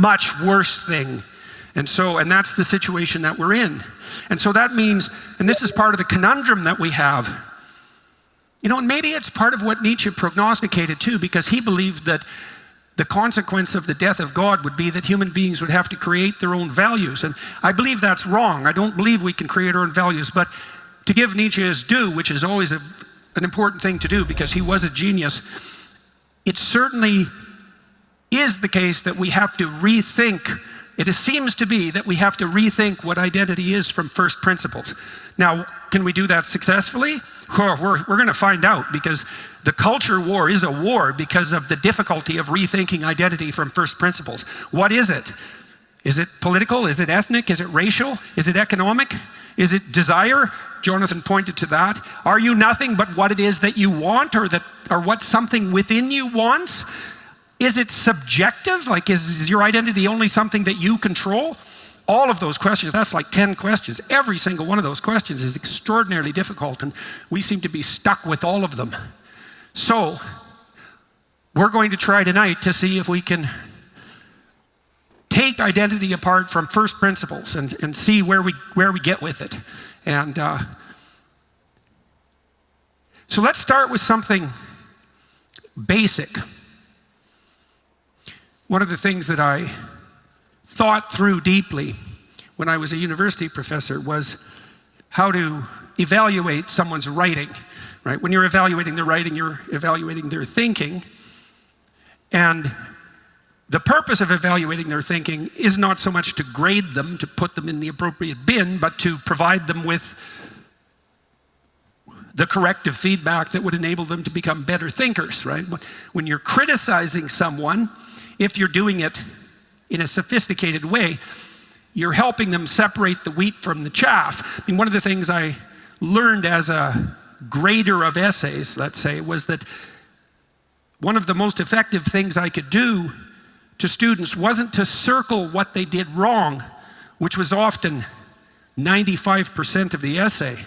much worse thing. And that's the situation that we're in. And so that means, and this is part of the conundrum that we have, and maybe it's part of what Nietzsche prognosticated too, because he believed that the consequence of the death of God would be that human beings would have to create their own values. And I believe that's wrong. I don't believe we can create our own values. But to give Nietzsche his due, which is always an important thing to do because he was a genius, it certainly is the case that we have to rethink. It seems to be that we have to rethink what identity is from first principles. Now, can we do that successfully? We're going to find out, because the culture war is a war because of the difficulty of rethinking identity from first principles. What is it? Is it political? Is it ethnic? Is it racial? Is it economic? Is it desire? Jonathan pointed to that. Are you nothing but what it is that you want, or what something within you wants? Is it subjective? Like, is your identity only something that you control? All of those questions, that's like 10 questions. Every single one of those questions is extraordinarily difficult, and we seem to be stuck with all of them. So, we're going to try tonight to see if we can take identity apart from first principles and see where we get with it. And so let's start with something basic. One of the things that I thought through deeply when I was a university professor was how to evaluate someone's writing, right? When you're evaluating their writing, you're evaluating their thinking. And the purpose of evaluating their thinking is not so much to grade them, to put them in the appropriate bin, but to provide them with the corrective feedback that would enable them to become better thinkers, right? When you're criticizing someone, if you're doing it in a sophisticated way, you're helping them separate the wheat from the chaff. I mean, one of the things I learned as a grader of essays, let's say, was that one of the most effective things I could do to students wasn't to circle what they did wrong, which was often 95% of the essay.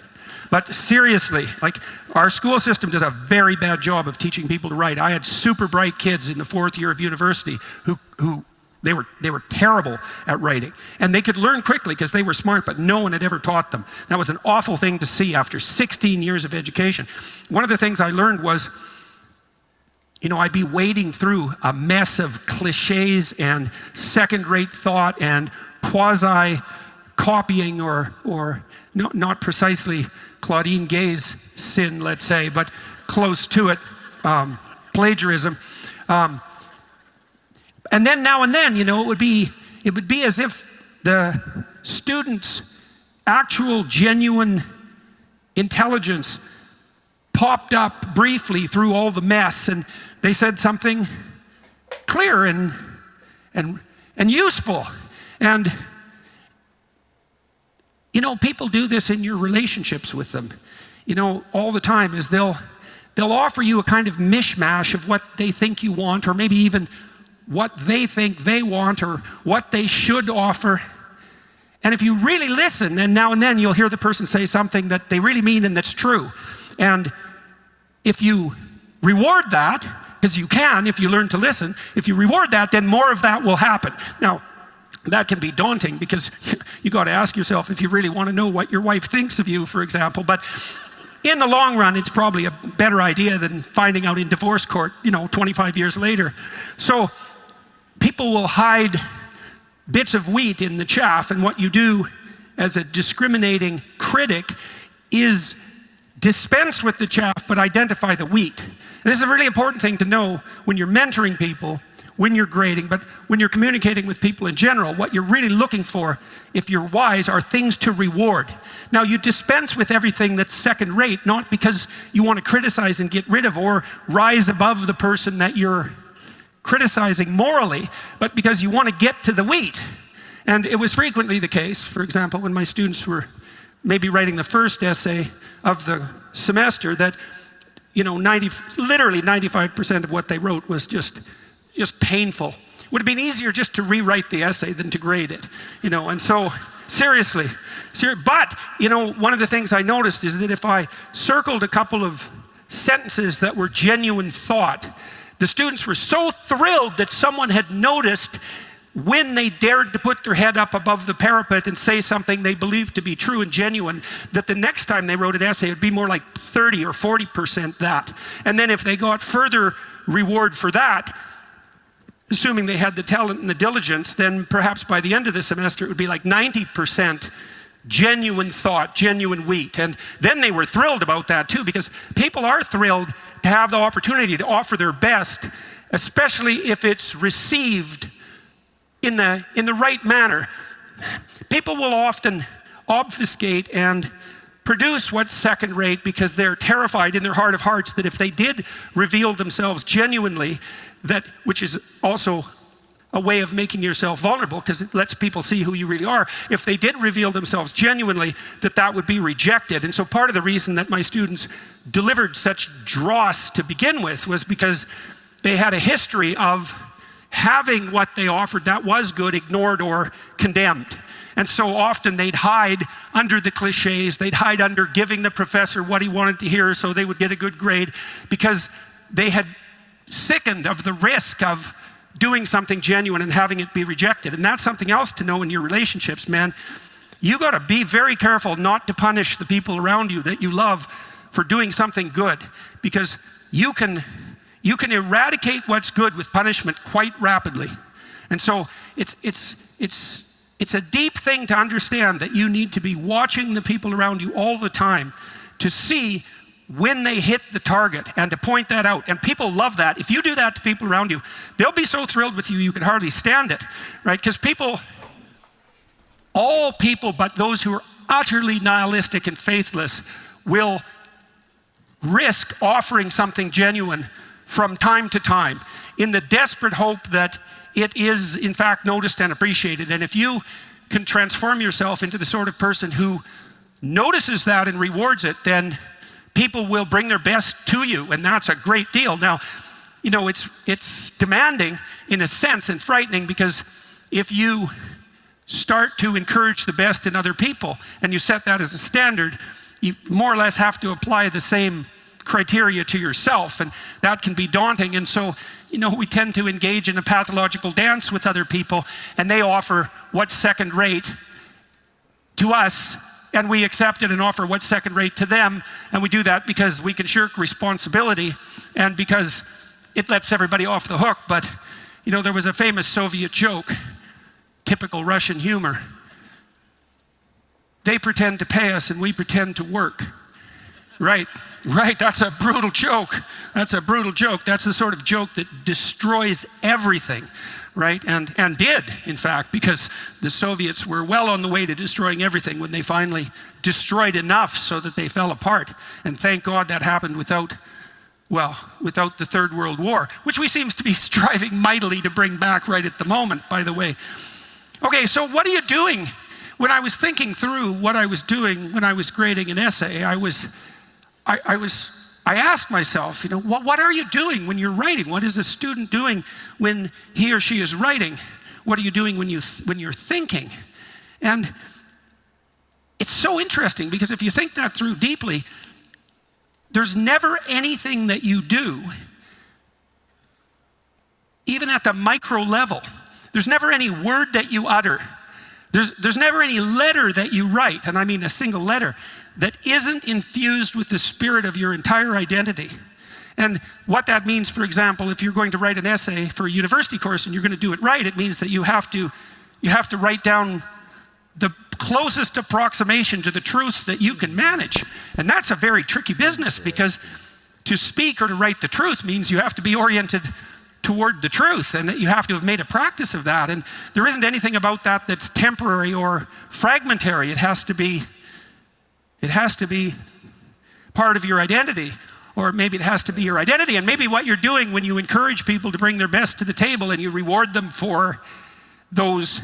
But seriously, like, our school system does a very bad job of teaching people to write. I had super bright kids in the 4th year of university who they were terrible at writing. And they could learn quickly because they were smart, but no one had ever taught them. That was an awful thing to see after 16 years of education. One of the things I learned was, I'd be wading through a mess of cliches and second-rate thought and quasi-copying or not precisely Claudine Gay's sin, let's say, but close to it, plagiarism. And then now and then, it would be as if the student's actual genuine intelligence popped up briefly through all the mess, and they said something clear and useful. And people do this in your relationships with them, all the time, is they'll offer you a kind of mishmash of what they think you want, or maybe even what they think they want, or what they should offer. And if you really listen, then now and then you'll hear the person say something that they really mean and that's true. And if you reward that, because you can if you learn to listen, if you reward that, then more of that will happen. Now, that can be daunting, because you got to ask yourself if you really want to know what your wife thinks of you, for example. But in the long run, it's probably a better idea than finding out in divorce court, 25 years later. So people will hide bits of wheat in the chaff, and what you do as a discriminating critic is dispense with the chaff but identify the wheat. And this is a really important thing to know when you're mentoring people, when you're grading, but when you're communicating with people in general. What you're really looking for, if you're wise, are things to reward. Now, you dispense with everything that's second rate, not because you want to criticize and get rid of or rise above the person that you're criticizing morally, but because you want to get to the wheat. And it was frequently the case, for example, when my students were maybe writing the first essay of the semester, that literally 95% of what they wrote was just painful. Would have been easier just to rewrite the essay than to grade it, and so seriously. But, one of the things I noticed is that if I circled a couple of sentences that were genuine thought, the students were so thrilled that someone had noticed when they dared to put their head up above the parapet and say something they believed to be true and genuine, that the next time they wrote an essay, it would be more like 30 or 40% that. And then if they got further reward for that, assuming they had the talent and the diligence, then perhaps by the end of the semester, it would be like 90% genuine thought, genuine wheat. And then they were thrilled about that too, because people are thrilled to have the opportunity to offer their best, especially if it's received in the right manner. People will often obfuscate and produce what's second rate because they're terrified in their heart of hearts that if they did reveal themselves genuinely, which is also a way of making yourself vulnerable because it lets people see who you really are. If they did reveal themselves genuinely, that would be rejected. And so part of the reason that my students delivered such dross to begin with was because they had a history of having what they offered that was good ignored or condemned. And so often they'd hide under the cliches, they'd hide under giving the professor what he wanted to hear so they would get a good grade, because they had sickened of the risk of doing something genuine and having it be rejected. And that's something else to know in your relationships, man. You gotta be very careful not to punish the people around you that you love for doing something good, because you can eradicate what's good with punishment quite rapidly. And so it's a deep thing to understand that you need to be watching the people around you all the time to see when they hit the target and to point that out. And people love that. If you do that to people around you, they'll be so thrilled with you, you can hardly stand it, right? Because all people but those who are utterly nihilistic and faithless will risk offering something genuine from time to time in the desperate hope that it is in fact noticed and appreciated. And if you can transform yourself into the sort of person who notices that and rewards it, then people will bring their best to you, and that's a great deal. Now, you know, it's demanding in a sense and frightening, because if you start to encourage the best in other people and you set that as a standard, you more or less have to apply the same criteria to yourself, and that can be daunting. And so, you know, we tend to engage in a pathological dance with other people, and they offer what's second rate to us, and we accept it and offer what's second rate to them. And we do that because we can shirk responsibility and because it lets everybody off the hook. But, you know, there was a famous Soviet joke, typical Russian humor. They pretend to pay us and we pretend to work. Right, that's a brutal joke. That's a brutal joke. That's the sort of joke that destroys everything, right? And did, in fact, because the Soviets were well on the way to destroying everything when they finally destroyed enough so that they fell apart. And thank God that happened without the Third World War, which we seem to be striving mightily to bring back right at the moment, by the way. Okay, so what are you doing? When I was thinking through what I was doing when I was grading an essay, I asked myself, you know, what are you doing when you're writing? What is a student doing when he or she is writing? What are you doing when you're thinking? And it's so interesting, because if you think that through deeply, there's never anything that you do, even at the micro level. There's never any word that you utter. There's never any letter that you write, and I mean a single letter, that isn't infused with the spirit of your entire identity. And what that means, for example, if you're going to write an essay for a university course and you're going to do it right, it means that you have to write down the closest approximation to the truth that you can manage. And that's a very tricky business, because to speak or to write the truth means you have to be oriented toward the truth, and that you have to have made a practice of that. And there isn't anything about that that's temporary or fragmentary. It has to be part of your identity, or maybe it has to be your identity. And maybe what you're doing when you encourage people to bring their best to the table and you reward them for those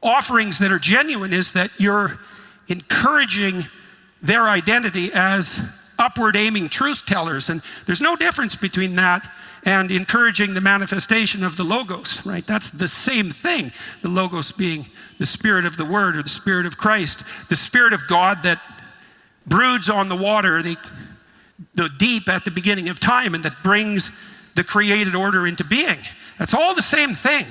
offerings that are genuine is that you're encouraging their identity as upward aiming truth tellers. And there's no difference between that and encouraging the manifestation of the Logos, right? That's the same thing. The Logos being the Spirit of the Word, or the Spirit of Christ, the Spirit of God that broods on the water, the deep at the beginning of time, and that brings the created order into being. That's all the same thing.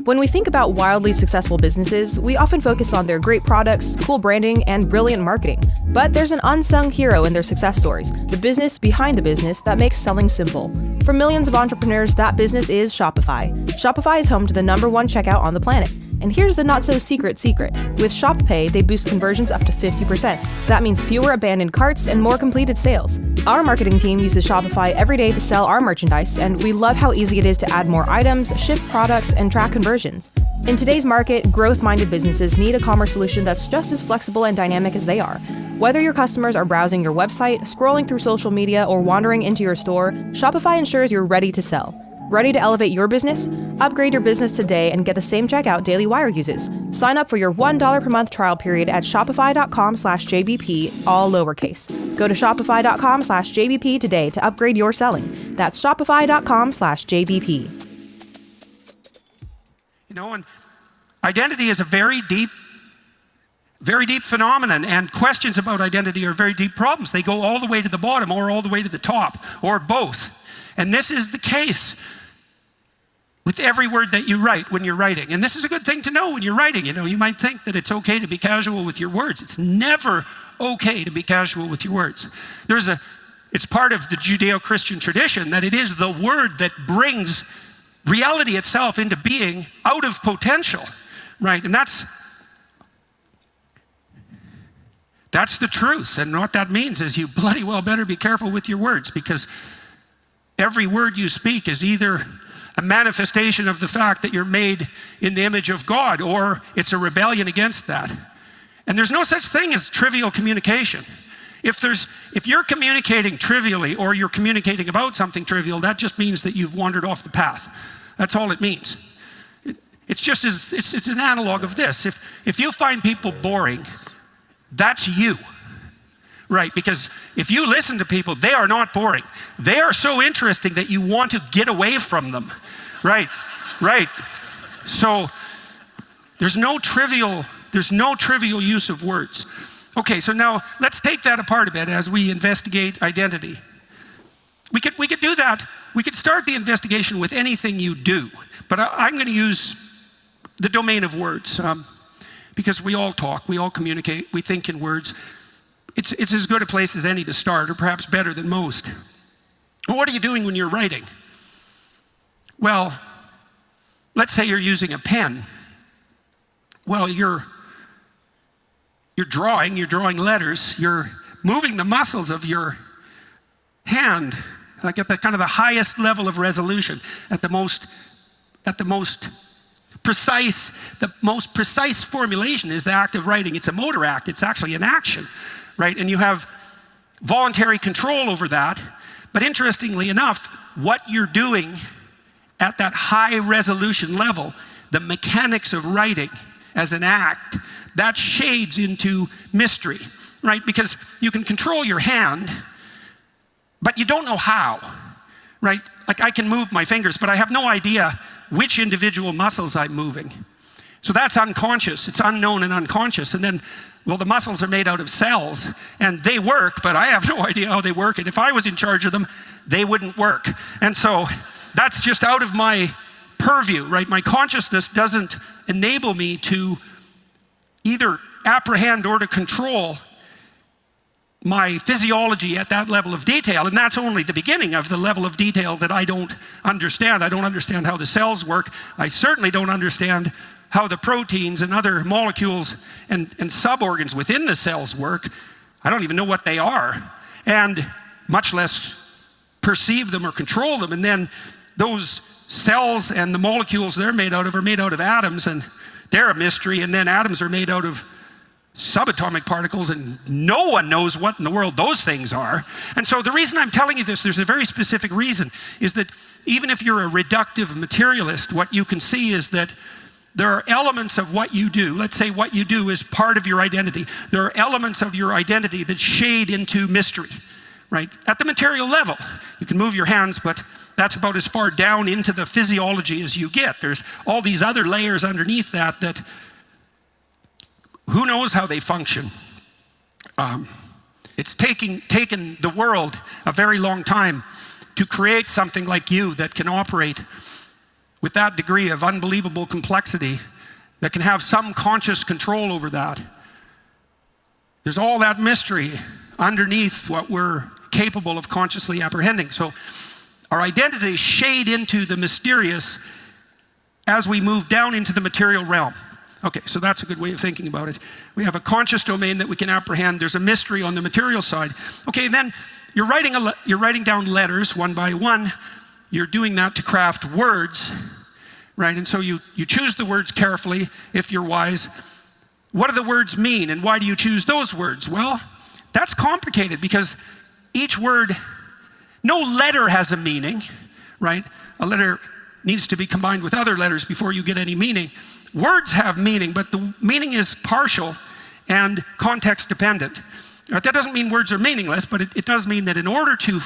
When we think about wildly successful businesses, we often focus on their great products, cool branding, and brilliant marketing. But there's an unsung hero in their success stories, the business behind the business that makes selling simple. For millions of entrepreneurs, that business is Shopify. Shopify is home to the #1 checkout on the planet. And here's the not-so-secret secret. With Shop Pay, they boost conversions up to 50%. That means fewer abandoned carts and more completed sales. Our marketing team uses Shopify every day to sell our merchandise, and we love how easy it is to add more items, ship products, and track conversions. In today's market, growth-minded businesses need a commerce solution that's just as flexible and dynamic as they are. Whether your customers are browsing your website, scrolling through social media, or wandering into your store, Shopify ensures you're ready to sell. Ready to elevate your business? Upgrade your business today and get the same checkout Daily Wire uses. Sign up for your $1 per month trial period at shopify.com/JBP, all lowercase. Go to shopify.com/JBP today to upgrade your selling. That's shopify.com/JBP. And identity is a very deep phenomenon, and questions about identity are very deep problems. They go all the way to the bottom or all the way to the top, or both. And this is the case with every word that you write when you're writing. And this is a good thing to know when you're writing. You might think that it's okay to be casual with your words. It's never okay to be casual with your words. It's part of the Judeo-Christian tradition that it is the word that brings reality itself into being out of potential, right? And that's the truth. And what that means is you bloody well better be careful with your words, because every word you speak is either a manifestation of the fact that you're made in the image of God, or it's a rebellion against that. And there's no such thing as trivial communication. If you're communicating trivially, or you're communicating about something trivial, that just means that you've wandered off the path. That's all it means. It's an analog of this. If you find people boring, that's you. Right, because if you listen to people, they are not boring. They are so interesting that you want to get away from them. Right. So there's no trivial use of words. Okay, so now let's take that apart a bit as we investigate identity. We could do that. We could start the investigation with anything you do, but I'm going to use the domain of words, because we all talk, we all communicate, we think in words. It's as good a place as any to start, or perhaps better than most. What are you doing when you're writing? Well, let's say you're using a pen. Well, you're drawing letters, you're moving the muscles of your hand, like at the kind of the highest level of resolution, at the most precise formulation is the act of writing. It's a motor act, it's actually an action. Right? And you have voluntary control over that. But interestingly enough, what you're doing at that high resolution level, the mechanics of writing as an act, that shades into mystery, right? Because you can control your hand, but you don't know how, right? Like I can move my fingers, but I have no idea which individual muscles I'm moving. So that's unconscious, it's unknown and unconscious. And then, well, the muscles are made out of cells, and they work, but I have no idea how they work. And if I was in charge of them, they wouldn't work. And so that's just out of my purview, right? My consciousness doesn't enable me to either apprehend or to control my physiology at that level of detail. And that's only the beginning of the level of detail that I don't understand. I don't understand how the cells work. I certainly don't understand how the proteins and other molecules and suborgans within the cells work. I don't even know what they are, and much less perceive them or control them. And then those cells and the molecules they're made out of are made out of atoms, and they're a mystery. And then atoms are made out of subatomic particles, and no one knows what in the world those things are. And so the reason I'm telling you this, there's a very specific reason, is that even if you're a reductive materialist, what you can see is that there are elements of what you do. Let's say what you do is part of your identity. There are elements of your identity that shade into mystery, right? At the material level, you can move your hands, but that's about as far down into the physiology as you get. There's all these other layers underneath that who knows how they function. It's taken the world a very long time to create something like you that can operate with that degree of unbelievable complexity that can have some conscious control over that. There's all that mystery underneath what we're capable of consciously apprehending. So our identities shade into the mysterious as we move down into the material realm. Okay, so that's a good way of thinking about it. We have a conscious domain that we can apprehend. There's a mystery on the material side. Okay, then you're writing down letters one by one. You're doing that to craft words, right? And so you choose the words carefully if you're wise. What do the words mean, and why do you choose those words? Well, that's complicated because each word, no letter has a meaning, right? A letter needs to be combined with other letters before you get any meaning. Words have meaning, but the meaning is partial and context dependent. That doesn't mean words are meaningless, but it does mean that in order to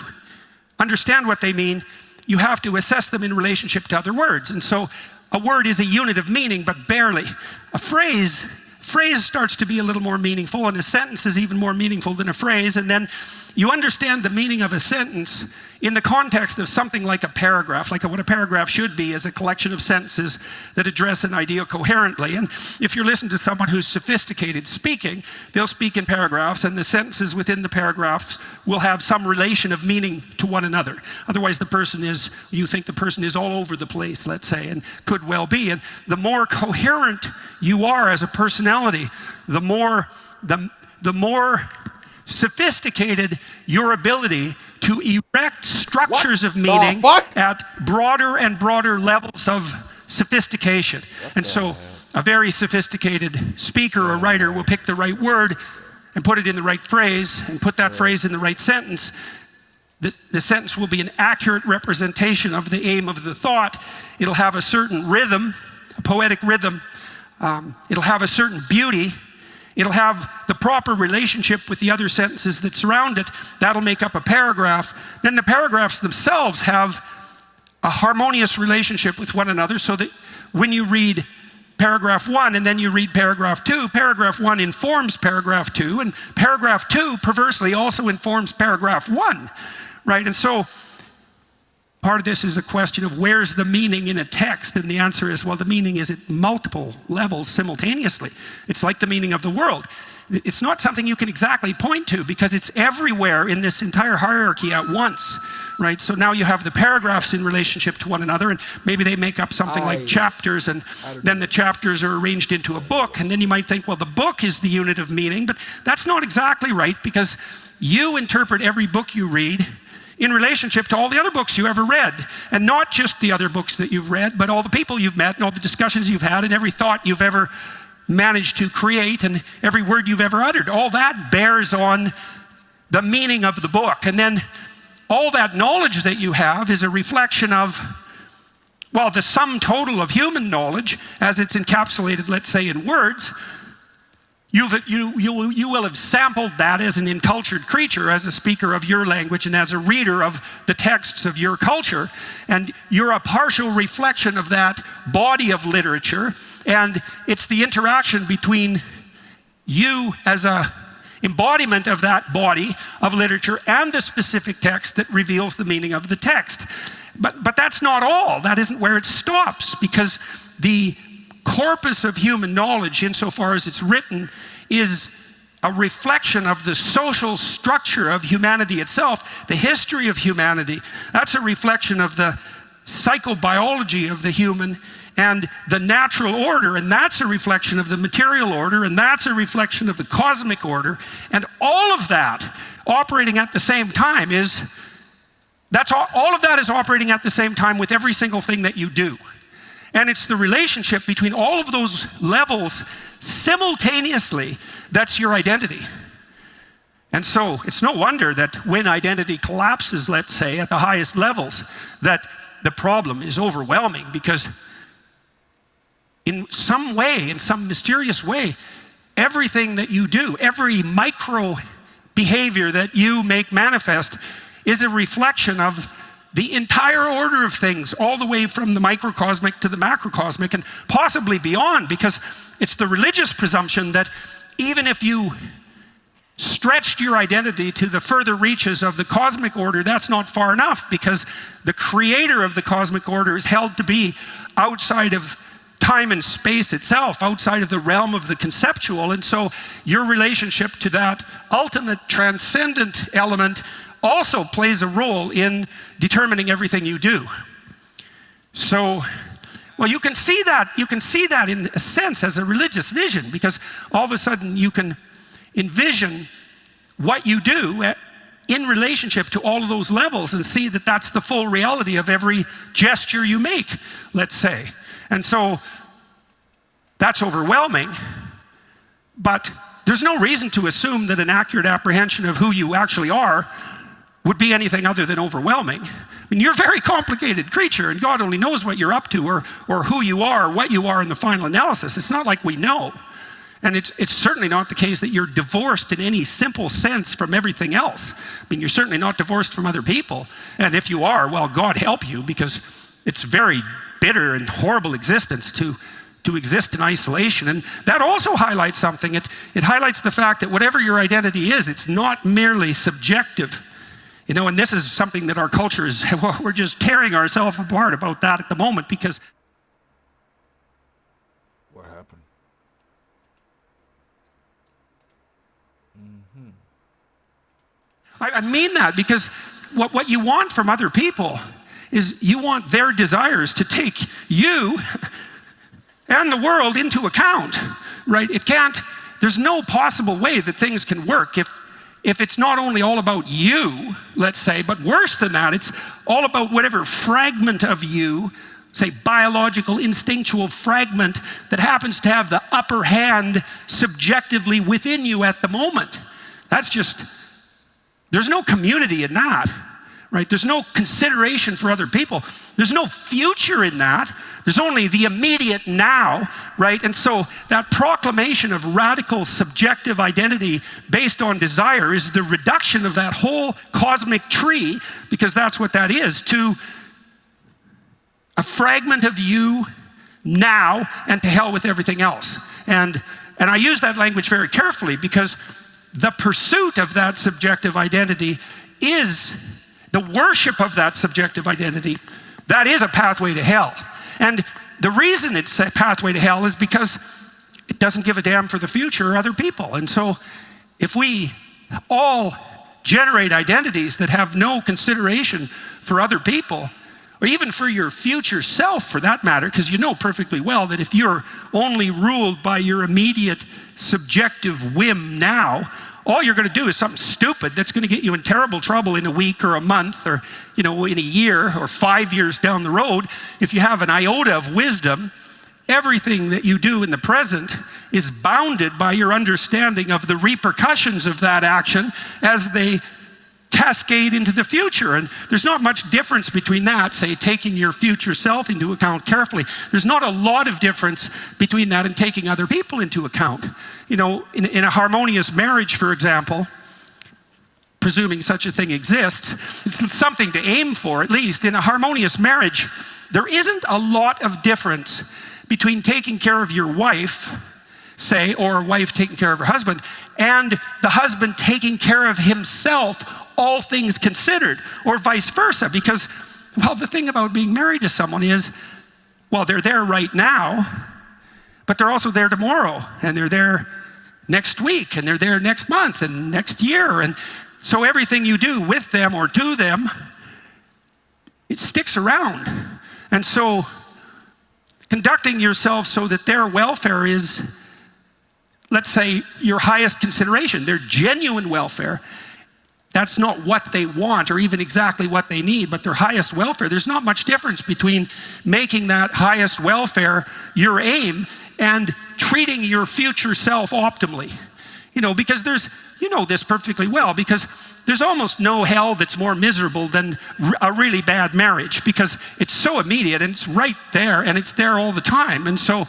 understand what they mean, you have to assess them in relationship to other words. And so a word is a unit of meaning, but barely. A phrase starts to be a little more meaningful, and a sentence is even more meaningful than a phrase. And then you understand the meaning of a sentence in the context of something like a paragraph. Like what a paragraph should be is a collection of sentences that address an idea coherently. And if you're listening to someone who's sophisticated speaking, they'll speak in paragraphs, and the sentences within the paragraphs will have some relation of meaning to one another. Otherwise, you think the person is all over the place, let's say, and could well be. And the more coherent you are as a personality, the more sophisticated your ability to erect structures of meaning at broader and broader levels of sophistication. And so a very sophisticated speaker or writer will pick the right word and put it in the right phrase and put that phrase in the right sentence. The sentence will be an accurate representation of the aim of the thought. It'll have a certain rhythm, a poetic rhythm. It'll have a certain beauty. It'll have the proper relationship with the other sentences that surround it. That'll make up a paragraph. Then the paragraphs themselves have a harmonious relationship with one another, so that when you read paragraph 1 and then you read paragraph 2, paragraph 1 informs paragraph 2, and paragraph 2 perversely also informs paragraph 1, right? And so part of this is a question of where's the meaning in a text, and the answer is, well, the meaning is at multiple levels simultaneously. It's like the meaning of the world. It's not something you can exactly point to because it's everywhere in this entire hierarchy at once, right? So now you have the paragraphs in relationship to one another, and maybe they make up something like chapters, and then the chapters are arranged into a book, and then you might think, well, the book is the unit of meaning, but that's not exactly right because you interpret every book you read in relationship to all the other books you ever read. And not just the other books that you've read, but all the people you've met and all the discussions you've had and every thought you've ever managed to create and every word you've ever uttered. All that bears on the meaning of the book. And then all that knowledge that you have is a reflection of, well, the sum total of human knowledge as it's encapsulated, let's say, in words. You will have sampled that as an encultured creature, as a speaker of your language and as a reader of the texts of your culture. And you're a partial reflection of that body of literature. And it's the interaction between you as a embodiment of that body of literature and the specific text that reveals the meaning of the text. But that's not all. That isn't where it stops, because the corpus of human knowledge, insofar as it's written, is a reflection of the social structure of humanity itself, the history of humanity. That's a reflection of the psychobiology of the human and the natural order, and that's a reflection of the material order, and that's a reflection of the cosmic order. And all of that operating at the same time all of that is operating at the same time with every single thing that you do. And it's the relationship between all of those levels simultaneously that's your identity. And so it's no wonder that when identity collapses, let's say, at the highest levels, that the problem is overwhelming, because in some way, in some mysterious way, everything that you do, every micro behavior that you make manifest is a reflection of the entire order of things, all the way from the microcosmic to the macrocosmic and possibly beyond, because it's the religious presumption that even if you stretched your identity to the further reaches of the cosmic order, that's not far enough, because the creator of the cosmic order is held to be outside of time and space itself, outside of the realm of the conceptual. And so your relationship to that ultimate transcendent element also plays a role in determining everything you do. So, well, you can see that in a sense as a religious vision, because all of a sudden you can envision what you do in relationship to all of those levels and see that that's the full reality of every gesture you make, let's say. And so that's overwhelming, but there's no reason to assume that an accurate apprehension of who you actually are would be anything other than overwhelming. I mean, you're a very complicated creature, and God only knows what you're up to or who you are, or what you are in the final analysis. It's not like we know. And it's certainly not the case that you're divorced in any simple sense from everything else. I mean, you're certainly not divorced from other people. And if you are, well, God help you, because it's very bitter and horrible existence to exist in isolation. And that also highlights something. It highlights the fact that whatever your identity is, it's not merely subjective. You know, and this is something that our culture is, we're just tearing ourselves apart about that at the moment, because. What happened? I mean that because what you want from other people is you want their desires to take you and the world into account, right? There's no possible way that things can work if it's not only all about you, let's say, but worse than that, it's all about whatever fragment of you, say biological, instinctual fragment that happens to have the upper hand subjectively within you at the moment. There's no community in that, right? There's no consideration for other people. There's no future in that. There's only the immediate now, right? And so that proclamation of radical subjective identity based on desire is the reduction of that whole cosmic tree, because that's what that is, to a fragment of you now and to hell with everything else. And I use that language very carefully, because the pursuit of that subjective identity is the worship of that subjective identity. That is a pathway to hell. And the reason it's a pathway to hell is because it doesn't give a damn for the future or other people. And so if we all generate identities that have no consideration for other people, or even for your future self for that matter, because you know perfectly well that if you're only ruled by your immediate subjective whim now, all you're going to do is something stupid that's going to get you in terrible trouble in a week or a month or, you know, in a year or 5 years down the road. If you have an iota of wisdom, everything that you do in the present is bounded by your understanding of the repercussions of that action as they cascade into the future. And there's not much difference between that, say, taking your future self into account carefully. There's not a lot of difference between that and taking other people into account. You know, in a harmonious marriage, for example, presuming such a thing exists, it's something to aim for, at least. In a harmonious marriage, there isn't a lot of difference between taking care of your wife, say, or a wife taking care of her husband, and the husband taking care of himself, all things considered, or vice versa. Because, well, the thing about being married to someone is, well, they're there right now, but they're also there tomorrow, and they're there next week, and they're there next month, and next year. And so everything you do with them or to them, it sticks around. And so conducting yourself so that their welfare is, let's say, your highest consideration, their genuine welfare. That's not what they want or even exactly what they need, but their highest welfare. There's not much difference between making that highest welfare your aim and treating your future self optimally. You know, because you know this perfectly well, because there's almost no hell that's more miserable than a really bad marriage, because it's so immediate and it's right there and it's there all the time. And so,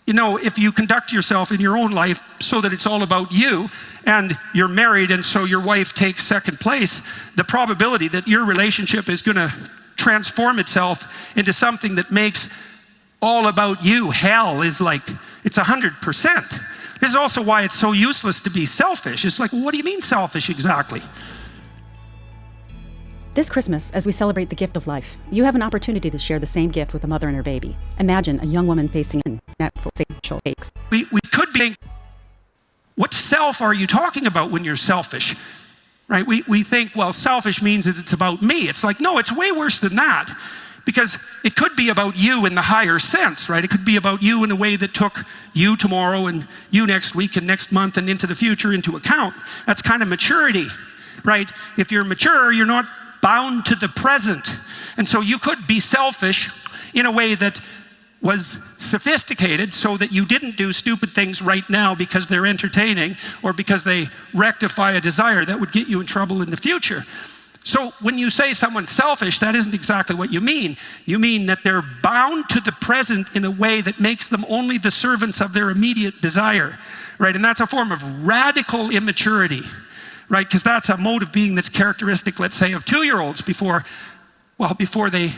you know, if you conduct yourself in your own life so that it's all about you and you're married and so your wife takes second place, the probability that your relationship is going to transform itself into something that makes all about you hell is like, it's 100%. This is also why it's so useless to be selfish. It's like, well, what do you mean selfish exactly? This Christmas, as we celebrate the gift of life, you have an opportunity to share the same gift with a mother and her baby. Imagine a young woman facing natural sexual aches. We could be, what self are you talking about when you're selfish? Right? We think, well, selfish means that it's about me. It's like, no, it's way worse than that. Because it could be about you in the higher sense, right? It could be about you in a way that took you tomorrow and you next week and next month and into the future into account. That's kind of maturity, right? If you're mature, you're not bound to the present. And so you could be selfish in a way that was sophisticated so that you didn't do stupid things right now because they're entertaining or because they rectify a desire that would get you in trouble in the future. So when you say someone's selfish, that isn't exactly what you mean. You mean that they're bound to the present in a way that makes them only the servants of their immediate desire, right? And that's a form of radical immaturity, right? Because that's a mode of being that's characteristic, let's say, of 2-year-olds before they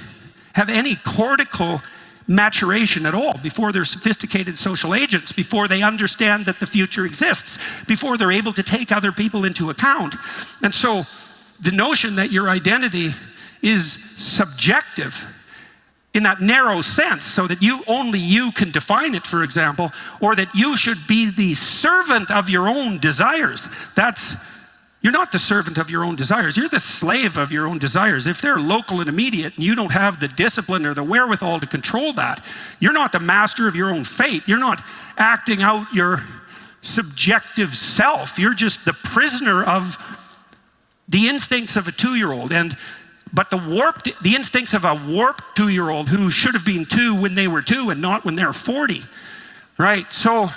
have any cortical maturation at all, before they're sophisticated social agents, before they understand that the future exists, before they're able to take other people into account. And so the notion that your identity is subjective in that narrow sense, so that only you can define it, for example, or that you should be the servant of your own desires, you're not the servant of your own desires, you're the slave of your own desires. If they're local and immediate and you don't have the discipline or the wherewithal to control that, you're not the master of your own fate. You're not acting out your subjective self. You're just the prisoner of the instincts of a 2-year-old, but the instincts of a warped 2-year-old who should have been 2 when they were 2 and not when they're 40, right? So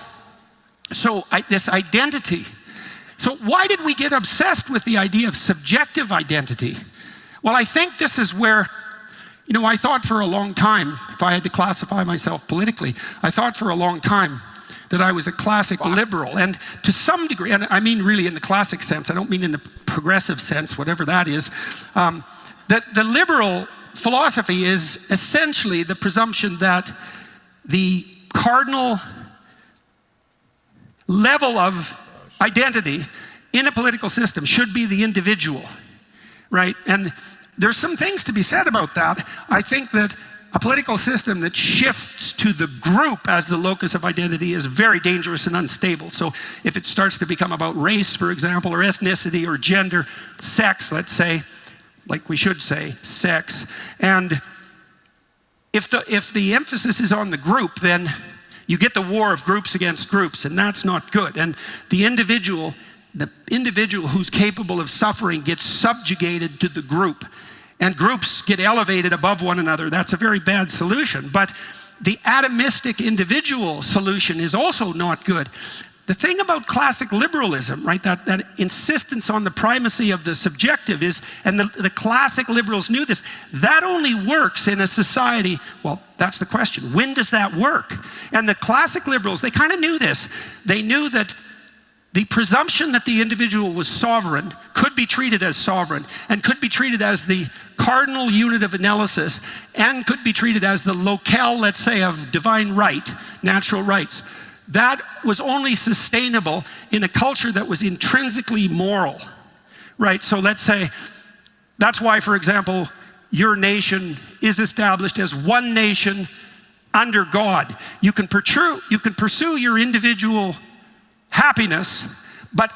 this identity. So why did we get obsessed with the idea of subjective identity? Well, I think this is where, I thought for a long time, if I had to classify myself politically, I thought for a long time that I was a classic liberal. And to some degree, and I mean really in the classic sense, I don't mean in the progressive sense, whatever that is, that the liberal philosophy is essentially the presumption that the cardinal level of identity in a political system should be the individual, right? And there's some things to be said about that. I think that a political system that shifts to the group as the locus of identity is very dangerous and unstable. So if it starts to become about race, for example, or ethnicity or gender, sex, let's say, like we should say, sex, and if the emphasis is on the group, then you get the war of groups against groups, and that's not good. And the individual who's capable of suffering gets subjugated to the group. And groups get elevated above one another. That's a very bad solution. But the atomistic individual solution is also not good. The thing about classic liberalism, right, that insistence on the primacy of the subjective is, and the classic liberals knew this, that only works in a society, well, that's the question. When does that work? And the classic liberals, they kind of knew this. They knew that the presumption that the individual was sovereign could be treated as sovereign and could be treated as the cardinal unit of analysis and could be treated as the locale, let's say, of divine right, natural rights. That was only sustainable in a culture that was intrinsically moral, right? So let's say, that's why, for example, your nation is established as one nation under God. You can pursue your individual happiness, but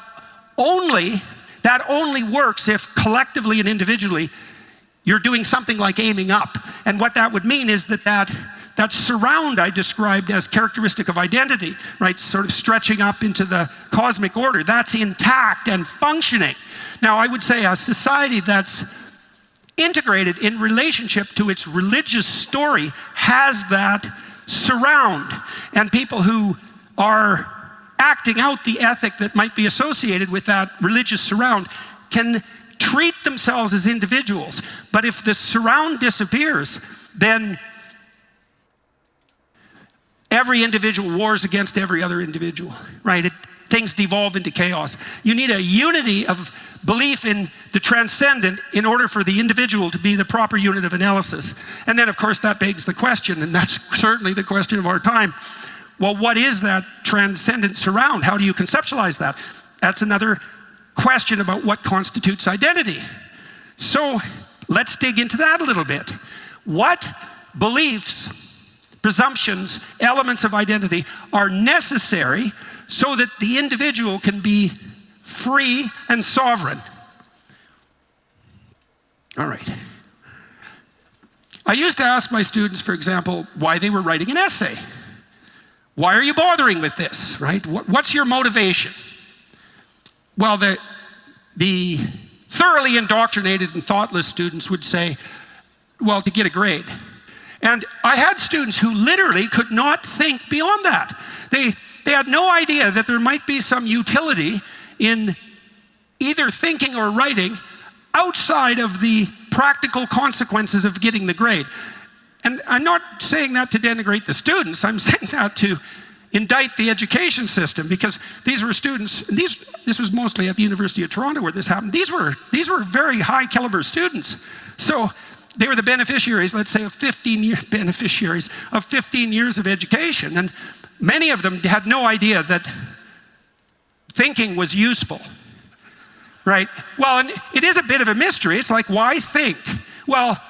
that only works if collectively and individually you're doing something like aiming up. And what that would mean is that surround I described as characteristic of identity, right? Sort of stretching up into the cosmic order. That's intact and functioning. Now, I would say a society that's integrated in relationship to its religious story has that surround. And people who are acting out the ethic that might be associated with that religious surround can treat themselves as individuals. But if the surround disappears, then every individual wars against every other individual, right? Things devolve into chaos. You need a unity of belief in the transcendent in order for the individual to be the proper unit of analysis. And then, of course, that begs the question, and that's certainly the question of our time. Well, what is that transcendent surround? How do you conceptualize that? That's another question about what constitutes identity. So let's dig into that a little bit. What beliefs, presumptions, elements of identity are necessary so that the individual can be free and sovereign? All right. I used to ask my students, for example, why they were writing an essay. Why are you bothering with this, right? What's your motivation? Well, the thoroughly indoctrinated and thoughtless students would say, well, to get a grade. And I had students who literally could not think beyond that. They had no idea that there might be some utility in either thinking or writing outside of the practical consequences of getting the grade. And I'm not saying that to denigrate the students. I'm saying that to indict the education system, because these were students, this was mostly at the University of Toronto where this happened. These were very high caliber students. So they were the beneficiaries, let's say, of 15 years of education. And many of them had no idea that thinking was useful, right? Well, and it is a bit of a mystery. It's like, why think? Well,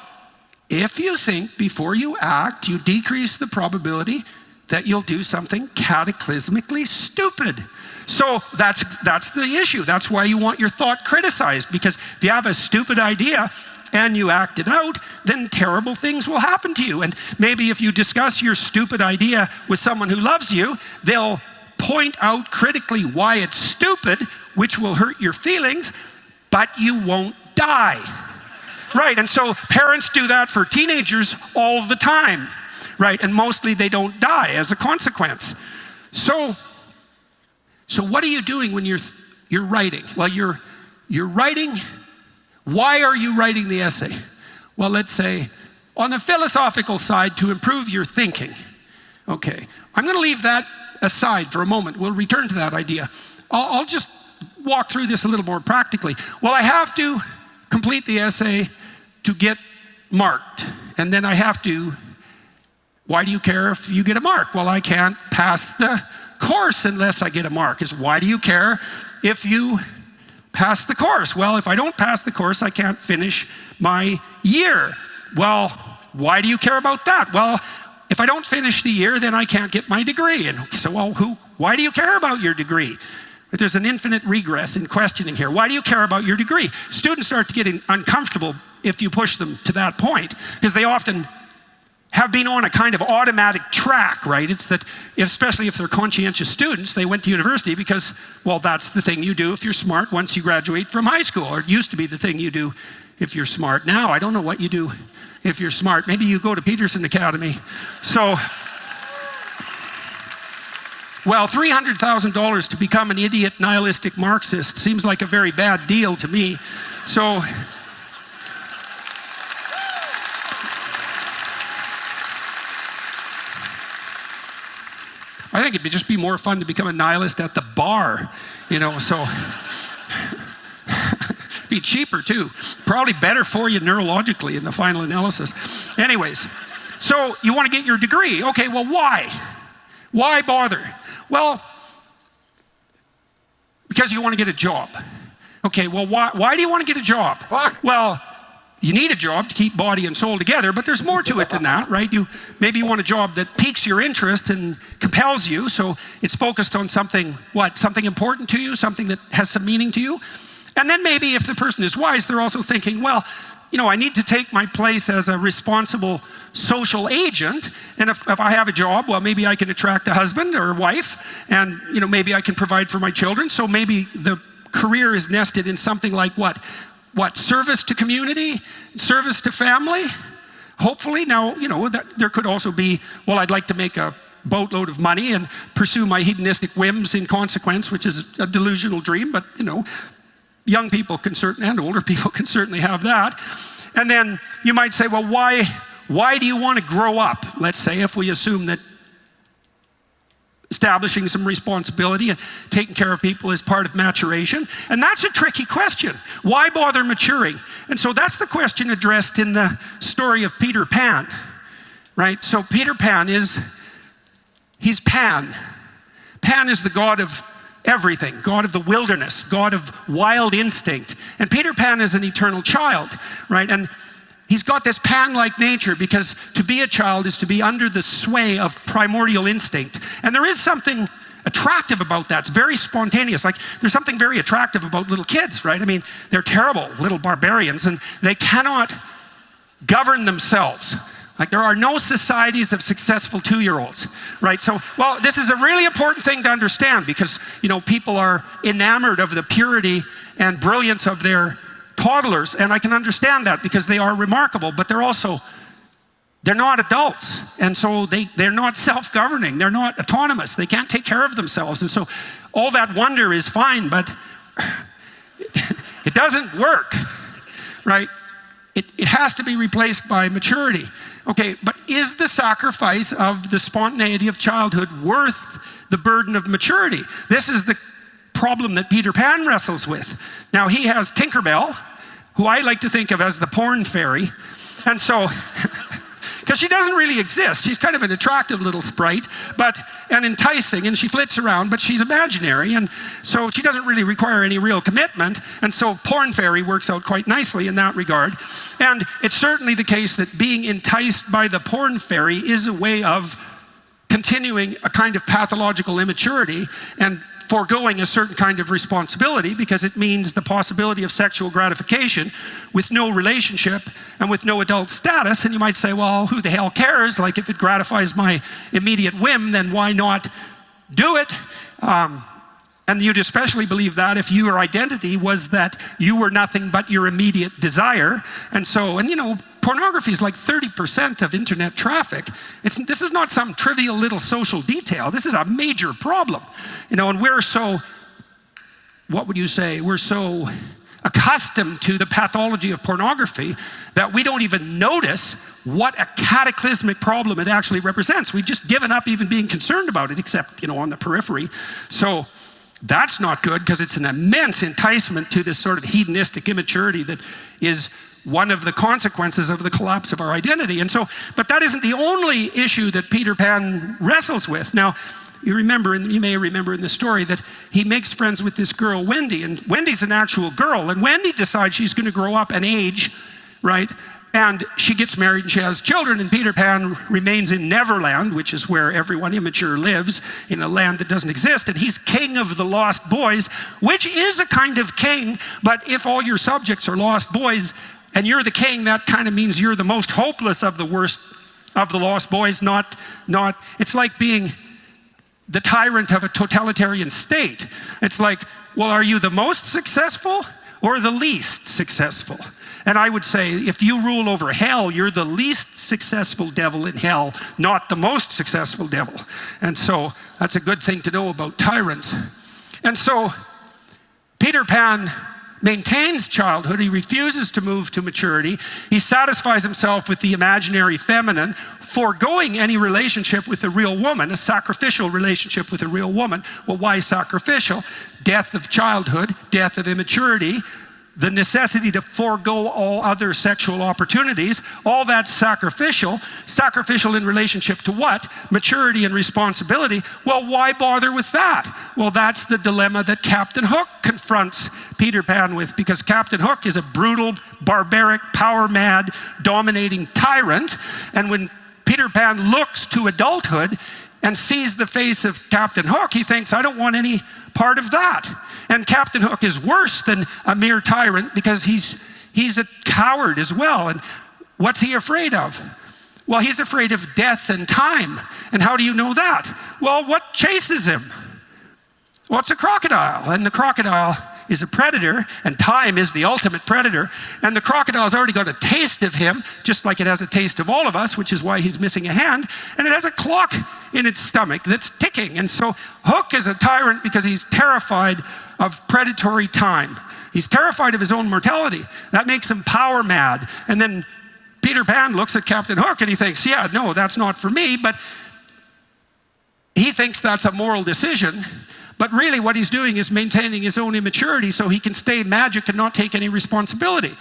if you think before you act, you decrease the probability that you'll do something cataclysmically stupid. So that's the issue. That's why you want your thought criticized, because if you have a stupid idea and you act it out, then terrible things will happen to you. And maybe if you discuss your stupid idea with someone who loves you, they'll point out critically why it's stupid, which will hurt your feelings, but you won't die. Right, and so parents do that for teenagers all the time, right? And mostly they don't die as a consequence. So what are you doing when you're writing? Well, you're writing. Why are you writing the essay? Well, let's say on the philosophical side, to improve your thinking. Okay, I'm going to leave that aside for a moment. We'll return to that idea. I'll just walk through this a little more practically. Well, I have to complete the essay to get marked. And then I have to, why do you care if you get a mark? Well, I can't pass the course unless I get a mark. Is why do you care if you pass the course? Well, if I don't pass the course, I can't finish my year. Well, why do you care about that? Well, if I don't finish the year, then I can't get my degree. And so, well, why do you care about your degree? But there's an infinite regress in questioning here. Why do you care about your degree? Students start to get uncomfortable if you push them to that point, because they often have been on a kind of automatic track, right? It's that, especially if they're conscientious students, they went to university because, well, that's the thing you do if you're smart once you graduate from high school, or it used to be the thing you do if you're smart. Now, I don't know what you do if you're smart. Maybe you go to Peterson Academy. So, well, $300,000 to become an idiot nihilistic Marxist seems like a very bad deal to me. So, I think it'd just be more fun to become a nihilist at the bar, so be cheaper too. Probably better for you neurologically in the final analysis. Anyways, so you want to get your degree. Okay, well, why? Why bother? Well, because you want to get a job. Okay, well, why do you want to get a job? Fuck. Well, you need a job to keep body and soul together, but there's more to it than that, right? Maybe you want a job that piques your interest and compels you, so it's focused on something important to you, something that has some meaning to you. And then maybe if the person is wise, they're also thinking, well, I need to take my place as a responsible social agent, and if I have a job, well, maybe I can attract a husband or a wife, and maybe I can provide for my children, so maybe the career is nested in something like what? Service to community, service to family, hopefully. Now, there could also be, well, I'd like to make a boatload of money and pursue my hedonistic whims in consequence, which is a delusional dream, but, young people and older people can certainly have that. And then you might say, well, why do you want to grow up? Let's say, if we assume that establishing some responsibility and taking care of people is part of maturation. And that's a tricky question. Why bother maturing? And so that's the question addressed in the story of Peter Pan, right? So Peter Pan he's Pan. Pan is the god of everything, god of the wilderness, god of wild instinct. And Peter Pan is an eternal child, right? And he's got this Pan-like nature because to be a child is to be under the sway of primordial instinct. And there is something attractive about that. It's very spontaneous. Like there's something very attractive about little kids, right? I mean, they're terrible little barbarians and they cannot govern themselves. Like there are no societies of successful 2-year-olds, right? So, well, this is a really important thing to understand because, people are enamored of the purity and brilliance of their toddlers. And I can understand that because they are remarkable, but they're not adults. And so they're not self-governing. They're not autonomous. They can't take care of themselves. And so all that wonder is fine, but it doesn't work, right? It has to be replaced by maturity. Okay, but is the sacrifice of the spontaneity of childhood worth the burden of maturity? This is the problem that Peter Pan wrestles with. Now, he has Tinkerbell, who I like to think of as the porn fairy. And so, because she doesn't really exist. She's kind of an attractive little sprite, and enticing, and she flits around, but she's imaginary, and so she doesn't really require any real commitment, and so porn fairy works out quite nicely in that regard. And it's certainly the case that being enticed by the porn fairy is a way of continuing a kind of pathological immaturity and foregoing a certain kind of responsibility because it means the possibility of sexual gratification with no relationship and with no adult status. And you might say, well, who the hell cares? Like if it gratifies my immediate whim, then why not do it? And you'd especially believe that if your identity was that you were nothing but your immediate desire. And pornography is like 30% of internet traffic. This is not some trivial little social detail. This is a major problem. And we're so, what would you say? We're so accustomed to the pathology of pornography that we don't even notice what a cataclysmic problem it actually represents. We've just given up even being concerned about it, except, on the periphery. So that's not good because it's an immense enticement to this sort of hedonistic immaturity that is one of the consequences of the collapse of our identity. And so, but that isn't the only issue that Peter Pan wrestles with. Now, you may remember in the story that he makes friends with this girl, Wendy, and Wendy's an actual girl, and Wendy decides she's going to grow up and age, right? And she gets married and she has children, and Peter Pan remains in Neverland, which is where everyone immature lives, in a land that doesn't exist, and he's king of the lost boys, which is a kind of king, but if all your subjects are lost boys, and you're the king, that kind of means you're the most hopeless of the worst of the lost boys, it's like being the tyrant of a totalitarian state. It's like, well, are you the most successful or the least successful? And I would say, if you rule over hell, you're the least successful devil in hell, not the most successful devil. And so that's a good thing to know about tyrants. And so Peter Pan maintains childhood. He refuses to move to maturity. He satisfies himself with the imaginary feminine, foregoing any relationship with a real woman, a sacrificial relationship with a real woman. Well, why sacrificial? Death of childhood, death of immaturity, the necessity to forego all other sexual opportunities, all that's sacrificial. Sacrificial in relationship to what? Maturity and responsibility. Well, why bother with that? Well, that's the dilemma that Captain Hook confronts Peter Pan with, because Captain Hook is a brutal, barbaric, power-mad, dominating tyrant. And when Peter Pan looks to adulthood and sees the face of Captain Hook, he thinks, I don't want any part of that. And Captain Hook is worse than a mere tyrant because he's a coward as well. And what's he afraid of? Well, he's afraid of death and time. And how do you know that? Well, what chases him? Well, it's a crocodile. And the crocodile is a predator, and time is the ultimate predator. And the crocodile's already got a taste of him, just like it has a taste of all of us, which is why he's missing a hand. And it has a clock in its stomach that's ticking. And so Hook is a tyrant because he's terrified of predatory time. He's terrified of his own mortality. That makes him power mad. And then Peter Pan looks at Captain Hook and he thinks, yeah, no, that's not for me. But he thinks that's a moral decision. But really what he's doing is maintaining his own immaturity so he can stay magic and not take any responsibility.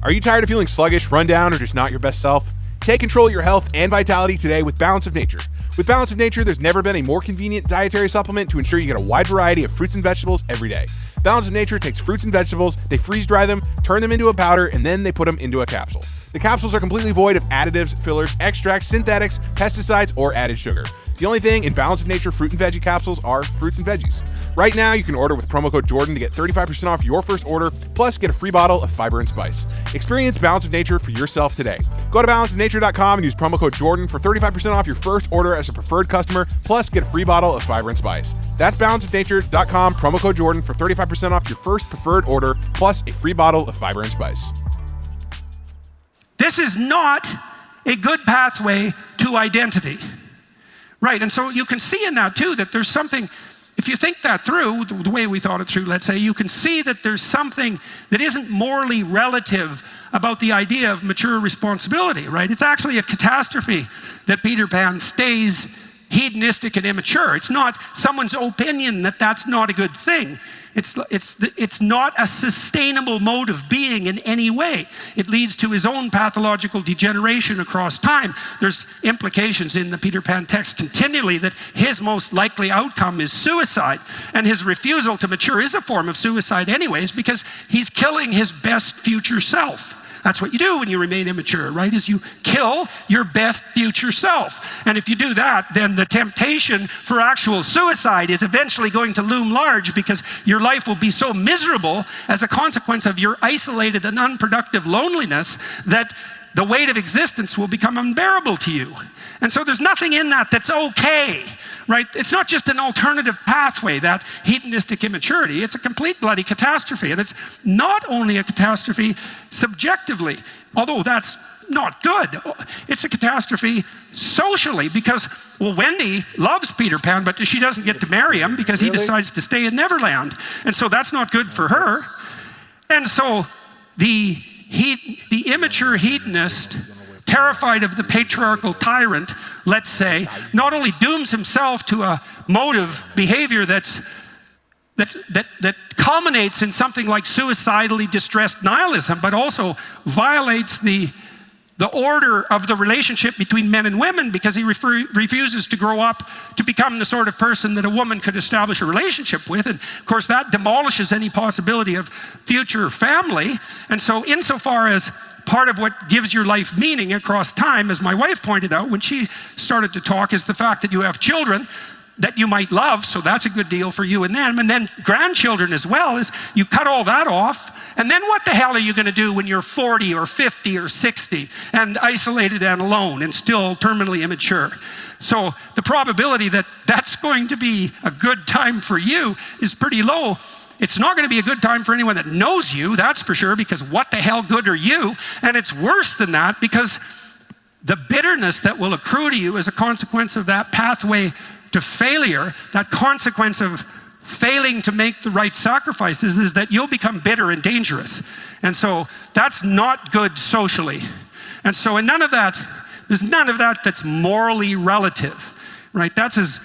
Are you tired of feeling sluggish, run down, or just not your best self? Take control of your health and vitality today with Balance of Nature. With Balance of Nature, there's never been a more convenient dietary supplement to ensure you get a wide variety of fruits and vegetables every day. Balance of Nature takes fruits and vegetables, they freeze dry them, turn them into a powder, and then they put them into a capsule. The capsules are completely void of additives, fillers, extracts, synthetics, pesticides, or added sugar. The only thing in Balance of Nature fruit and veggie capsules are fruits and veggies. Right now, you can order with promo code Jordan to get 35% off your first order, plus get a free bottle of fiber and spice. Experience Balance of Nature for yourself today. Go to balanceofnature.com and use promo code Jordan for 35% off your first order as a preferred customer, plus get a free bottle of fiber and spice. That's balanceofnature.com, promo code Jordan for 35% off your first preferred order, plus a free bottle of fiber and spice. This is not a good pathway to identity. Right, and so you can see in that too that there's something, if you think that through, the way we thought it through, let's say, you can see that there's something that isn't morally relative about the idea of mature responsibility, right? It's actually a catastrophe that Peter Pan stays hedonistic and immature. It's not someone's opinion that that's not a good thing. It's not a sustainable mode of being in any way. It leads to his own pathological degeneration across time. There's implications in the Peter Pan text continually that his most likely outcome is suicide. And his refusal to mature is a form of suicide anyways, because he's killing his best future self. That's what you do when you remain immature, right? Is you kill your best future self. And if you do that, then the temptation for actual suicide is eventually going to loom large, because your life will be so miserable as a consequence of your isolated and unproductive loneliness that the weight of existence will become unbearable to you. And so there's nothing in that that's okay, right? It's not just an alternative pathway, that hedonistic immaturity. It's a complete bloody catastrophe. And it's not only a catastrophe subjectively, although that's not good. It's a catastrophe socially, because, well, Wendy loves Peter Pan, but she doesn't get to marry him because he decides to stay in Neverland. And so that's not good for her. And so the immature hedonist, terrified of the patriarchal tyrant, let's say, not only dooms himself to a mode of behavior that culminates in something like suicidally distressed nihilism, but also violates the order of the relationship between men and women, because he refuses to grow up to become the sort of person that a woman could establish a relationship with. And of course, that demolishes any possibility of future family. And so insofar as part of what gives your life meaning across time, as my wife pointed out when she started to talk, is the fact that you have children that you might love, so that's a good deal for you and them, and then grandchildren as well. Is you cut all that off, and then what the hell are you going to do when you're 40 or 50 or 60 and isolated and alone and still terminally immature? So the probability that that's going to be a good time for you is pretty low. It's not going to be a good time for anyone that knows you, that's for sure, because what the hell good are you? And it's worse than that, because the bitterness that will accrue to you as a consequence of that pathway to failure, that consequence of failing to make the right sacrifices, is that you'll become bitter and dangerous. And so that's not good socially. And so there's none of that that's morally relative, right? That's as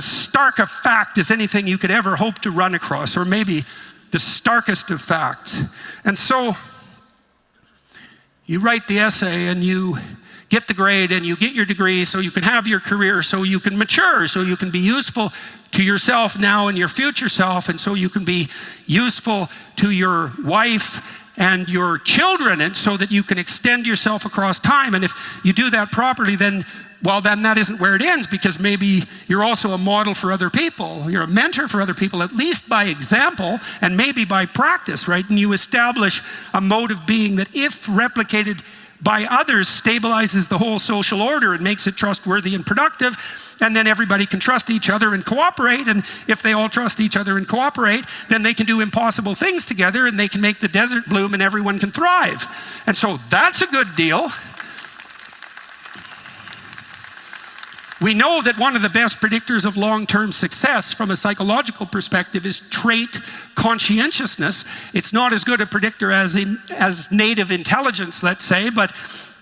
stark a fact as anything you could ever hope to run across, or maybe the starkest of facts. And so you write the essay and you get the grade and you get your degree so you can have your career, so you can mature, so you can be useful to yourself now and your future self, and so you can be useful to your wife and your children, and so that you can extend yourself across time. And if you do that properly, then that isn't where it ends, because maybe you're also a model for other people. You're a mentor for other people, at least by example and maybe by practice, right? And you establish a mode of being that, if replicated by others, stabilizes the whole social order and makes it trustworthy and productive. And then everybody can trust each other and cooperate. And if they all trust each other and cooperate, then they can do impossible things together, and they can make the desert bloom and everyone can thrive. And so that's a good deal. We know that one of the best predictors of long-term success from a psychological perspective is trait conscientiousness. It's not as good a predictor as native intelligence, let's say, but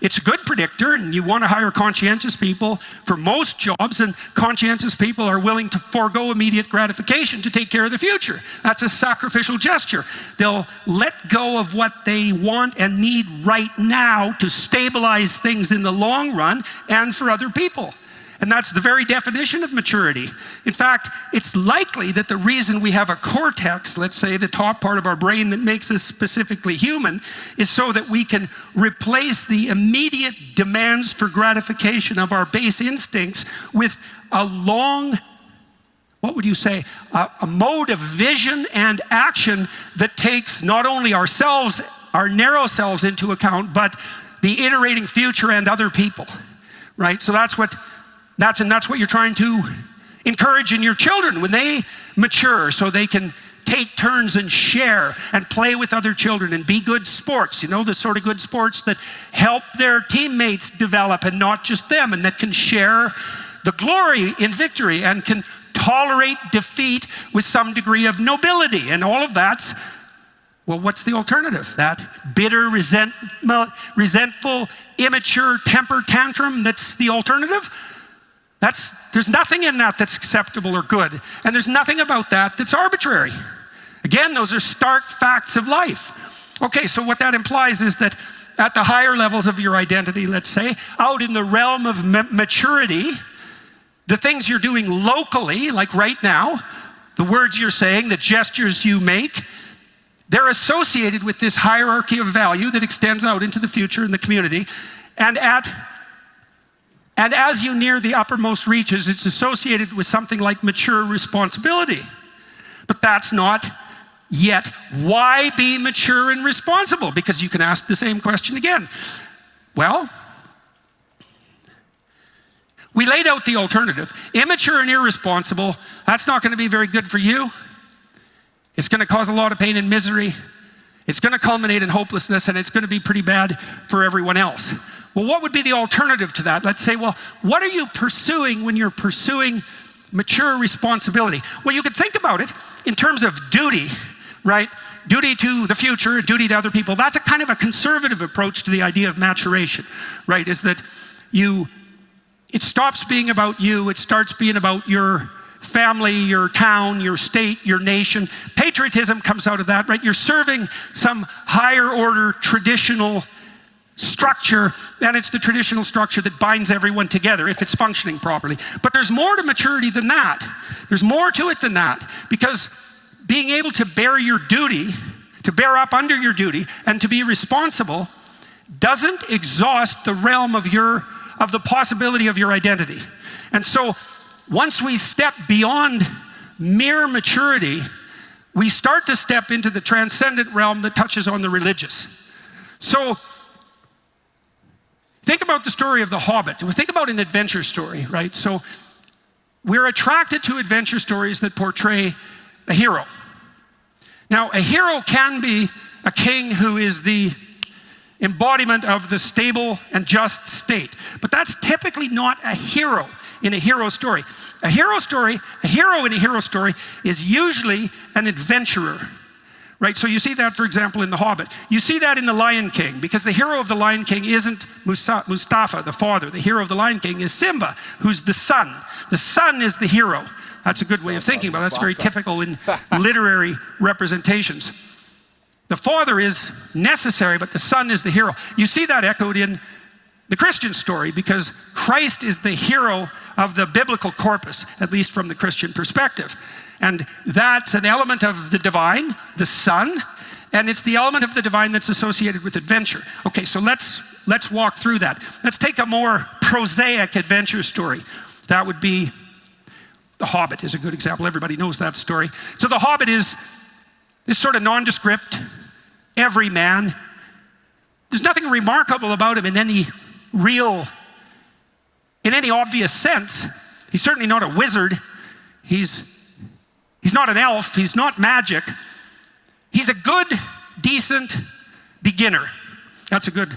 it's a good predictor, and you want to hire conscientious people for most jobs, and conscientious people are willing to forego immediate gratification to take care of the future. That's a sacrificial gesture. They'll let go of what they want and need right now to stabilize things in the long run and for other people. And that's the very definition of maturity. In fact, it's likely that the reason we have a cortex, let's say the top part of our brain that makes us specifically human, is so that we can replace the immediate demands for gratification of our base instincts with a long, what would you say, a mode of vision and action that takes not only ourselves, our narrow selves into account, but the iterating future and other people, right? So that's what you're trying to encourage in your children when they mature, so they can take turns and share and play with other children and be good sports, the sort of good sports that help their teammates develop and not just them, and that can share the glory in victory and can tolerate defeat with some degree of nobility. And all of that's, well, what's the alternative? That bitter, resentful, immature temper tantrum, that's the alternative? There's nothing in that that's acceptable or good. And there's nothing about that that's arbitrary. Again, those are stark facts of life. Okay, so what that implies is that at the higher levels of your identity, let's say, out in the realm of maturity, the things you're doing locally, like right now, the words you're saying, the gestures you make, they're associated with this hierarchy of value that extends out into the future in the community. And as you near the uppermost reaches, it's associated with something like mature responsibility. But that's not yet why be mature and responsible, because you can ask the same question again. Well, we laid out the alternative. Immature and irresponsible, that's not going to be very good for you. It's going to cause a lot of pain and misery. It's going to culminate in hopelessness, and it's going to be pretty bad for everyone else. Well, what would be the alternative to that? Let's say, well, what are you pursuing when you're pursuing mature responsibility? Well, you could think about it in terms of duty, right? Duty to the future, duty to other people. That's a kind of a conservative approach to the idea of maturation, right? Is that it stops being about you, it starts being about your family, your town, your state, your nation. Patriotism comes out of that, right? You're serving some higher order traditional structure, and it's the traditional structure that binds everyone together if it's functioning properly. But there's more to maturity than that. There's more to it than that, because being able to bear your duty, to bear up under your duty, and to be responsible doesn't exhaust the realm of the possibility of your identity. And so once we step beyond mere maturity, we start to step into the transcendent realm that touches on the religious. So think about the story of The Hobbit. Think about an adventure story, right? So we're attracted to adventure stories that portray a hero. Now, a hero can be a king who is the embodiment of the stable and just state, but that's typically not a hero in a hero story. A hero in a hero story is usually an adventurer. Right, so you see that, for example, in The Hobbit. You see that in The Lion King, because the hero of The Lion King isn't Mustafa, the father. The hero of The Lion King is Simba, who's the son. The son is the hero. That's a good way of thinking about it. That's very typical in literary representations. The father is necessary, but the son is the hero. You see that echoed in the Christian story, because Christ is the hero of the biblical corpus, at least from the Christian perspective. And that's an element of the divine, the Son, and it's the element of the divine that's associated with adventure. Okay, so let's walk through that. Let's take a more prosaic adventure story. That would be The Hobbit is a good example. Everybody knows that story. So The Hobbit is this sort of nondescript everyman. There's nothing remarkable about him in any obvious sense. He's certainly not a wizard. He's not an elf, he's not magic. He's a good, decent beginner. That's a good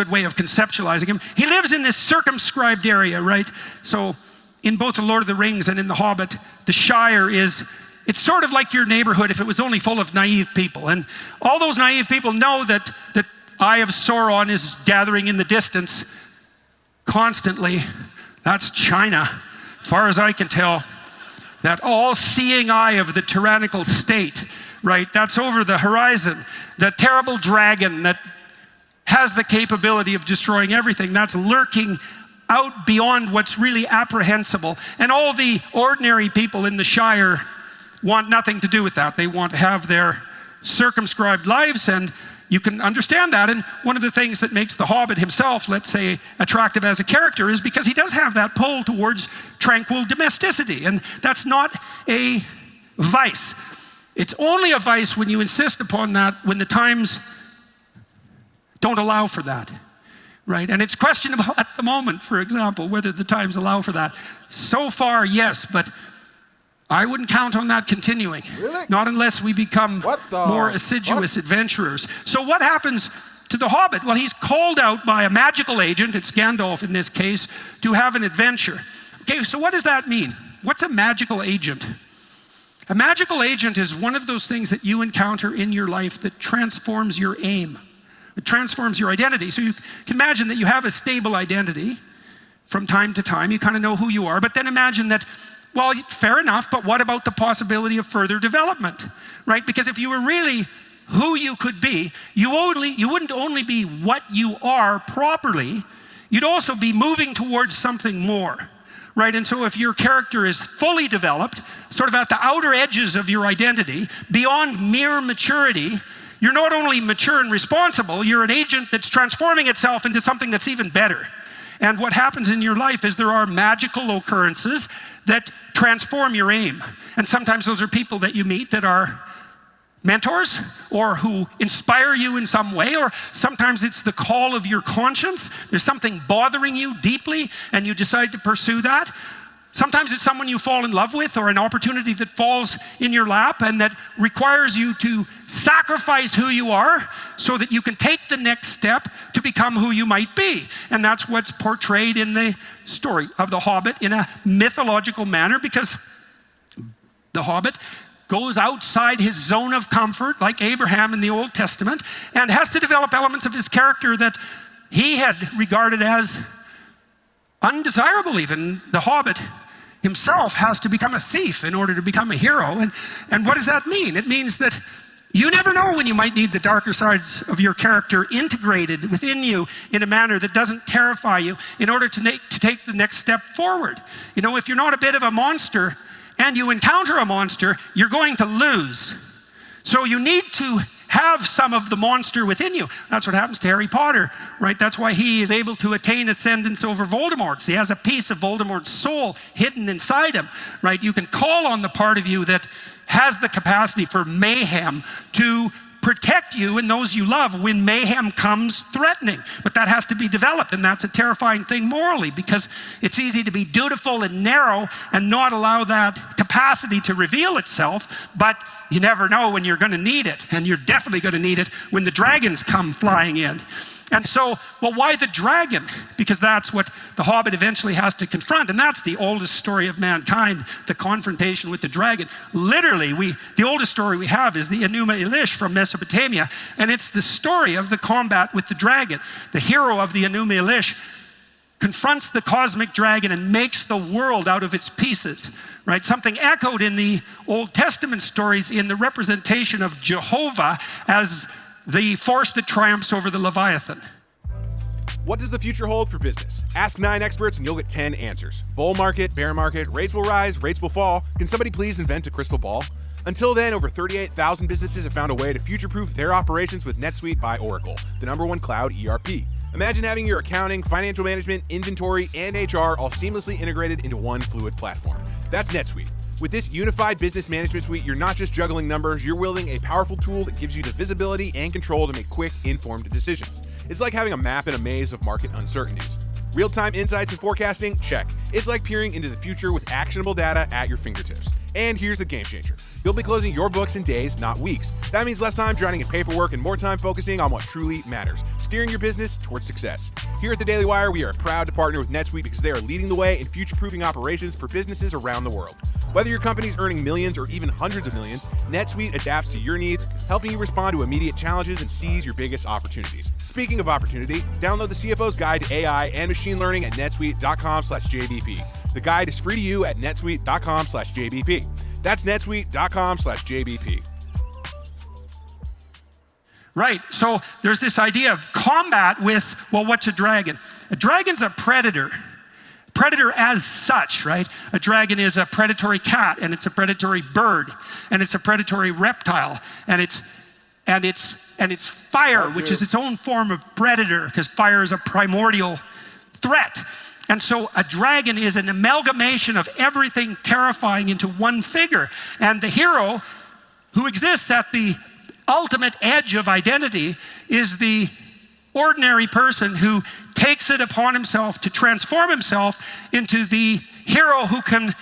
way of conceptualizing him. He lives in this circumscribed area, right? So in both The Lord of the Rings and in The Hobbit, the Shire it's sort of like your neighborhood if it was only full of naive people. And all those naive people know that the Eye of Sauron is gathering in the distance constantly. That's China, as far as I can tell. That all-seeing eye of the tyrannical state, right? That's over the horizon. The terrible dragon that has the capability of destroying everything, that's lurking out beyond what's really apprehensible. And all the ordinary people in the Shire want nothing to do with that. They want to have their circumscribed lives, and you can understand that. And one of the things that makes the Hobbit himself, let's say, attractive as a character is because he does have that pull towards tranquil domesticity. And that's not a vice. It's only a vice when you insist upon that when the times don't allow for that, right? And it's questionable at the moment, for example, whether the times allow for that. So far, yes, but I wouldn't count on that continuing. Really? Not unless we become more assiduous adventurers. So what happens to the Hobbit? Well, he's called out by a magical agent, it's Gandalf in this case, to have an adventure. Okay, so what does that mean? What's a magical agent? A magical agent is one of those things that you encounter in your life that transforms your aim. It transforms your identity. So you can imagine that you have a stable identity from time to time. You kind of know who you are, but then imagine that, well, fair enough, but what about the possibility of further development, right? Because if you were really who you could be, you wouldn't only be what you are properly, you'd also be moving towards something more, right? And so if your character is fully developed, sort of at the outer edges of your identity, beyond mere maturity, you're not only mature and responsible, you're an agent that's transforming itself into something that's even better. And what happens in your life is there are magical occurrences that transform your aim. And sometimes those are people that you meet that are mentors or who inspire you in some way, or sometimes it's the call of your conscience. There's something bothering you deeply and you decide to pursue that. Sometimes it's someone you fall in love with or an opportunity that falls in your lap and that requires you to sacrifice who you are so that you can take the next step to become who you might be. And that's what's portrayed in the story of the Hobbit in a mythological manner, because the Hobbit goes outside his zone of comfort like Abraham in the Old Testament and has to develop elements of his character that he had regarded as undesirable even. The Hobbit himself has to become a thief in order to become a hero. And what does that mean? It means that you never know when you might need the darker sides of your character integrated within you in a manner that doesn't terrify you in order to take the next step forward. You know, if you're not a bit of a monster and you encounter a monster, you're going to lose. So you need to have some of the monster within you. That's what happens to Harry Potter, right? That's why he is able to attain ascendance over Voldemort. He has a piece of Voldemort's soul hidden inside him, right? You can call on the part of you that has the capacity for mayhem to protect you and those you love when mayhem comes threatening. But that has to be developed, and that's a terrifying thing morally, because it's easy to be dutiful and narrow and not allow that capacity to reveal itself, but you never know when you're going to need it, and you're definitely going to need it when the dragons come flying in. And so, well, why the dragon? Because that's what the Hobbit eventually has to confront, and that's the oldest story of mankind, the confrontation with the dragon. Literally, the oldest story we have is the Enuma Elish from Mesopotamia, and it's the story of the combat with the dragon. The hero of the Enuma Elish confronts the cosmic dragon and makes the world out of its pieces, right? Something echoed in the Old Testament stories in the representation of Jehovah as the force that triumphs over the Leviathan. What does the future hold for business? Ask 9 experts and you'll get 10 answers. Bull market, bear market, rates will rise, rates will fall. Can somebody please invent a crystal ball? Until then, over 38,000 businesses have found a way to future-proof their operations with NetSuite by Oracle, the #1 cloud ERP. Imagine having your accounting, financial management, inventory, and HR all seamlessly integrated into one fluid platform. That's NetSuite. With this unified business management suite, you're not just juggling numbers, you're wielding a powerful tool that gives you the visibility and control to make quick, informed decisions. It's like having a map in a maze of market uncertainties. Real-time insights and forecasting? Check. It's like peering into the future with actionable data at your fingertips. And here's the game changer. You'll be closing your books in days, not weeks. That means less time drowning in paperwork and more time focusing on what truly matters, steering your business towards success. Here at the Daily Wire, we are proud to partner with NetSuite because they are leading the way in future-proofing operations for businesses around the world. Whether your company's earning millions or even hundreds of millions, NetSuite adapts to your needs, helping you respond to immediate challenges and seize your biggest opportunities. Speaking of opportunity, download the CFO's Guide to AI and Machine Learning at netsuite.com/JBP. The guide is free to you at netsuite.com/JBP. That's netsuite.com/JBP. Right, so there's this idea of combat with, well, what's a dragon? A dragon's a predator, predator as such, right? A dragon is a predatory cat, and it's a predatory bird, and it's a predatory reptile, and it's fire, which is its own form of predator, because fire is a primordial threat. And so a dragon is an amalgamation of everything terrifying into one figure. And the hero who exists at the ultimate edge of identity is the ordinary person who takes it upon himself to transform himself into the hero who can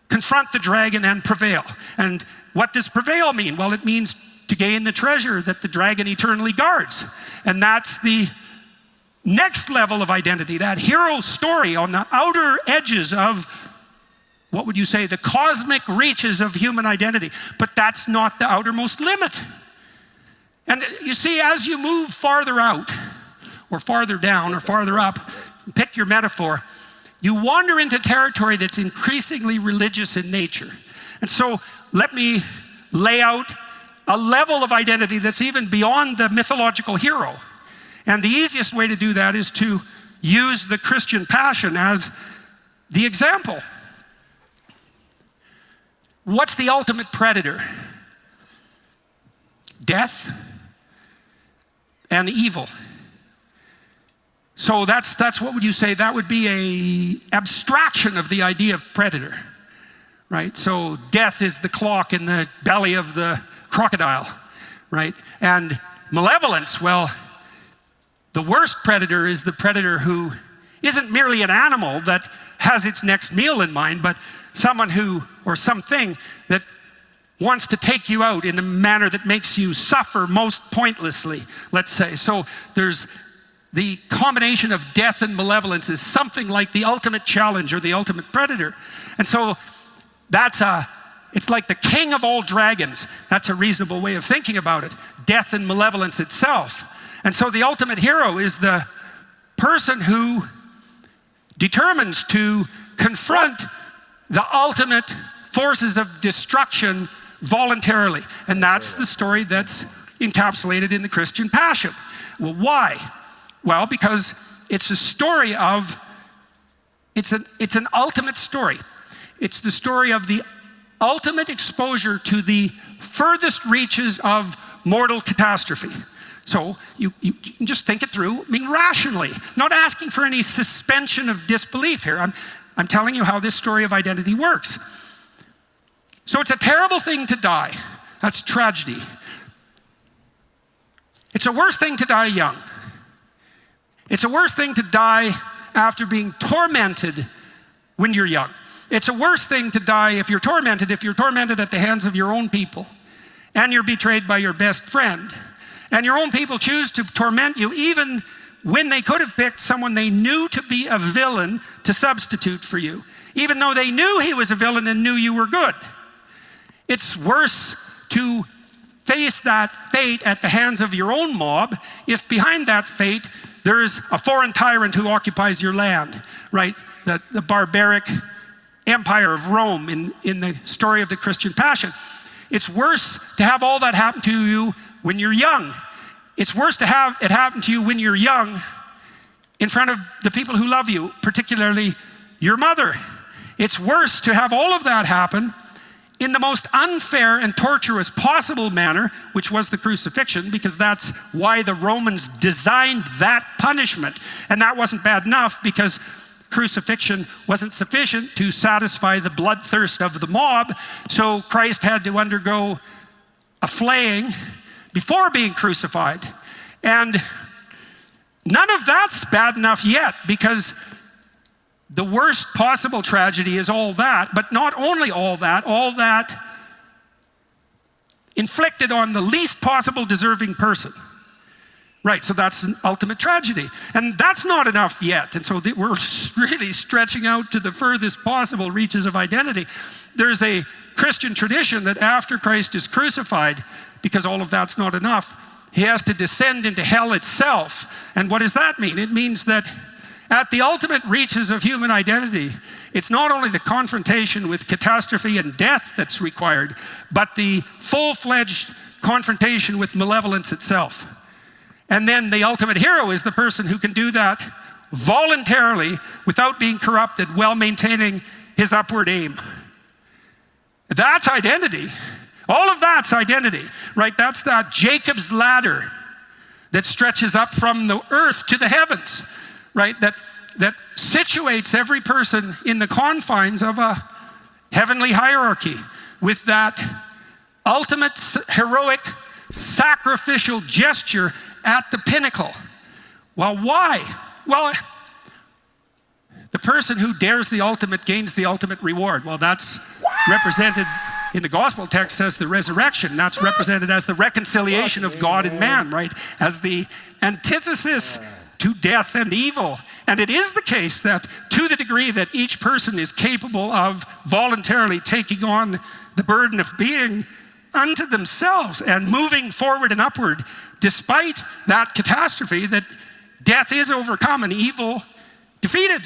confront the dragon and prevail. And what does prevail mean? Well, it means to gain the treasure that the dragon eternally guards. And that's the next level of identity, that hero story on the outer edges of, what would you say, the cosmic reaches of human identity. But that's not the outermost limit. And you see, as you move farther out, or farther down, or farther up, pick your metaphor, you wander into territory that's increasingly religious in nature. And so let me lay out a level of identity that's even beyond the mythological hero. And the easiest way to do that is to use the Christian passion as the example. What's the ultimate predator? Death and evil. So that's what would you say? That would be an abstraction of the idea of predator, right? So death is the clock in the belly of the crocodile, right? And malevolence, well, the worst predator is the predator who isn't merely an animal that has its next meal in mind, but someone who, or something that wants to take you out in a manner that makes you suffer most pointlessly, let's say. So there's the combination of death and malevolence is something like the ultimate challenge or the ultimate predator. And so it's like the king of all dragons. That's a reasonable way of thinking about it. Death and malevolence itself. And so the ultimate hero is the person who determines to confront the ultimate forces of destruction voluntarily. And that's the story that's encapsulated in the Christian passion. Well, why? Well, because it's a story of, it's an ultimate story. It's the story of the ultimate exposure to the furthest reaches of mortal catastrophe. So you can just think it through, I mean, rationally, not asking for any suspension of disbelief here. I'm telling you how this story of identity works. So it's a terrible thing to die. That's tragedy. It's a worse thing to die young. It's a worse thing to die after being tormented when you're young. It's a worse thing to die if you're tormented at the hands of your own people, and you're betrayed by your best friend. And your own people choose to torment you even when they could have picked someone they knew to be a villain to substitute for you, even though they knew he was a villain and knew you were good. It's worse to face that fate at the hands of your own mob if behind that fate there's a foreign tyrant who occupies your land, right? The barbaric empire of Rome in the story of the Christian passion. It's worse to have all that happen to you when you're young. It's worse to have it happen to you when you're young in front of the people who love you, particularly your mother. It's worse to have all of that happen in the most unfair and torturous possible manner, which was the crucifixion, because that's why the Romans designed that punishment. And that wasn't bad enough because crucifixion wasn't sufficient to satisfy the bloodthirst of the mob. So Christ had to undergo a flaying before being crucified. And none of that's bad enough yet, because the worst possible tragedy is all that, but not only all that inflicted on the least possible deserving person. Right, so that's an ultimate tragedy. And that's not enough yet. And so we're really stretching out to the furthest possible reaches of identity. There's a Christian tradition that after Christ is crucified, because all of that's not enough, he has to descend into hell itself. And what does that mean? It means that at the ultimate reaches of human identity, it's not only the confrontation with catastrophe and death that's required, but the full-fledged confrontation with malevolence itself. And then the ultimate hero is the person who can do that voluntarily, without being corrupted, while maintaining his upward aim. That's identity. All of that's identity, right? That's that Jacob's ladder that stretches up from the earth to the heavens, right? That situates every person in the confines of a heavenly hierarchy with that ultimate heroic sacrificial gesture at the pinnacle. Well, why? Well, the person who dares the ultimate gains the ultimate reward. Well, that's represented in the gospel text as the resurrection. That's represented as the reconciliation of God and man, right? As the antithesis to death and evil. And it is the case that to the degree that each person is capable of voluntarily taking on the burden of being unto themselves and moving forward and upward, despite that catastrophe, that death is overcome and evil defeated.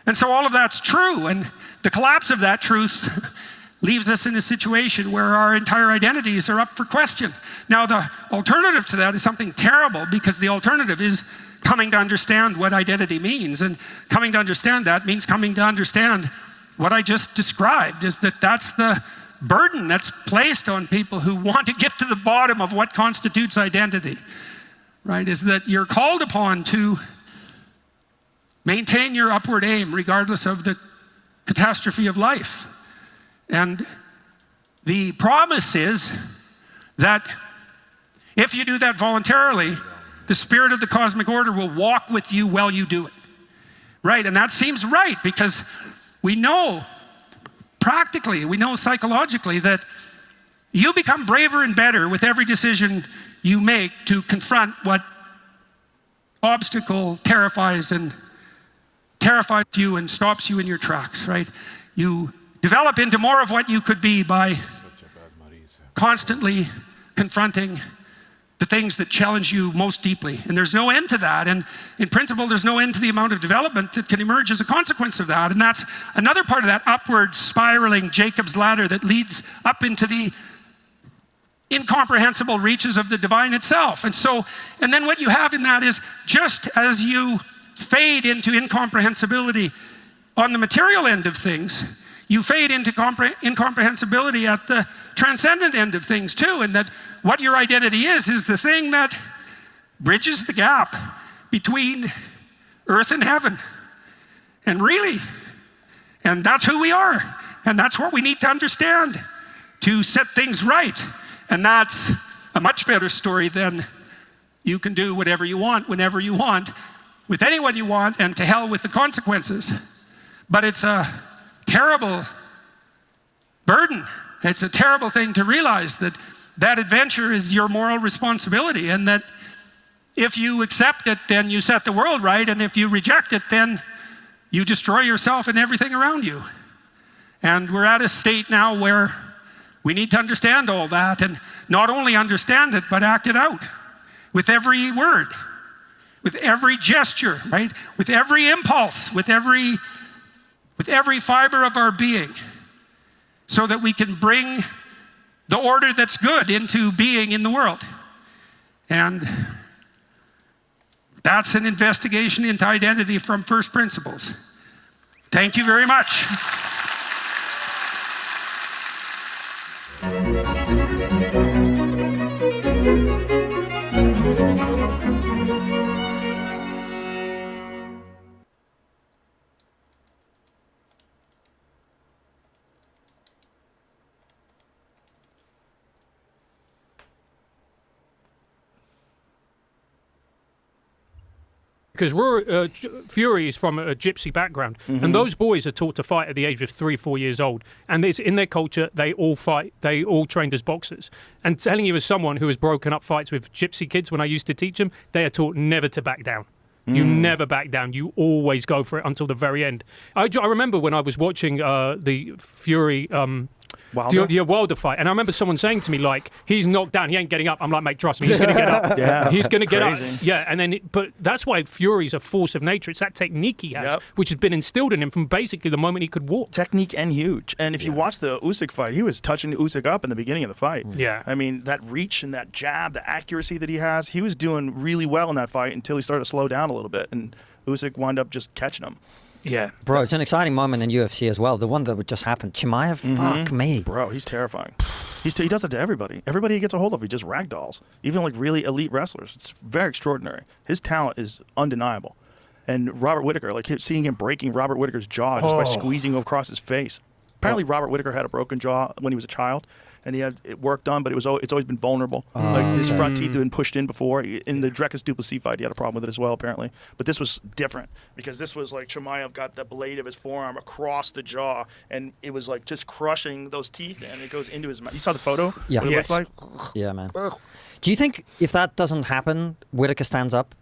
And so all of that's true, and the collapse of that truth leaves us in a situation where our entire identities are up for question. Now, the alternative to that is something terrible, because the alternative is coming to understand what identity means. And coming to understand that means coming to understand what I just described, is that that's the burden that's placed on people who want to get to the bottom of what constitutes identity, right? Is that you're called upon to maintain your upward aim regardless of the catastrophe of life. And the promise is that if you do that voluntarily, the spirit of the cosmic order will walk with you while you do it, right? And that seems right, because we know practically, we know psychologically that you become braver and better with every decision you make to confront what obstacle terrifies you and stops you in your tracks, right? You develop into more of what you could be by constantly confronting the things that challenge you most deeply. And there's no end to that. And in principle, there's no end to the amount of development that can emerge as a consequence of that. And that's another part of that upward spiraling Jacob's ladder that leads up into the incomprehensible reaches of the divine itself. And then what you have in that is, just as you fade into incomprehensibility on the material end of things, you fade into incomprehensibility at the transcendent end of things too. And that what your identity is the thing that bridges the gap between earth and heaven. And that's who we are. And that's what we need to understand to set things right. And that's a much better story than you can do whatever you want, whenever you want, with anyone you want, and to hell with the consequences. But it's a terrible burden. It's a terrible thing to realize that that adventure is your moral responsibility, and that if you accept it, then you set the world right, and if you reject it, then you destroy yourself and everything around you. And we're at a state now where we need to understand all that, and not only understand it, but act it out with every word, with every gesture, right? With every impulse, with every fiber of our being, so that we can bring the order that's good into being in the world. And that's an investigation into identity from first principles. Thank you very much. Because Fury is from a gypsy background, and those boys are taught to fight at the age of 3 or 4 years old, and it's in their culture. They all fight. They all trained as boxers. And telling you as someone who has broken up fights with gypsy kids when I used to teach them, they are taught never to back down. You never back down. You always go for it until the very end. I remember when I was watching the Fury Wilder fight, and I remember someone saying to me, like, he's knocked down, he ain't getting up. I'm like, mate, trust me, he's going to get up. He's going to get up. Yeah, and then, but that's why Fury's a force of nature. It's that technique he has, which has been instilled in him from basically the moment he could walk. Technique and huge. And if you watch the Usyk fight, he was touching Usyk up in the beginning of the fight. Yeah. I mean, that reach and that jab, the accuracy that he has, he was doing really well in that fight until he started to slow down a little bit. And Usyk wound up just catching him. Yeah. Bro, it's an exciting moment in UFC as well. The one that would just happen. Chimaev, fuck me. Bro, he's terrifying. He does it to everybody. Everybody he gets a hold of, he just ragdolls. Even like really elite wrestlers. It's very extraordinary. His talent is undeniable. And Robert Whittaker, like seeing him breaking Robert Whittaker's jaw just by squeezing across his face. Apparently, Robert Whittaker had a broken jaw when he was a child, and he had it work done, but it's always been vulnerable. Like his front teeth had been pushed in before. In the Drekus Duplessis fight, he had a problem with it as well, apparently. But this was different because this was like Chimaev got the blade of his forearm across the jaw, and it was like just crushing those teeth, and it goes into his mouth. You saw the photo? Yeah. What it looked like? Yeah, man. Do you think if that doesn't happen, Whittaker stands up?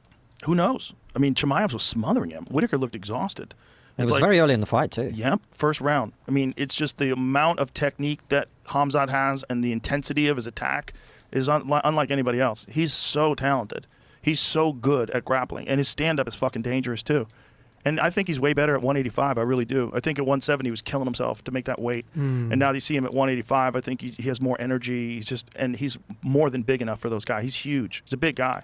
Who knows? I mean, Chimaev was smothering him. Whittaker looked exhausted. It was very early in the fight, too. Yep, first round. I mean, it's just the amount of technique that Khamzat has and the intensity of his attack is unlike anybody else. He's so talented. He's so good at grappling, and his stand-up is fucking dangerous, too. And I think he's way better at 185. I really do. I think at 170 he was killing himself to make that weight. And now you see him at 185. I think he has more energy. He's more than big enough for those guys. He's huge. He's a big guy.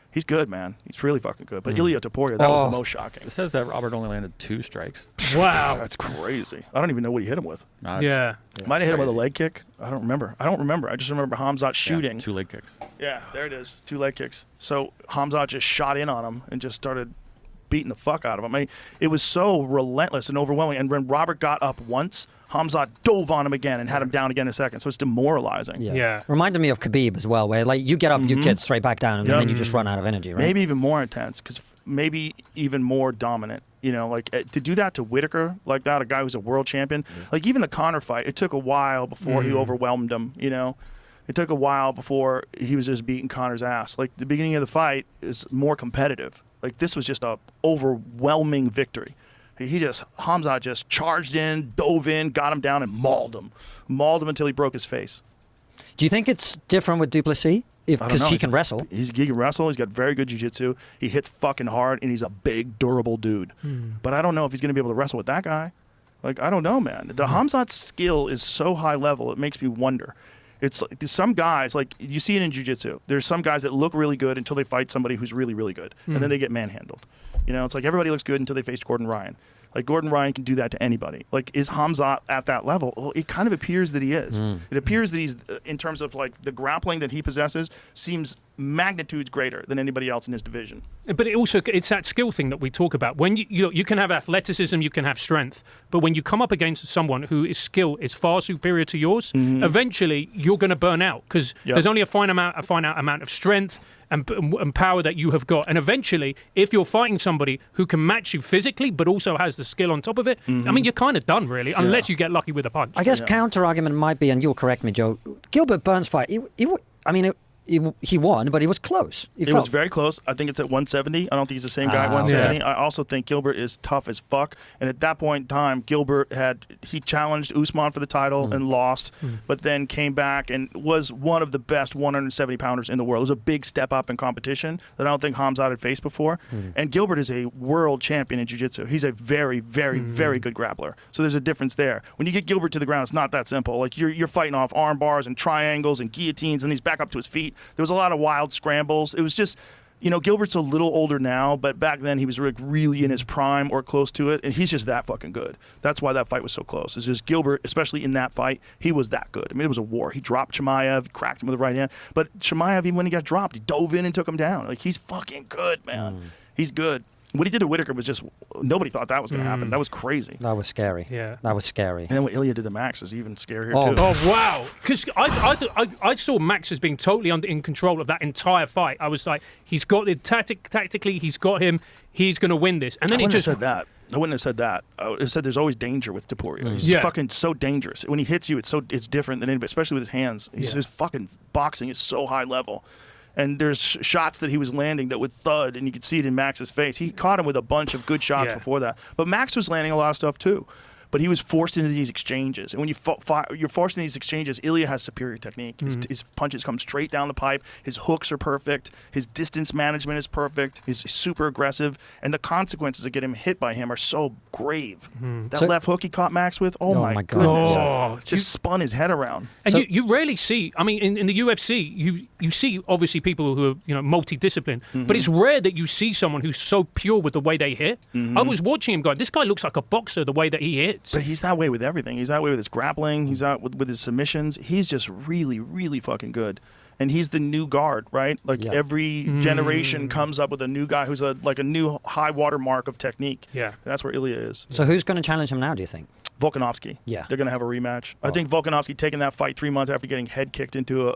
He's good, man. He's really fucking good. But Ilia Topuria, that was the most shocking. It says that Robert only landed 2 strikes. Wow. That's crazy. I don't even know what he hit him with. Yeah. Might have hit him with a leg kick. I don't remember. I just remember Khamzat shooting. Yeah, 2 leg kicks. Yeah, there it is. 2 leg kicks. So Khamzat just shot in on him and just started beating the fuck out of him. I mean, it was so relentless and overwhelming. And when Robert got up once, Khamzat dove on him again and had him down again in a second. So it's demoralizing. Yeah. Reminded me of Khabib as well, where like you get up, you get straight back down, and then you just run out of energy, right? Maybe even more intense, because maybe even more dominant. You know, like to do that to Whittaker like that, a guy who's a world champion. Like even the Conor fight, it took a while before he overwhelmed him. You know, it took a while before he was just beating Conor's ass. Like the beginning of the fight is more competitive. Like this was just a overwhelming victory. Khamzat just charged in, dove in, got him down, and mauled him until he broke his face. Do you think it's different with Duplessis? Because he can wrestle. He can wrestle. He's got very good jiu-jitsu. He hits fucking hard, and he's a big, durable dude. But I don't know if he's going to be able to wrestle with that guy. Like, I don't know, man. The Khamzat's skill is so high level, it makes me wonder. It's like some guys, like you see it in jiu-jitsu. There's some guys that look really good until they fight somebody who's really, really good, and then they get manhandled. You know, it's like everybody looks good until they face Gordon Ryan. Like Gordon Ryan can do that to anybody. Like, is Khamzat at that level? Well, it kind of appears that he is. It appears that he's, in terms of like the grappling that he possesses, seems magnitudes greater than anybody else in his division. But it's that skill thing that we talk about. When you can have athleticism, you can have strength, but when you come up against someone whose skill is far superior to yours, eventually you're going to burn out because there's only a finite amount of strength and power that you have got. And eventually, if you're fighting somebody who can match you physically, but also has the skill on top of it, I mean, you're kind of done, really, unless you get lucky with a punch. I guess counter-argument might be, and you'll correct me, Joe, Gilbert Burns' fight, he won, but he was close. It was very close. I think it's at 170. I don't think he's the same guy at 170. I also think Gilbert is tough as fuck. And at that point in time, Gilbert he challenged Usman for the title and lost, but then came back and was one of the best 170 pounders in the world. It was a big step up in competition that I don't think Khamzat had faced before. And Gilbert is a world champion in jiu-jitsu. He's a very, very, very good grappler. So there's a difference there. When you get Gilbert to the ground, it's not that simple. Like you're fighting off arm bars and triangles and guillotines, and he's back up to his feet. There was a lot of wild scrambles. It was just, Gilbert's a little older now, but back then he was really in his prime or close to it, and he's just that fucking good. That's why that fight was so close. It's just Gilbert, especially in that fight, he was that good. I mean, it was a war. He dropped Chimaev, cracked him with the right hand, but Chimaev, even when he got dropped, he dove in and took him down. Like, he's fucking good, man. He's good. What he did to Whittaker was just, nobody thought that was going to happen. That was crazy. That was scary. Yeah. That was scary. And then what Ilya did to Max is even scarier, too. Oh, wow. Because I saw Max as being totally in control of that entire fight. I was like, he's got it tactically, he's got him, he's going to win this. And then I wouldn't have said that. I wouldn't have said that. I would have said there's always danger with Topuria. He's fucking so dangerous. When he hits you, it's different than anybody, especially with his hands. His fucking boxing is so high level. And there's shots that he was landing that would thud, and you could see it in Max's face. He caught him with a bunch of good shots before that. But Max was landing a lot of stuff, too. But he was forced into these exchanges, and when you're forced into these exchanges, Ilya has superior technique. His punches come straight down the pipe. His hooks are perfect. His distance management is perfect. He's super aggressive, and the consequences of getting hit by him are so grave. That left hook he caught Max with, oh my goodness, just spun his head around. And you rarely see. I mean, in the UFC, you see obviously people who are multi-disciplined, but it's rare that you see someone who's so pure with the way they hit. I was watching him go. This guy looks like a boxer the way that he hits. But he's that way with everything. He's that way with his grappling. He's out with his submissions. He's just really, really fucking good. And he's the new guard, right? Like every generation comes up with a new guy who's like a new high water mark of technique. Yeah. That's where Ilya is. So who's going to challenge him now, do you think? Volkanovski. Yeah. They're going to have a rematch. I think Volkanovski taking that fight 3 months after getting head kicked into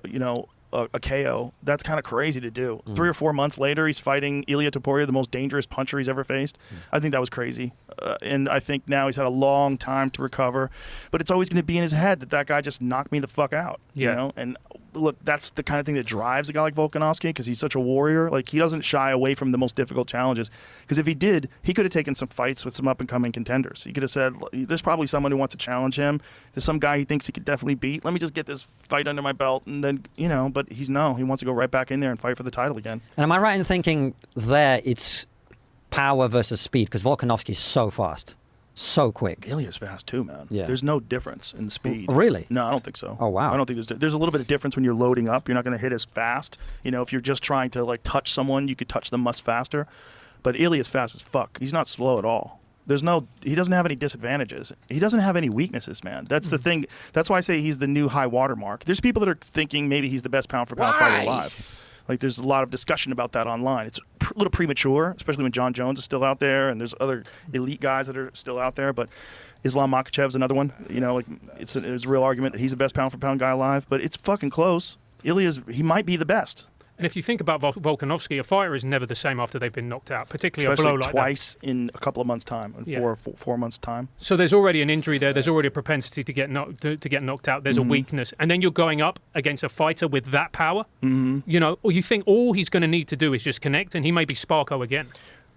a KO, that's kind of crazy to do. 3 or 4 months later, he's fighting Ilia Topuria, the most dangerous puncher he's ever faced. I think that was crazy. And I think now he's had a long time to recover. But it's always going to be in his head that guy just knocked me the fuck out. You know? And look, that's the kind of thing that drives a guy like Volkanovski because he's such a warrior. Like, he doesn't shy away from the most difficult challenges. Because if he did, he could have taken some fights with some up-and-coming contenders. He could have said, there's probably someone who wants to challenge him. There's some guy he thinks he could definitely beat. Let me just get this fight under my belt. And then, but he wants to go right back in there and fight for the title again. And am I right in thinking there it's power versus speed? Because Volkanovski is so fast. So quick. Ilya's fast too, man. Yeah. There's no difference in speed. Really? No, I don't think so. Oh, wow. I don't think there's a little bit of difference when you're loading up. You're not going to hit as fast. If you're just trying to like touch someone, you could touch them much faster. But Ilya's fast as fuck. He's not slow at all. He doesn't have any disadvantages. He doesn't have any weaknesses, man. That's the thing. That's why I say he's the new high water mark. There's people that are thinking maybe he's the best pound for pound fighter alive. Like, there's a lot of discussion about that online. It's a little premature, especially when John Jones is still out there, and there's other elite guys that are still out there. But Islam Makhachev's another one. It's a real argument that he's the best pound for pound guy alive. But it's fucking close. He might be the best. And if you think about Volkanovski, a fighter is never the same after they've been knocked out, particularly Especially a blow like twice in a couple of months' time, in 4 months' time. So there's already an injury there. There's already a propensity to get knocked out. There's a weakness, and then you're going up against a fighter with that power. Or you think all he's going to need to do is just connect, and he may be Sparko again.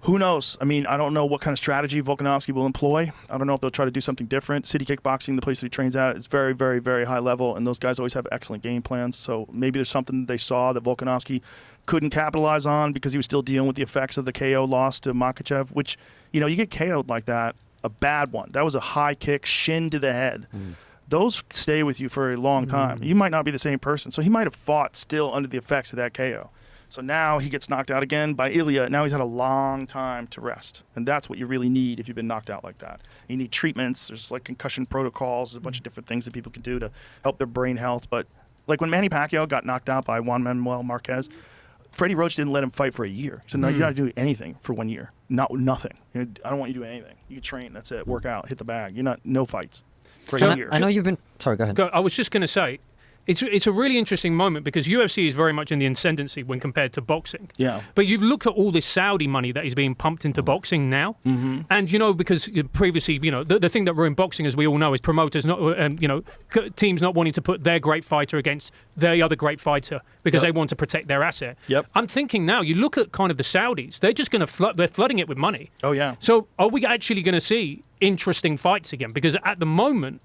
Who knows? I mean, I don't know what kind of strategy Volkanovski will employ. I don't know if they'll try to do something different. City Kickboxing, the place that he trains at, is very, very, very high level, and those guys always have excellent game plans. So maybe there's something they saw that Volkanovski couldn't capitalize on because he was still dealing with the effects of the KO loss to Makhachev, which, you get KO'd like that, a bad one. That was a high kick, shin to the head. Those stay with you for a long time. You might not be the same person. So he might have fought still under the effects of that KO. So now he gets knocked out again by Ilya. Now he's had a long time to rest. And that's what you really need if you've been knocked out like that. You need treatments. There's like concussion protocols. There's a bunch of different things that people can do to help their brain health. But like when Manny Pacquiao got knocked out by Juan Manuel Marquez, Freddie Roach didn't let him fight for a year. He said, no, you're not doing anything for 1 year. Nothing. I don't want you doing anything. You can train. That's it. Work out. Hit the bag. No fights. For a year. I know you've been... Sorry, go ahead. I was just going to say, it's a really interesting moment because UFC is very much in the ascendancy when compared to boxing. Yeah. But you look at all this Saudi money that is being pumped into boxing now, and because previously, the thing that ruined boxing, as we all know, is promoters not, teams not wanting to put their great fighter against their other great fighter because they want to protect their asset. Yep. I'm thinking now, you look at kind of the Saudis, they're just going to they're flooding it with money. Oh yeah. So are we actually going to see interesting fights again? Because at the moment,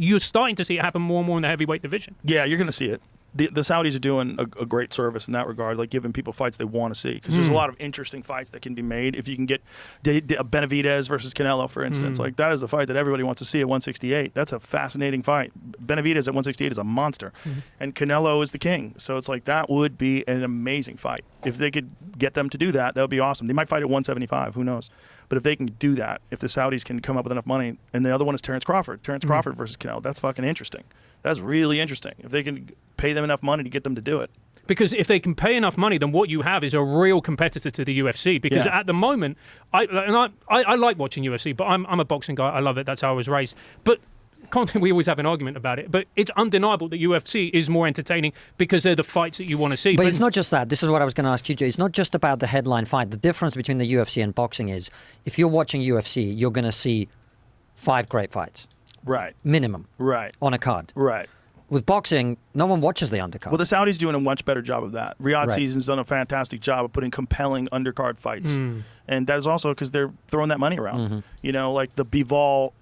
you're starting to see it happen more and more in the heavyweight division. Yeah, you're going to see it. The Saudis are doing a great service in that regard, like giving people fights they want to see. Because there's a lot of interesting fights that can be made. If you can get Benavidez versus Canelo, for instance, like that is the fight that everybody wants to see at 168. That's a fascinating fight. Benavidez at 168 is a monster. And Canelo is the king. So it's like that would be an amazing fight. If they could get them to do that, that would be awesome. They might fight at 175. Who knows? But if they can do that, if the Saudis can come up with enough money, and the other one is Terrence Crawford. Terrence Crawford versus Canelo. That's fucking interesting. That's really interesting. If they can pay them enough money to get them to do it. Because if they can pay enough money, then what you have is a real competitor to the UFC. Because at the moment, I like watching UFC, but I'm a boxing guy. I love it. That's how I was raised. But we always have an argument about it, but it's undeniable that UFC is more entertaining because they're the fights that you want to see. But it's not just that. This is what I was going to ask you, Jay. It's not just about the headline fight. The difference between the UFC and boxing is if you're watching UFC, you're going to see 5 great fights. Right. Minimum. Right. On a card. Right. with boxing, no one watches the undercard. Well, the Saudis doing a much better job of that. Riyadh Right. Season's done a fantastic job of putting compelling undercard fights. And that is also because they're throwing that money around. You know, like the Bivol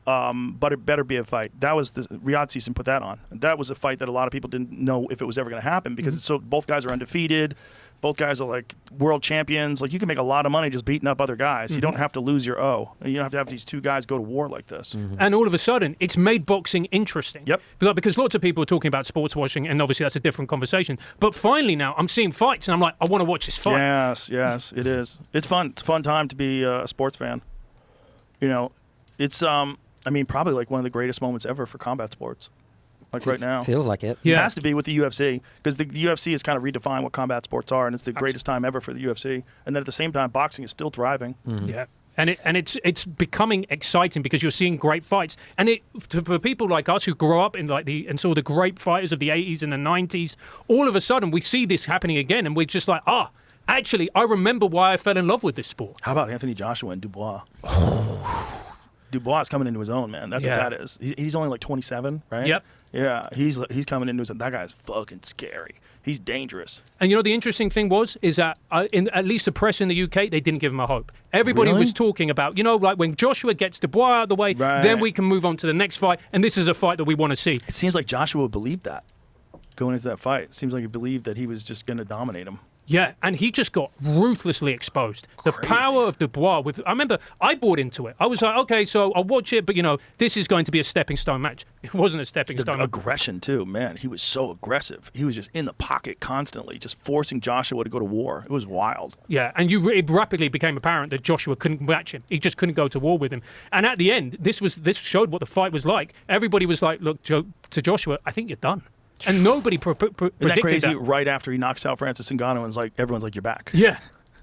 better be a fight. That was the Riyadh Season put that on. That was a fight that a lot of people didn't know if it was ever going to happen because it's so both guys are undefeated. Both guys are like world champions. Like you can make a lot of money just beating up other guys. You don't have to lose your O. You don't have to have these two guys go to war like this. And all of a sudden, it's made boxing interesting. Yep. Because lots of people are talking about sports washing, and obviously that's a different conversation. But finally now, I'm seeing fights, and I'm like, I want to watch this fight. Yes, it is. It's fun. It's a fun time to be a sports fan. You know, it's I mean, probably like one of the greatest moments ever for combat sports. Like right now. Feels like it. Yeah. It has to be with the UFC because the UFC has kind of redefined what combat sports are, and it's the greatest time ever for the UFC. And then at the same time, boxing is still thriving. Yeah. And it's becoming exciting because you're seeing great fights, and for people like us who grew up in and saw the great fighters of the 80s and the 90s, all of a sudden we see this happening again, and we're just like, actually, I remember why I fell in love with this sport. How about Anthony Joshua and Dubois? Dubois is coming into his own, man. That's what that is. He's only like 27, right? Yep. Yeah, he's coming into his own. That guy's fucking scary. He's dangerous. And you know the interesting thing is that in at least the press in the UK, they didn't give him a hope. Everybody was talking about, like when Joshua gets Dubois out of the way, then we can move on to the next fight, and this is a fight that we want to see. It seems like Joshua believed that going into that fight. It seems like he believed that he was just going to dominate him. Yeah, and he just got ruthlessly exposed. The power of Dubois. I remember I bought into it. I was like, okay, so I'll watch it, but this is going to be a stepping stone match. It wasn't a stepping stone. Aggression too, man. He was so aggressive. He was just in the pocket constantly, just forcing Joshua to go to war. It was wild. Yeah, and it rapidly became apparent that Joshua couldn't match him. He just couldn't go to war with him. And at the end, this showed what the fight was like. Everybody was like, look, to Joshua, I think you're done. And nobody predicted Isn't that crazy? that. Right after he knocks out Francis Ngannou, and everyone's like, "You're back." Yeah.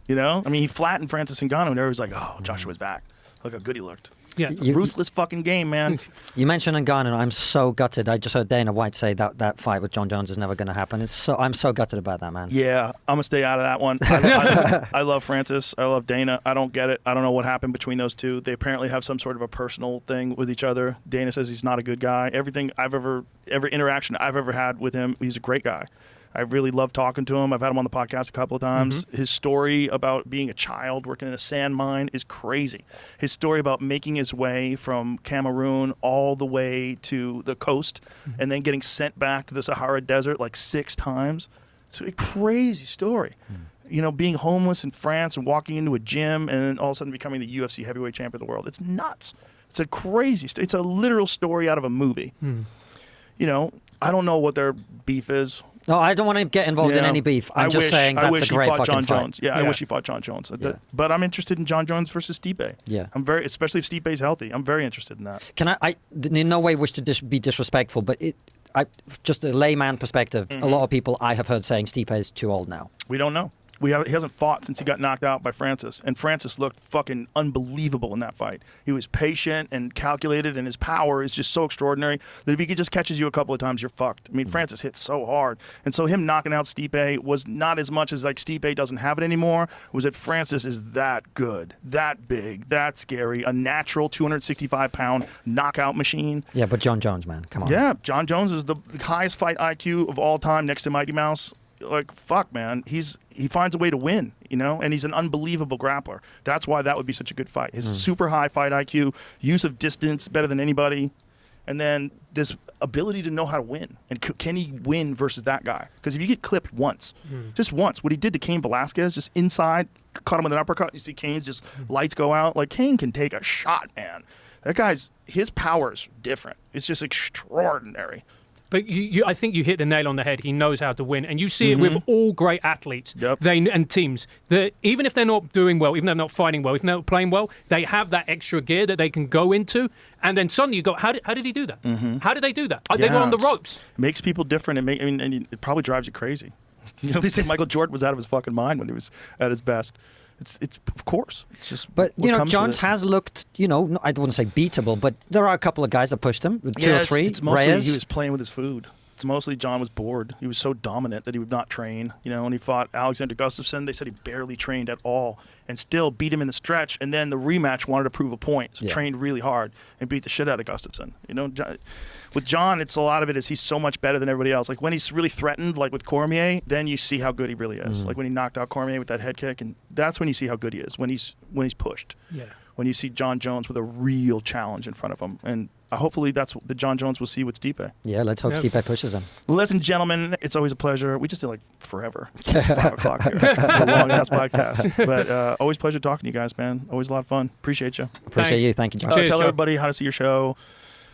I mean, he flattened Francis Ngannou, and everyone's like, "Oh, Joshua's back. Look how good he looked." Yeah. Ruthless fucking game, man. You mentioned Ngannou. I'm so gutted. I just heard Dana White say that fight with John Jones is never going to happen. I'm so gutted about that, man. Yeah, I'm gonna stay out of that one. I love Francis. I love Dana. I don't get it. I don't know what happened between those two. They apparently have some sort of a personal thing with each other. Dana says he's not a good guy. Every interaction I've ever had with him, he's a great guy. I really love talking to him. I've had him on the podcast a couple of times. His story about being a child working in a sand mine is crazy. His story about making his way from Cameroon all the way to the coast and then getting sent back to the Sahara Desert like 6 times. It's a crazy story. Being homeless in France and walking into a gym and then all of a sudden becoming the UFC heavyweight champion of the world. It's nuts. It's a crazy story. It's a literal story out of a movie. I don't know what their beef is. No, I don't want to get involved in any beef. I'm just saying that's a great fucking John fight. Jones. Yeah, I wish he fought John Jones. But I'm interested in John Jones versus Stipe. Yeah. Especially if Stipe's healthy. I'm very interested in that. Can I in no way wish to be disrespectful, but just a layman perspective, a lot of people I have heard saying Stipe is too old now. We don't know. He hasn't fought since he got knocked out by Francis, and Francis looked fucking unbelievable in that fight. He was patient and calculated, and his power is just so extraordinary that if he just catches you a couple of times, you're fucked. I mean, Francis hit so hard, and so him knocking out Stipe was not as much as like Stipe doesn't have it anymore. Was that Francis is that good, that big, that scary, a natural 265-pound knockout machine. Yeah, but John Jones, man, come on. Yeah, John Jones is the highest fight IQ of all time, next to Mighty Mouse. Like, fuck, man. He finds a way to win, and he's an unbelievable grappler. That's why that would be such a good fight. His super high fight IQ, use of distance better than anybody, and then this ability to know how to win. And can he win versus that guy? Because if you get clipped once, just once, what he did to Cain Velasquez, just inside, caught him with an uppercut, you see Cain's just lights go out. Like, Cain can take a shot, man. That his power's different. It's just extraordinary. But I think you hit the nail on the head. He knows how to win. And you see it with all great athletes and teams. That even if they're not doing well, even if they're not fighting well, if they're not playing well, they have that extra gear that they can go into. And then suddenly you go, how did he do that? How did they do that? They were on the ropes. It makes people different. And it probably drives you crazy. They say Michael Jordan was out of his fucking mind when he was at his best. It's of course. It's just. But Jones has looked. I wouldn't say beatable, but there are a couple of guys that pushed him. 2 or 3. It's mostly Reyes. he was playing with his food. it's mostly John was bored. He was so dominant that he would not train. You know, when he fought Alexander Gustafsson, they said he barely trained at all and still beat him in the stretch. And then the rematch wanted to prove a point, so trained really hard and beat the shit out of Gustafsson. You know, with John, it's a lot of it is he's so much better than everybody else. Like when he's really threatened, like with Cormier, then you see how good he really is. Like when he knocked out Cormier with that head kick, and that's when you see how good he is, when he's pushed. Yeah. When you see John Jones with a real challenge in front of him. And hopefully that's what the John Jones will see with Stipe. Yeah, let's hope Stipe pushes him. Listen, gentlemen, it's always a pleasure. We just did like forever. It's 5 o'clock here. It's a long-ass podcast. But always pleasure talking to you guys, man. Always a lot of fun. Appreciate you. Appreciate you. Thank you, John. Cheers, Tell Joe. everybody how to see your show.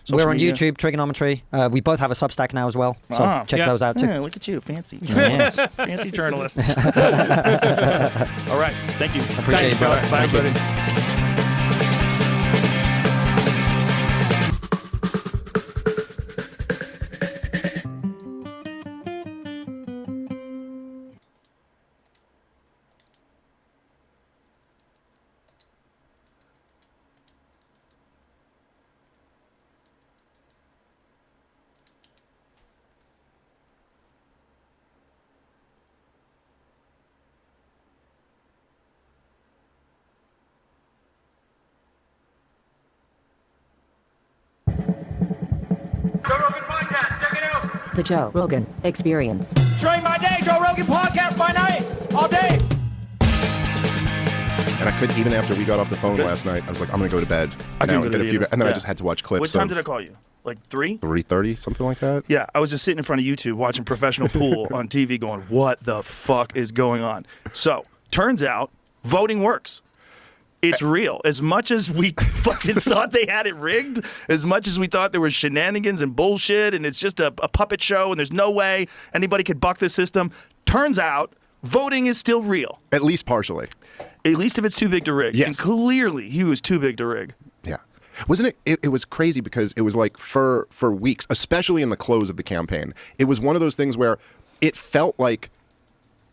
We're on media. YouTube, Trigonometry. We both have a Substack now as well, so check those out too. Yeah, look at you, fancy Yeah. fancy journalists. All right, thank you. Appreciate it, brother. Bye, Thank you. everybody. Joe Rogan Podcast, check it out. The Joe Rogan Experience. Train by day, Joe Rogan Podcast by night, all day. And I couldn't, even after we got off the phone last night, I was like, I'm going to go to bed. I couldn't now and go to get a bed few, either. and then I Yeah. just had to watch clips. What time of did I call you? Like 3? 3:30, something like that. Yeah, I was just sitting in front of YouTube watching professional pool on TV going, what the fuck is going on? So, turns out, voting works. It's real. As much as we fucking thought they had it rigged, as much as we thought there was shenanigans and bullshit and it's just a puppet show and there's no way anybody could buck the system, turns out voting is still real. At least partially. At least if it's too big to rig. Yes. And clearly he was too big to rig. Yeah. Wasn't it? It was crazy because it was like for weeks, especially in the close of the campaign, it was one of those things where it felt like,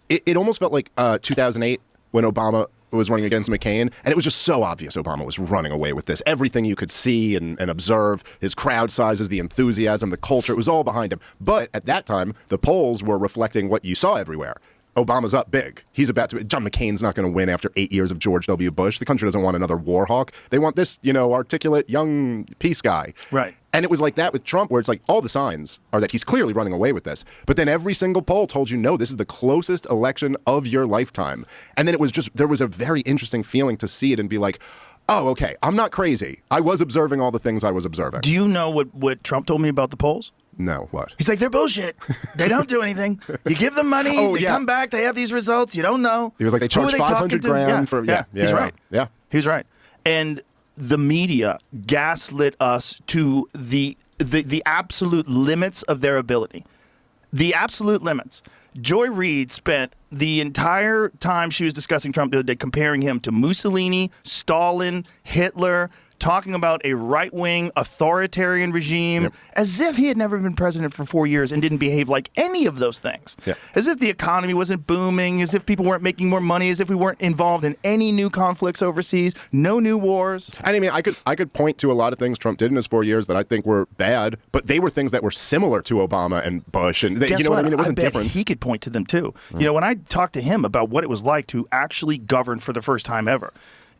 it almost felt like 2008 when Obama was running against McCain, and it was just so obvious Obama was running away with this. Everything you could see and observe, his crowd sizes, the enthusiasm, the culture, it was all behind him. But at that time, the polls were reflecting what you saw everywhere. Obama's up big. He's about to. John McCain's not going to win after 8 years of George W. Bush. The country doesn't want another war hawk. They want this, articulate young peace guy. Right. And it was like that with Trump, where it's like all the signs are that he's clearly running away with this. But then every single poll told you, no, this is the closest election of your lifetime. And then it was just, there was a very interesting feeling to see it and be like, oh, okay, I'm not crazy. I was observing all the things I was observing. Do you know what Trump told me about the polls? No, what? He's like, they're bullshit. They don't do anything. You give them money, they come back, they have these results, you don't know. He was like, they charge $500,000 for, He's right. Yeah. He's right. And the media gaslit us to the absolute limits of their ability. The absolute limits. Joy Reid spent the entire time she was discussing Trump the other day comparing him to Mussolini, Stalin, Hitler, talking about a right-wing authoritarian regime, as if he had never been president for 4 years and didn't behave like any of those things. As if the economy wasn't booming, as if people weren't making more money, as if we weren't involved in any new conflicts overseas, no new wars. And I mean, I could point to a lot of things Trump did in his 4 years that I think were bad, but they were things that were similar to Obama and Bush, and Guess you know what I mean? It wasn't bet different. He could point to them too. You know, when I talked to him about what it was like to actually govern for the first time ever,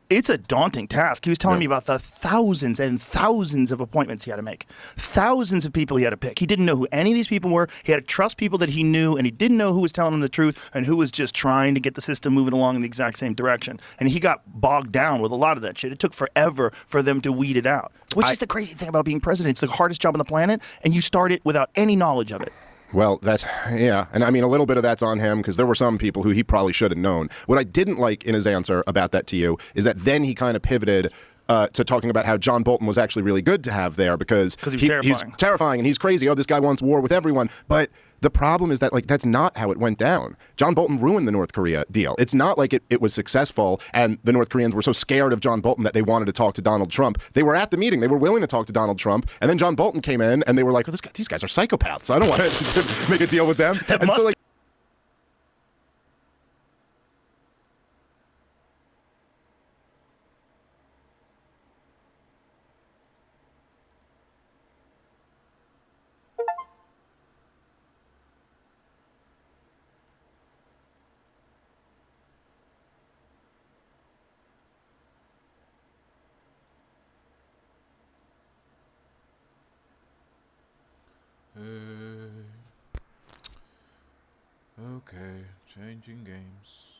it's a daunting task. He was telling me about the thousands and thousands of appointments he had to make, thousands of people he had to pick. He didn't know who any of these people were. He had to trust people that he knew, and he didn't know who was telling him the truth and who was just trying to get the system moving along in the exact same direction. And he got bogged down with a lot of that shit. It took forever for them to weed it out, which is the crazy thing about being president. It's the hardest job on the planet, and you start it without any knowledge of it. Well, and I mean, a little bit of that's on him because there were some people who he probably should have known. What I didn't like in his answer about that to you is that then he kind of pivoted to talking about how John Bolton was actually really good to have there because he was he's terrifying and he's crazy. Oh, this guy wants war with everyone. But the problem is that, like, that's not how it went down. John Bolton ruined the North Korea deal. It's not like it was successful and the North Koreans were so scared of John Bolton that they wanted to talk to Donald Trump. They were at the meeting. They were willing to talk to Donald Trump. And then John Bolton came in and they were like, well, these guys are psychopaths. I don't want to make a deal with them. And so, like, Okay, changing games.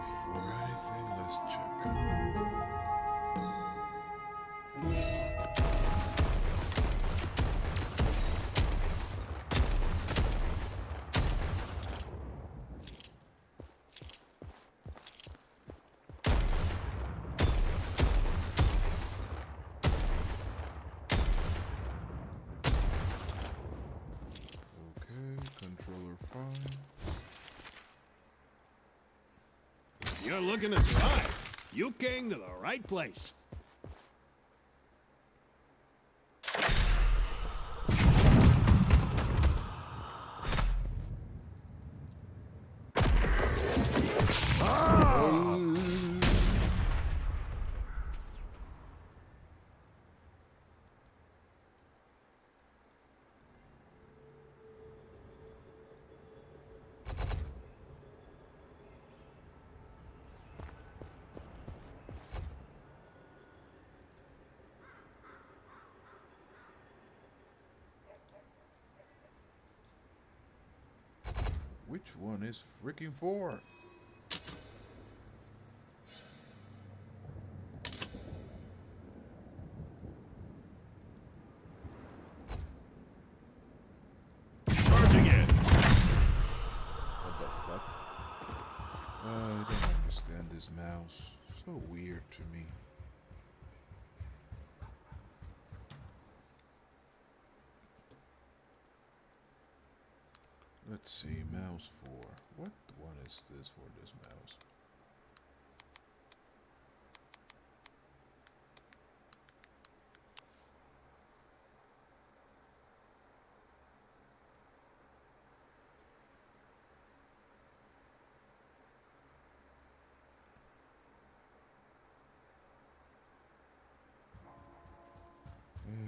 Before anything, let's check. Okay, controller fine. You're looking to survive. You came to the right place. Which one is freaking for? Charging in. What the fuck? I don't understand this mouse. So weird to me. Let's see, mouse 4. What one is this for this mouse?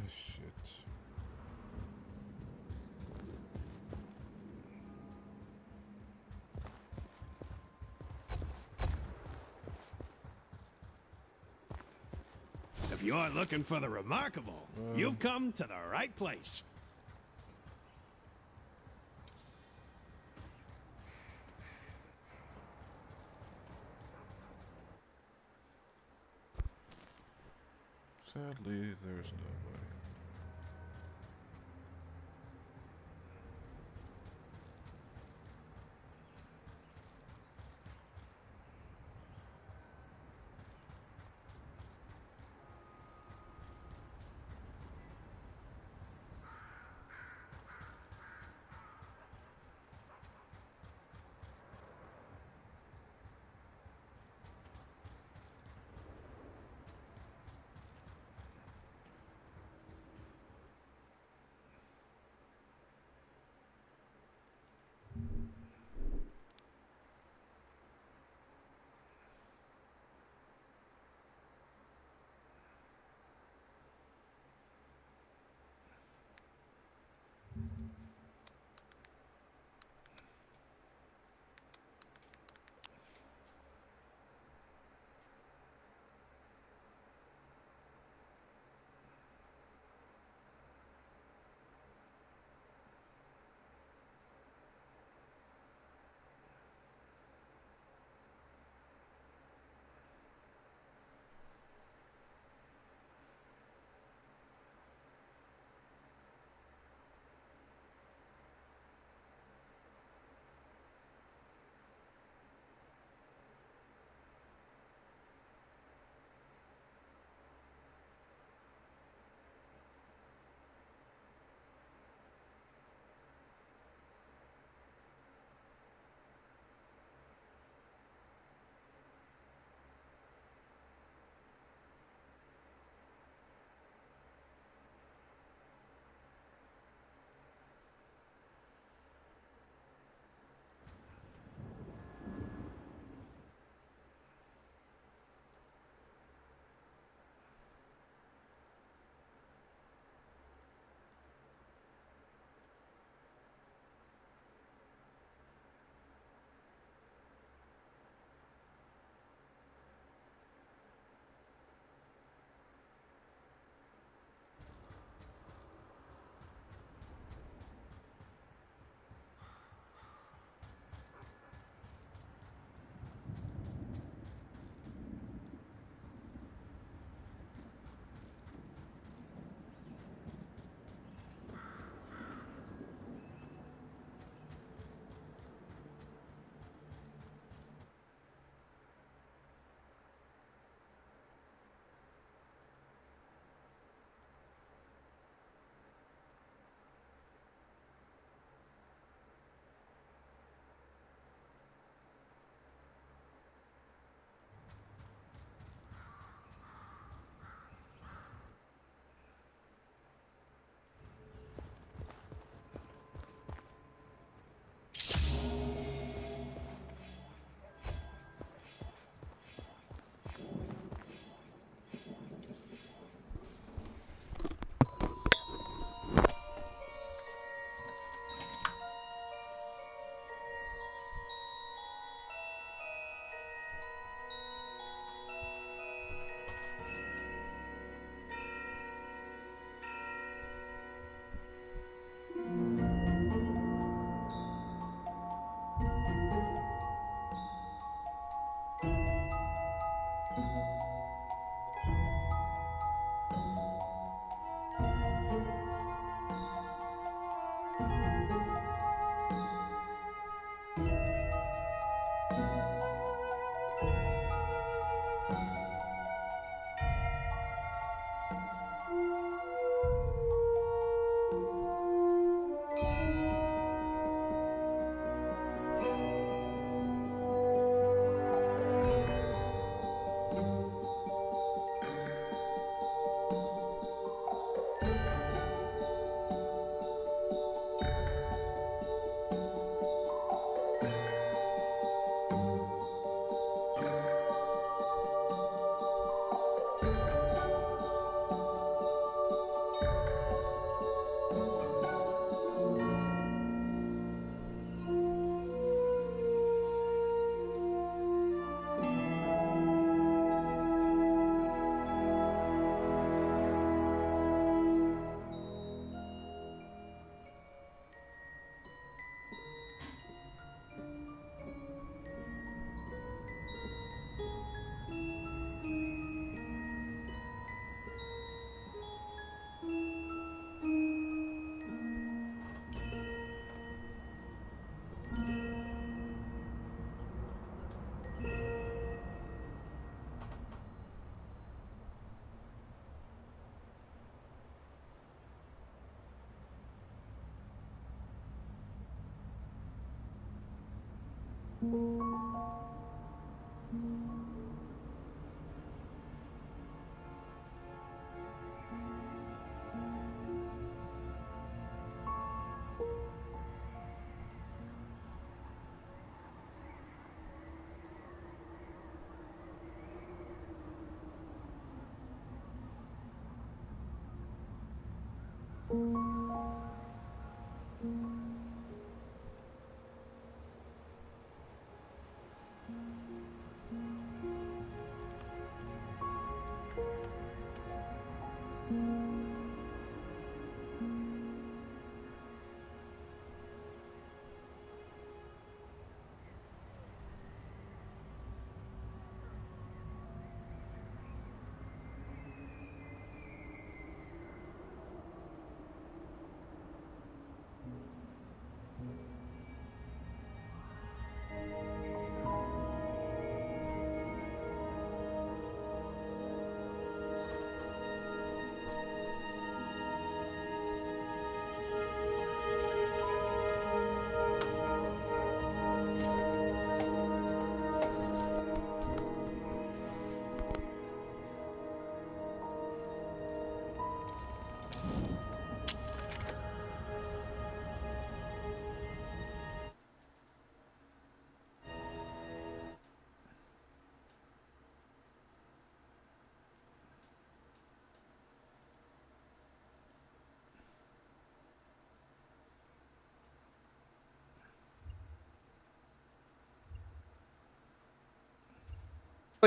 Shit. If you're looking for the remarkable, you've come to the right place. Sadly, there's no way.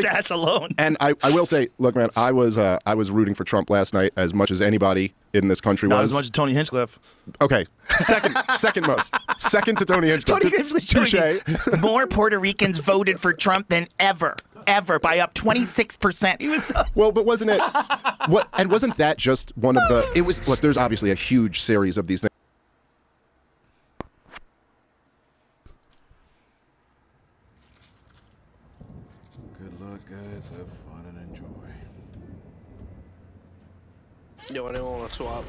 Dash alone. And I will say, look, man, I was rooting for Trump last night as much as anybody in this country Not was. as much as Tony Hinchcliffe. Okay, second most, second to Tony Hinchcliffe. Tony Hinchcliffe. Touche. More Puerto Ricans voted for Trump than ever by up 26%. He was well, but wasn't it? What and wasn't that just one of the? It was. Look, there's obviously a huge series of these things. Good luck, guys. Have fun and enjoy. Yo, anyone want to swap?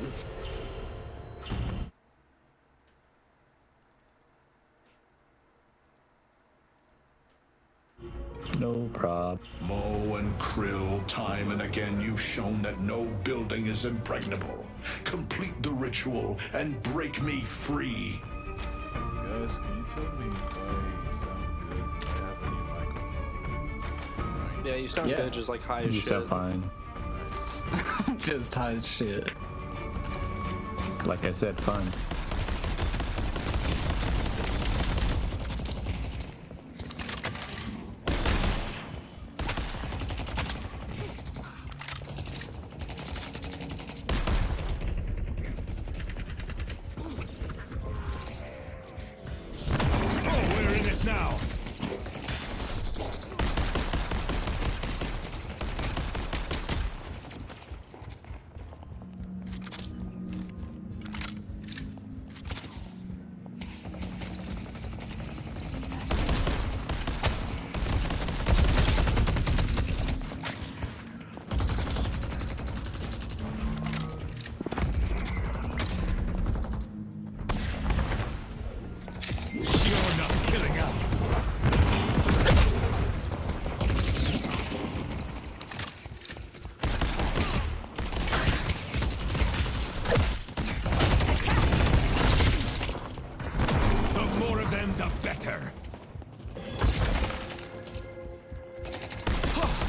No prob. Mo and Krill, time and again you've shown that no building is impregnable. Complete the ritual and break me free. Guys, can you tell me if I sound good? I have a new microphone. Yeah, you sound good, just like high as You shit. sound fine. Nice. Just high as shit. Like I said, fun.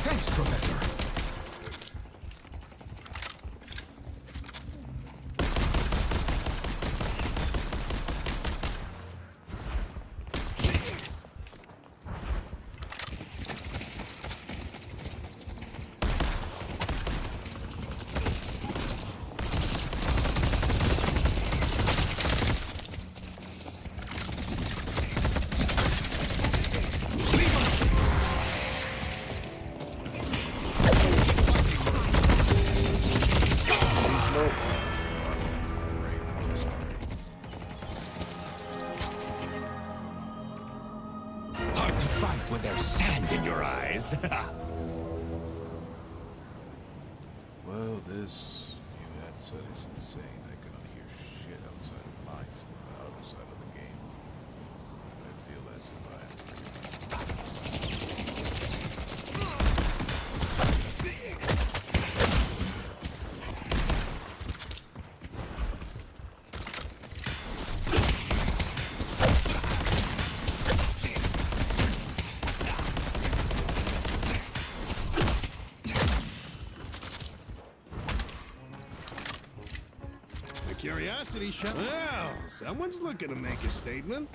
Thanks, Professor. When there's sand in your eyes. Well, this new headset is insane. I cannot hear shit outside of my side, the other side of the game. I feel as if I am curiosity shot. Well, someone's looking to make a statement.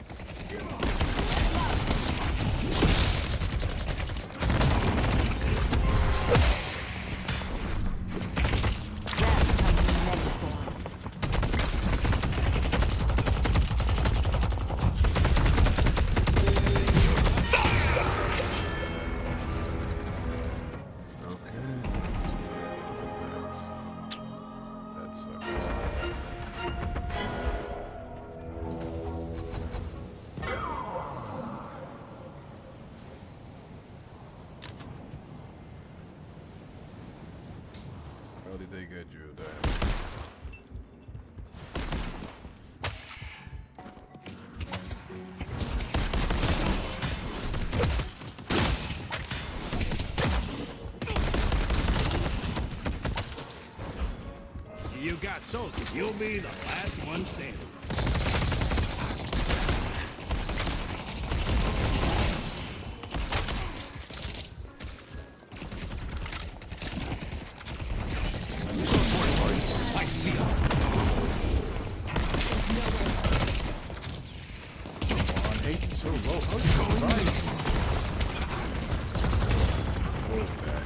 How did they get you there? You got souls, you'll be the last one standing. I see him. Come on, Ace is so low. How's he surviving? Hold back.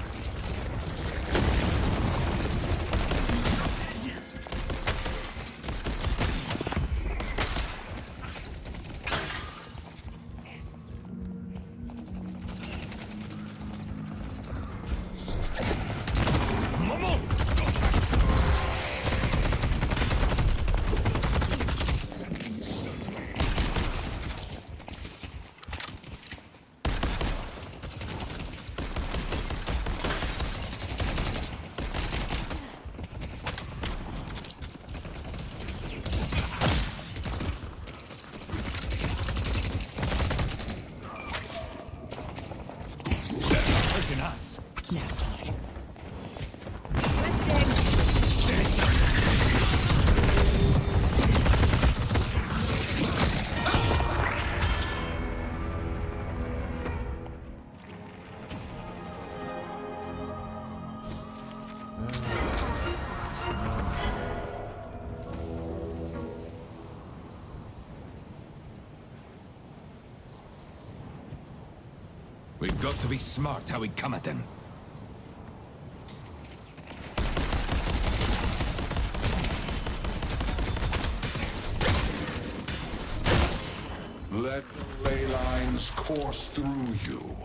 Us. We've got to be smart how we come at them. Let the ley lines course through you.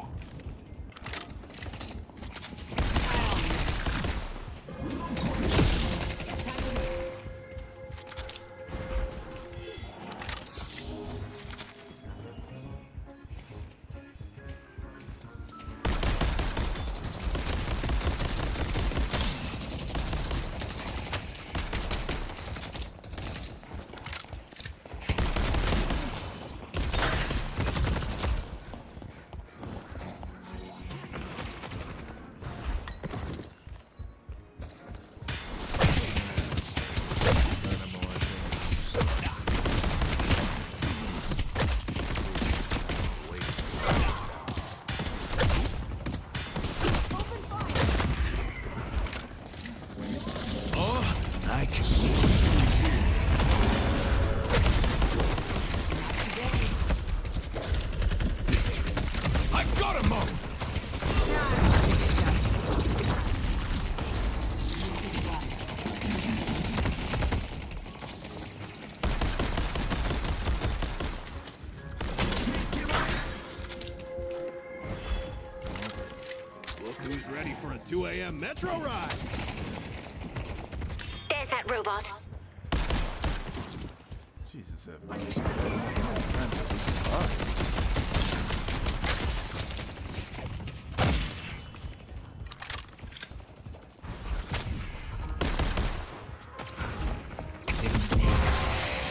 Who's ready for a 2 a.m. metro ride? There's that robot. Jesus, have mercy. I'm trying to at least survive.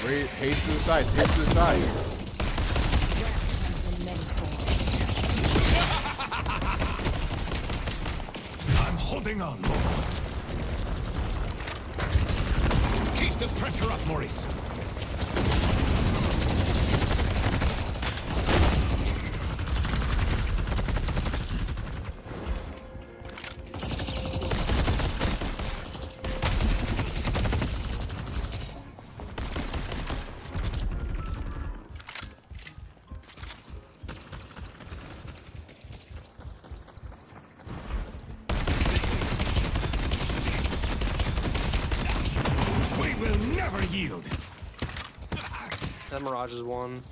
Wait, haste to the sides, haste to the side. I'm holding on, Lord. Keep the pressure up, Maurice. will never yield. That Mirage is one.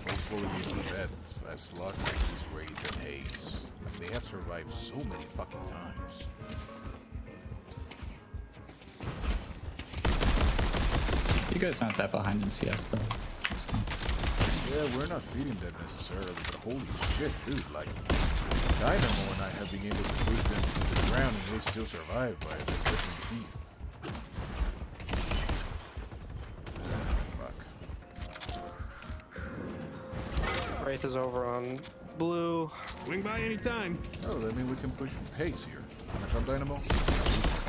Hopefully these events as luck as is Wraith and Haze. They have survived so many fucking times. You guys aren't that behind in CS though. It's fine. Yeah, we're not feeding them necessarily, but holy shit, dude, like, Dynamo and I have been able to push them to the ground and they still survive by their freaking teeth. Fuck. Wraith is over on blue. Swing by any time. Oh, I mean, we can push Haze here. Wanna come, Dynamo?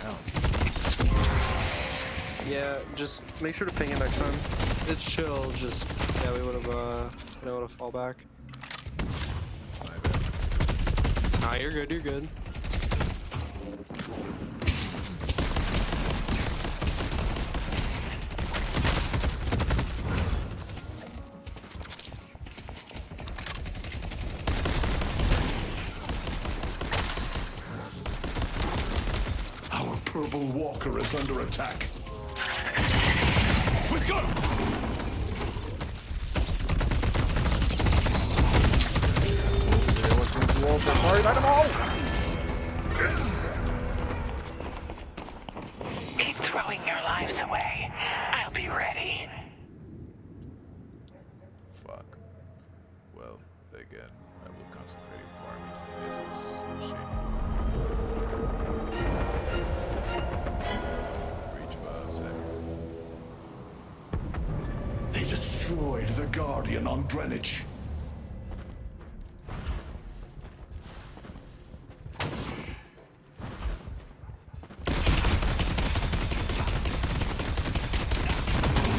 Now. Yeah, just make sure to ping it next time. It's chill, just, yeah, we would have, been able to fall back. My bad. Nah, you're good, you're good. Our purple walker is under attack. We got him! Sorry, Dynamo! Keep throwing your lives away. I'll be ready. Fuck. Well, again, I will concentrate on farming. This is shameful. Reach bow, They destroyed the Guardian on Greenwich.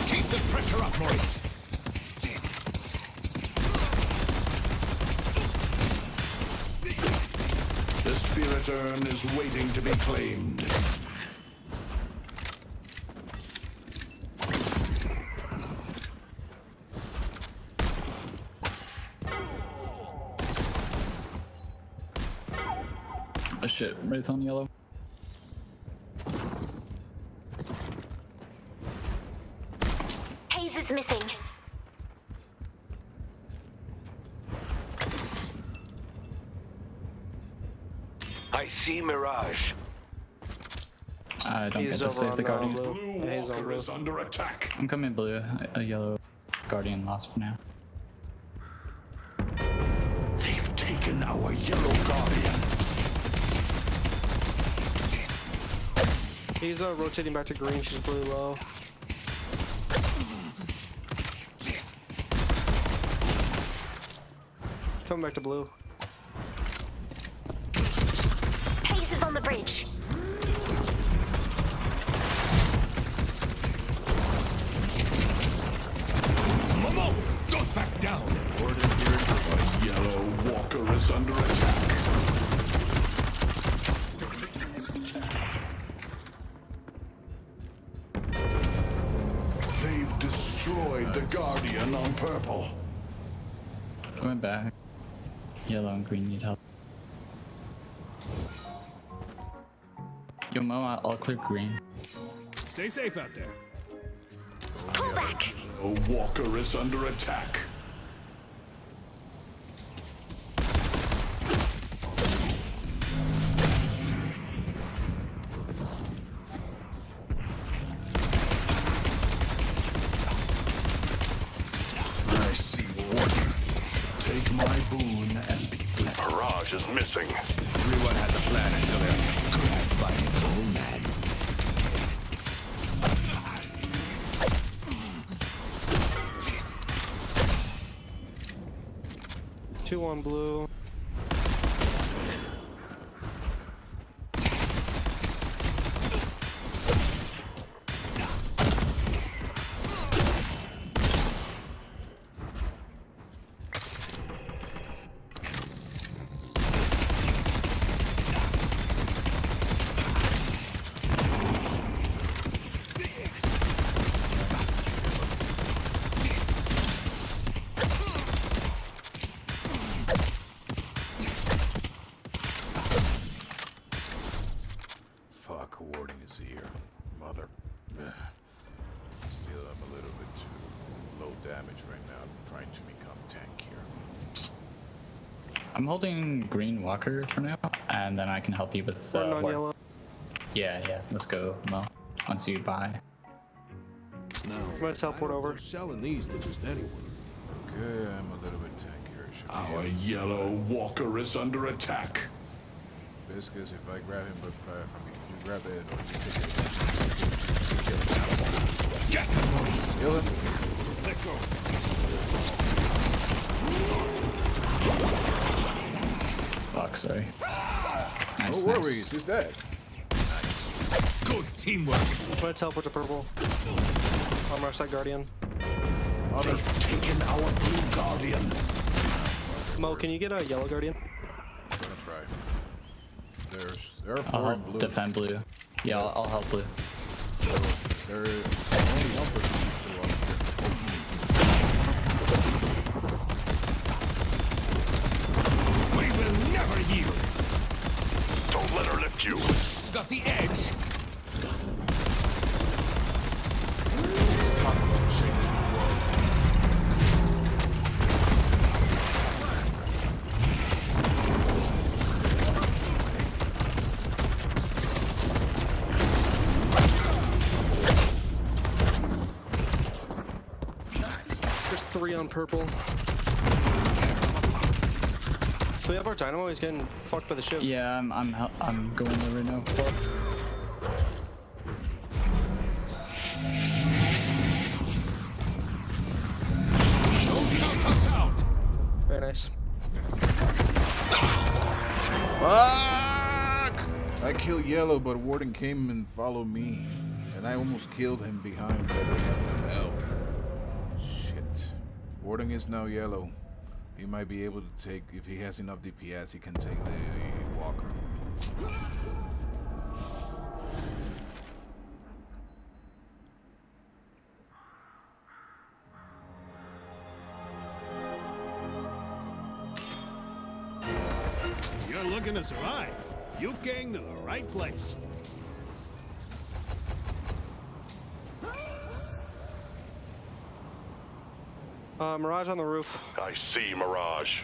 Keep the pressure up, Maurice. The Spirit Urn is waiting to be claimed. Oh shit, Wraith on yellow. Haze is missing. I see Mirage. I don't He's get to over save the on, Guardian. Blue Haze on walker blue. is under attack. I'm coming blue. A yellow Guardian lost for now. They've taken our yellow Guardian. He's rotating back to green, she's blue low. Coming back to blue. Haze is on the bridge. Momo, don't back down. Order here. The yellow walker is under attack. They've destroyed the Guardian on purple. Going back. Yellow and green need help. Yo, Mo, I'll clear green. Stay safe out there. Pull back. A walker is under attack. I see water. Take my boon and be good. Mirage is missing. Everyone has a plan until they're grabbed by an old man. Two on blue. Warding is here. Mother. Still, I'm a little bit too low damage right now. I'm trying to become tank here. I'm holding green walker for now, and then I can help you with on yellow. Yeah. Let's go, Mo. Once you buy. No, I'm gonna teleport over. Selling these to just anyone. Okay, I'm a little bit tankier. Our yellow walker is under attack. Biscuits, if I grab him from me, could you grab it or you take it? Get the boys! Kill him. Let go. Fuck, sorry. Nice, No worries, he's dead. Good teamwork. I'm gonna teleport to purple. I'm rush that guardian. They've taken our blue guardian. Mo, can you get a yellow guardian? I'm gonna try. There are 4 I'll in blue. defend blue. Yeah, I'll help blue. So there is only one person who show up here. We will never yield. Don't let her lift you. Got the edge. It's time to change the world. There's 3 on purple. So we have our dynamo. He's getting fucked by the ship. Yeah, I'm going there right now. Fuck. Don't count us out. Very nice. Fuck! I killed Yellow, but Warden came and followed me. And I almost killed him behind, but I didn't have no help. Shit. Warden is now Yellow. He might be able to take, if he has enough DPS, he can take the Walker. You're looking to survive. You came to the right place. Mirage on the roof. I see Mirage.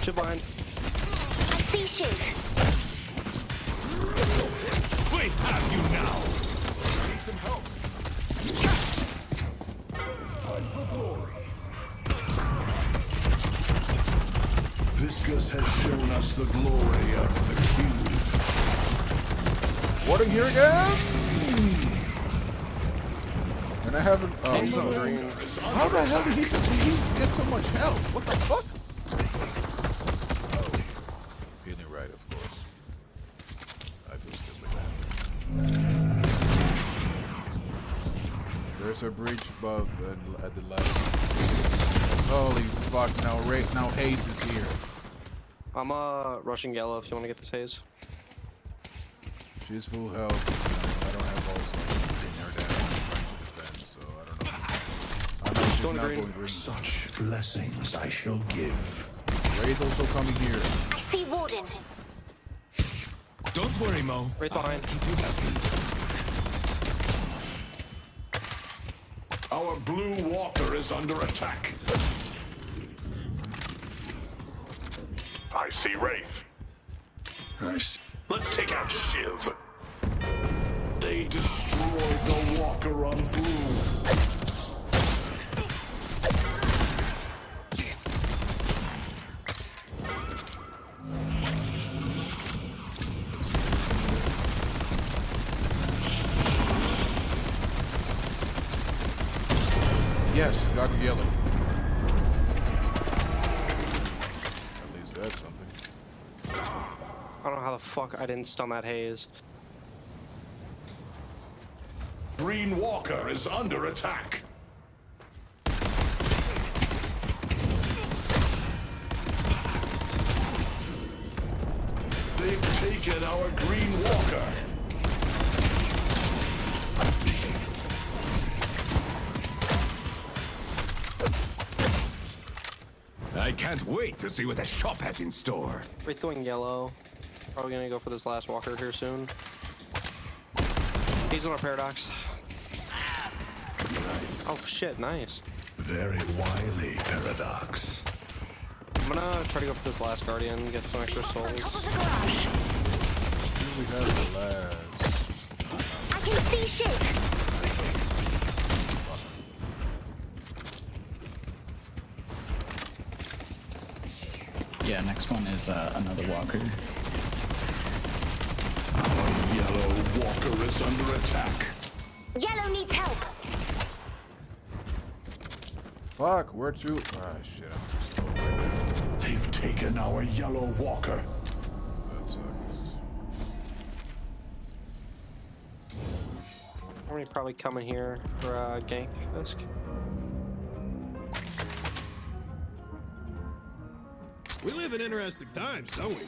Ship behind. I see shit. We have you now. Need some help. Viscus has shown us the glory of the cube. Warden here again! And I haven't. Oh, He's on green. How the hell did he get so much health? What the fuck? Oh, hitting right, of course. I feel stupid now. There's a breach above and at the left. Holy fuck! Now Haze is here. I'm rushing yellow if you want to get this haze. She's full health. I don't have also pin her down. I'm trying to defend, so I don't know. I know she's Going not green. going green. Such blessings I shall give. Ray's also coming here. I see Warden. Don't worry, Mo. Right behind. Keep you happy. Our blue walker is under attack. I see Wraith. Nice. Let's take out Shiv. They destroyed the walker on blue. Yes, got the yellow. At least that's something. I don't know how the fuck I didn't stun that haze. Green walker is under attack. They've taken our green walker. I can't wait to see what the shop has in store. Wraith going yellow. Probably gonna go for this last walker here soon. He's on a paradox. Nice. Oh shit, nice. Very wily paradox. I'm gonna try to go for this last guardian, get some extra souls. We have the last. I can see shit. Yeah, next one is another walker. Our yellow walker is under attack. Yellow needs help. Fuck, we're too. Ah, shit, I'm too slow right now. They've taken our yellow walker. That sucks. I'm gonna probably come in here for a gank Fisk. We live in interesting times, don't we?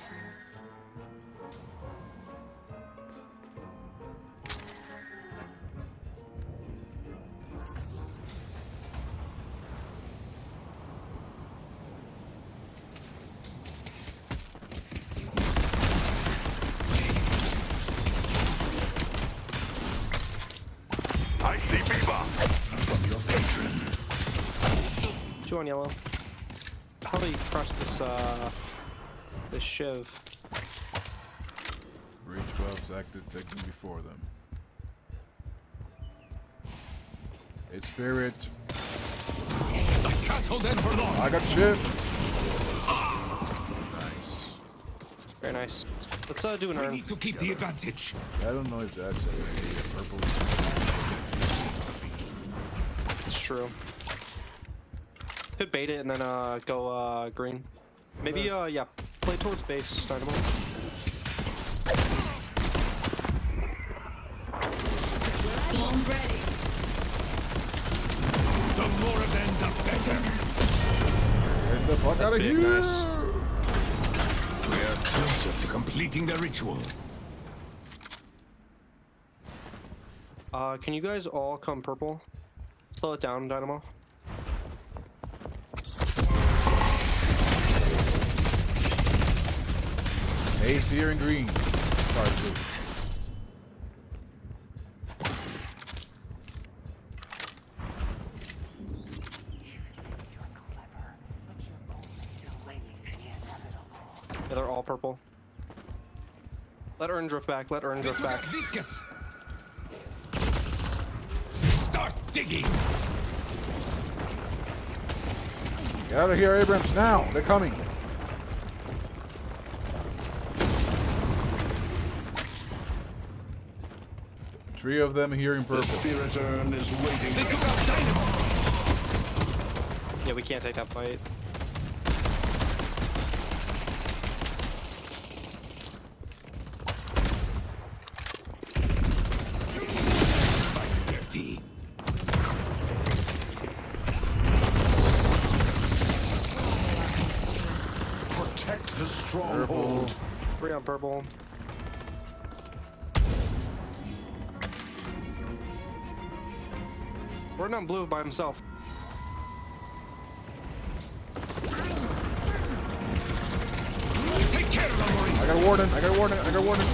I see Bebop from your patron. 2 on yellow. Probably crush this shiv. Breach buffs acted, take them before them. It's spirit. I can't hold in for long. I got shift. Nice. Very nice. Let's do an We earn. need to keep the advantage. I don't know if that's a purple. It's true. Could bait it and then go green. Maybe yeah, play towards base Dynamo. The more of them, the better. Get the fuck out of big, here! nice. We are closer to completing the ritual. Can you guys all come purple? Slow it down, Dynamo. Ace here in green. Sorry, blue. Yeah, they're all purple. Let Urn drift back, let Urn drift back. Viscous. Start digging. Get out of here, Abrams, now! They're coming! Three of them here in purple. The spirit urn is waiting. They took out Dynamo. Yeah, we can't take that fight. Dirty. Protect the stronghold. 3 on purple. We're on blue by himself. Take care of them, Maurice. I got a warden, I got a warden, I got a warden.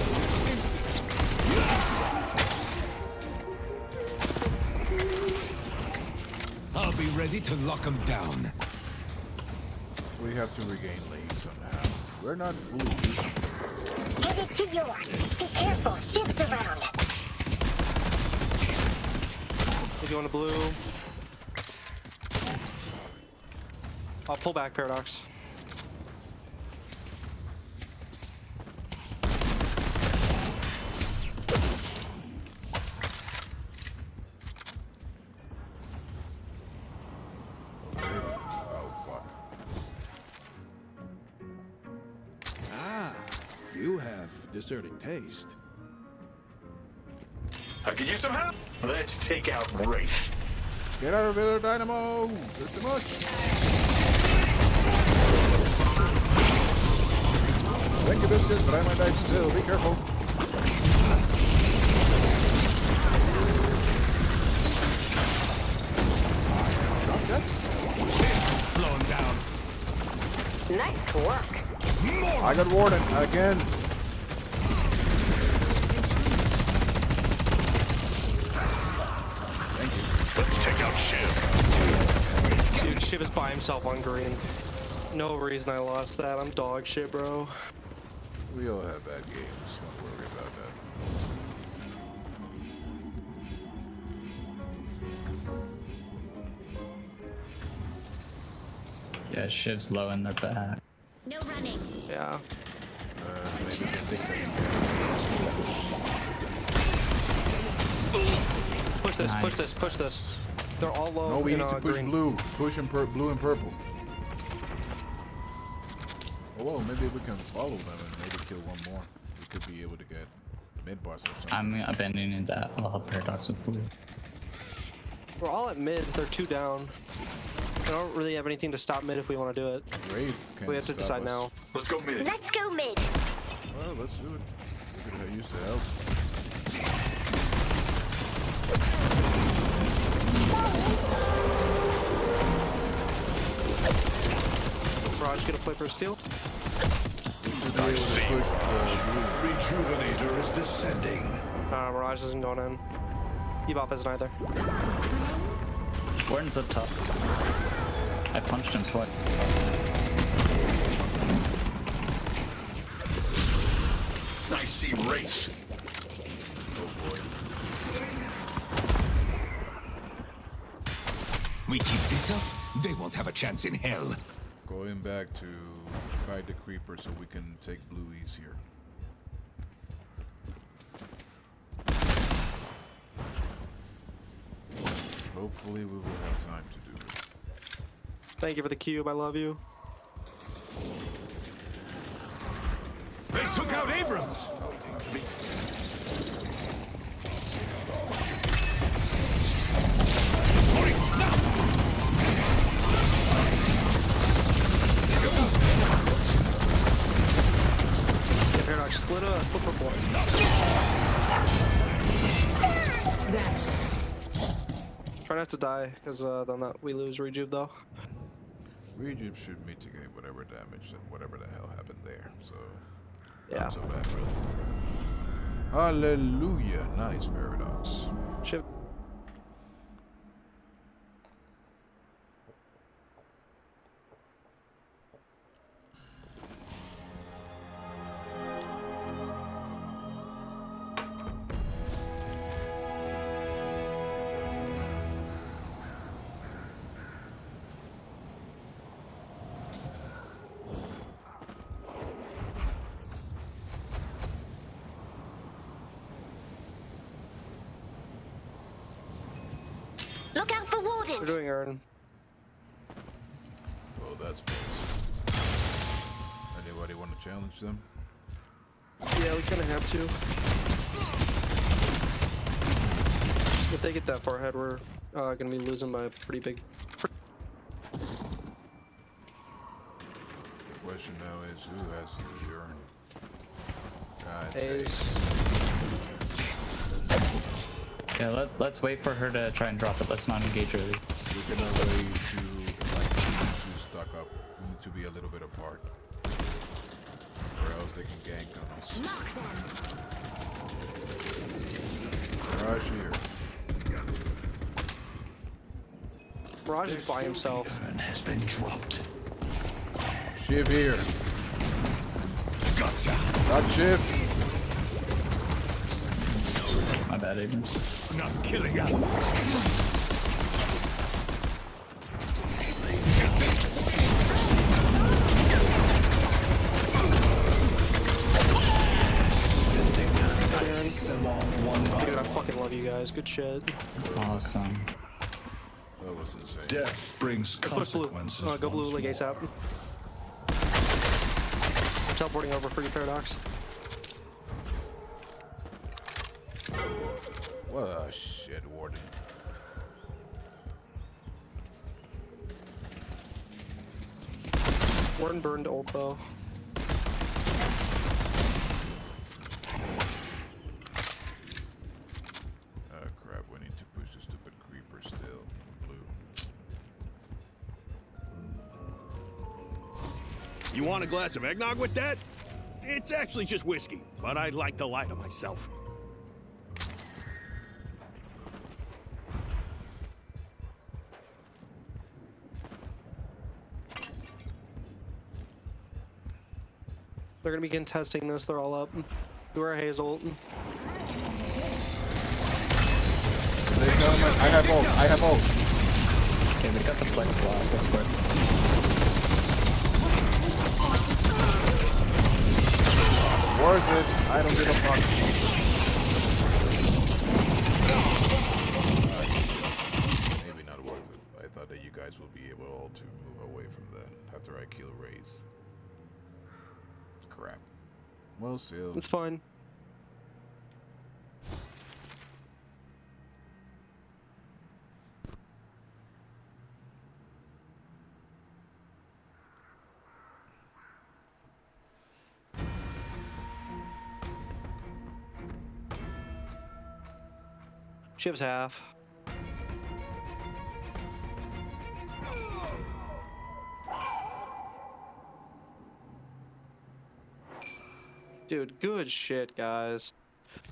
I'll be ready to lock them down. We have to regain lane somehow. We're not fully decent. Headed to yours. Be careful. Shift around. If you want a blue. I'll pull back, Paradox. Oh, fuck. Ah, you have discerning taste. I could use some help. Let's take out Wraith. Get out of there, Dynamo! There's too much! Thank you, Biscuit, but I might die still. Be careful. Drop that. Slow him down. Nice work. I got Warden again. Let's check out Shiv. Dude, Shiv is by himself on green. No reason I lost that. I'm dog shit, bro. We all have bad games. Don't worry about that. Yeah, Shiv's low in their back. No running. Yeah. Maybe we can think Push this, push Nice. this, push this. They're all low. No, we in, need to push green. blue. Push in blue and purple. Oh, well, maybe we can follow them and maybe kill one more. We could be able to get mid boss or something. I'm abandoning that. I'll help Paradox with blue. We're all at mid. They're 2 down. We don't really have anything to stop mid if we want to do it. Brave can We have to stop decide us. now. Let's go mid. Let's go mid. Well, let's do it. We could have used the help. Raj, gonna play for a steal? Rejuvenator is descending. Mirage isn't going in. Bebop isn't either. Warden's up top. I punched him twice. I see race. Oh boy. We keep this up, they won't have a chance in hell. Going back to fight the creeper so we can take blue easier. Hopefully we will have time to do it. Thank you for the cube. I love you. They took out Abrams. Yeah, Paradox, split purple. Try not to die, because then we lose rejuve though. Rejuve should mitigate whatever damage and whatever the hell happened there, so Yeah. not so bad really. Hallelujah, nice Paradox. Shiv. Look out for Warden. We're doing Aaron. Oh, that's close. Anybody want to challenge them? Yeah, we kind of have to. If they get that far ahead, we're gonna be losing by a pretty big. The question now is who has the urine? I'd say Yeah, let's wait for her to try and drop it. Let's not engage early. we cannot wait to like to stock up. We need to be a little bit apart, or else they can gank on us. Rush here. Raj is by himself. Urn has been dropped. Shiv here. Gotcha. Got Shiv. My bad, Abrams. Not killing us. Dude, I fucking love you guys. Good shit. Awesome. That was insane. Death brings Push blue. consequences. Go blue, like once ASAP. Teleporting over for you, Paradox. What a shit, Warden. Warden burned ult though. You want a glass of eggnog with that? It's actually just whiskey, but I'd like to lie to myself. They're gonna begin testing this. They're all up. Do our Hazel. I have ult. I have ult. Okay, they got the flex slot. That's worth Worth it. I don't give a fuck. Maybe not worth it. I thought that you guys will be able to move away from that after I kill Wraith. Crap. Well, still. It's fine. Shiv's half. Dude, good shit, guys.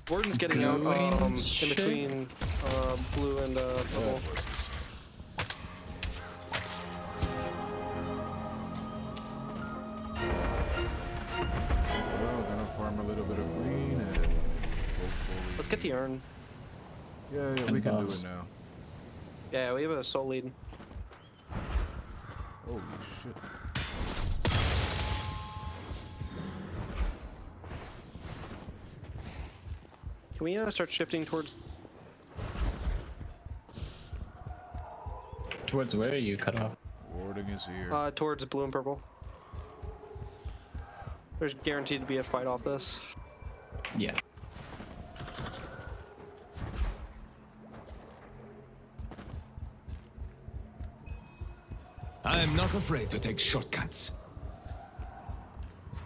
Warden's getting out in between blue and purple. Well, we're gonna farm a little bit of green and hopefully. Let's get the urn. Yeah, we can do it now. Yeah, we have a soul lead. Holy shit. Can we start shifting towards... Towards where are you cut off? Warding is here. Towards blue and purple. There's guaranteed to be a fight off this. Yeah. I am not afraid to take shortcuts.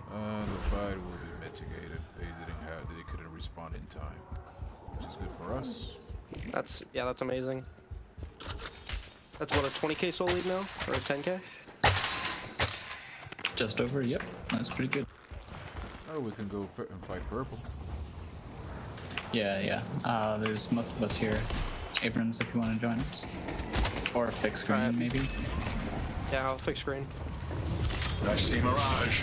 The fight will be mitigated. They couldn't respond in time, which is good for us. That's amazing. That's what, a 20k soul lead now? Or a 10k? Just over, yep. That's pretty good. Oh, we can go and fight purple. Yeah. There's most of us here. Abrams, if you want to join us. Or a fixed screen, maybe. Yeah, I'll fix screen. I see Mirage.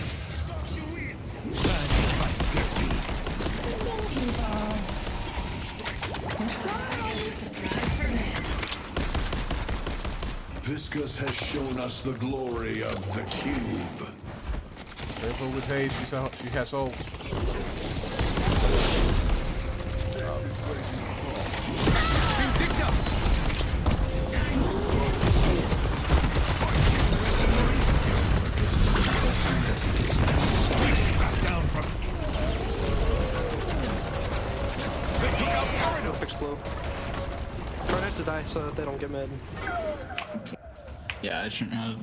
Viscus has shown us the glory of the cube. Careful with Haze, she has ult. Fix blue. Try not to die so that they don't get mid. Yeah, I shouldn't have. We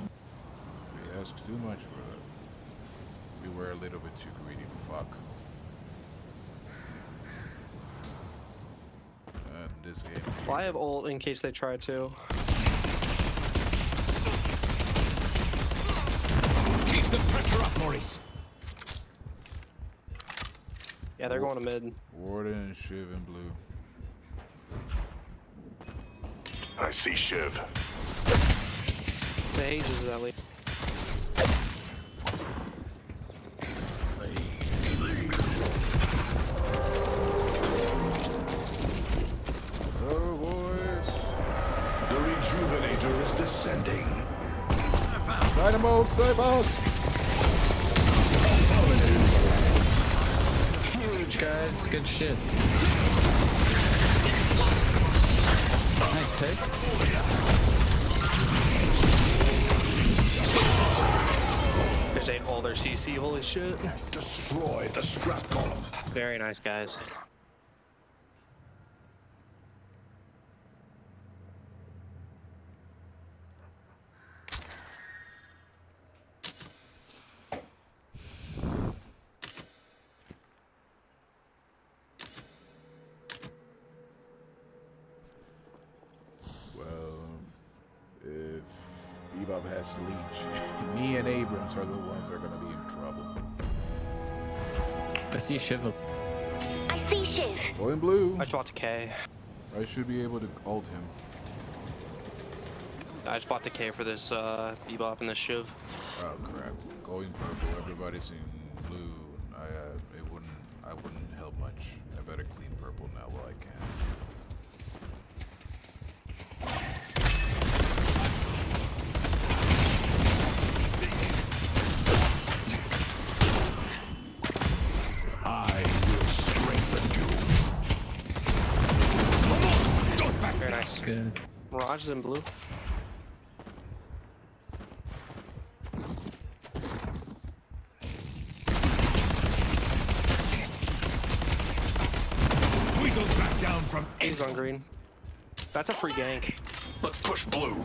asked too much for that. We were a little bit too greedy. Fuck. This game. Well, I have ult in case they try to. Keep the pressure up, Maurice. Yeah, they're going to mid. Warden and Shiv in blue. I see Shiv. The Haze is at least. Oh, boys. The Rejuvenator is descending. Dynamo, save us! Huge, guys. Good shit. Nice pick. There's all their CC, holy shit. Destroy the scrap column. Very nice, guys. Club has to leech. Me and Abrams are the ones that are gonna be in trouble. I see Shiv. I see Shiv. Going blue. I just bought to K. I should be able to ult him. I just bought to K for this Bebop and this Shiv. Oh crap! Going purple. Everybody's in blue. I wouldn't help much. I better clean purple now while I can. I will strengthen you. Very nice. Good. Mirage is in blue. We don't back down from He's on green. That's a free gank. Let's push blue.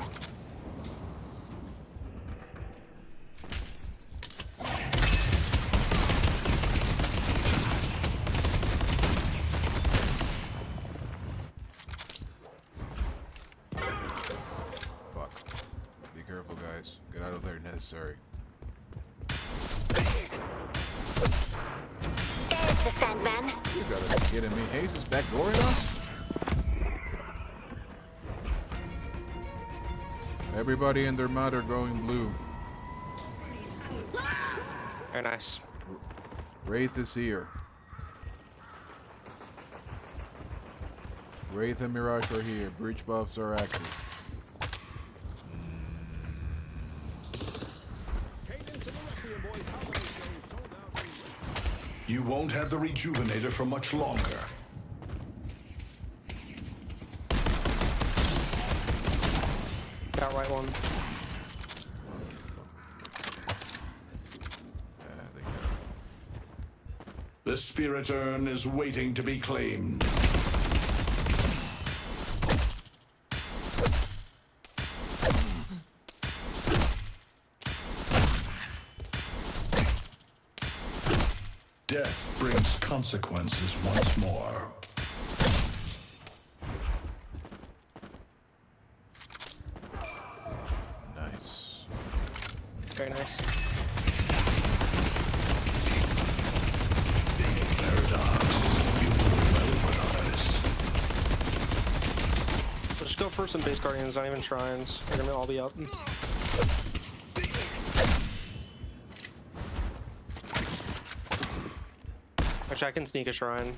Fuck. Be careful, guys. Get out of there, necessary. There's the Sandman. You gotta be kidding me. Hayes is backdooring us? Everybody and their mother going blue. Very nice. Wraith is here. Wraith and Mirage are here. Breach buffs are active. You won't have the rejuvenator for much longer. Got right one. The spirit urn is waiting to be claimed. Death brings consequences once more. Nice. Very nice. Let's just go for some base guardians, not even shrines. They're gonna all be up. Actually, I can sneak a shrine.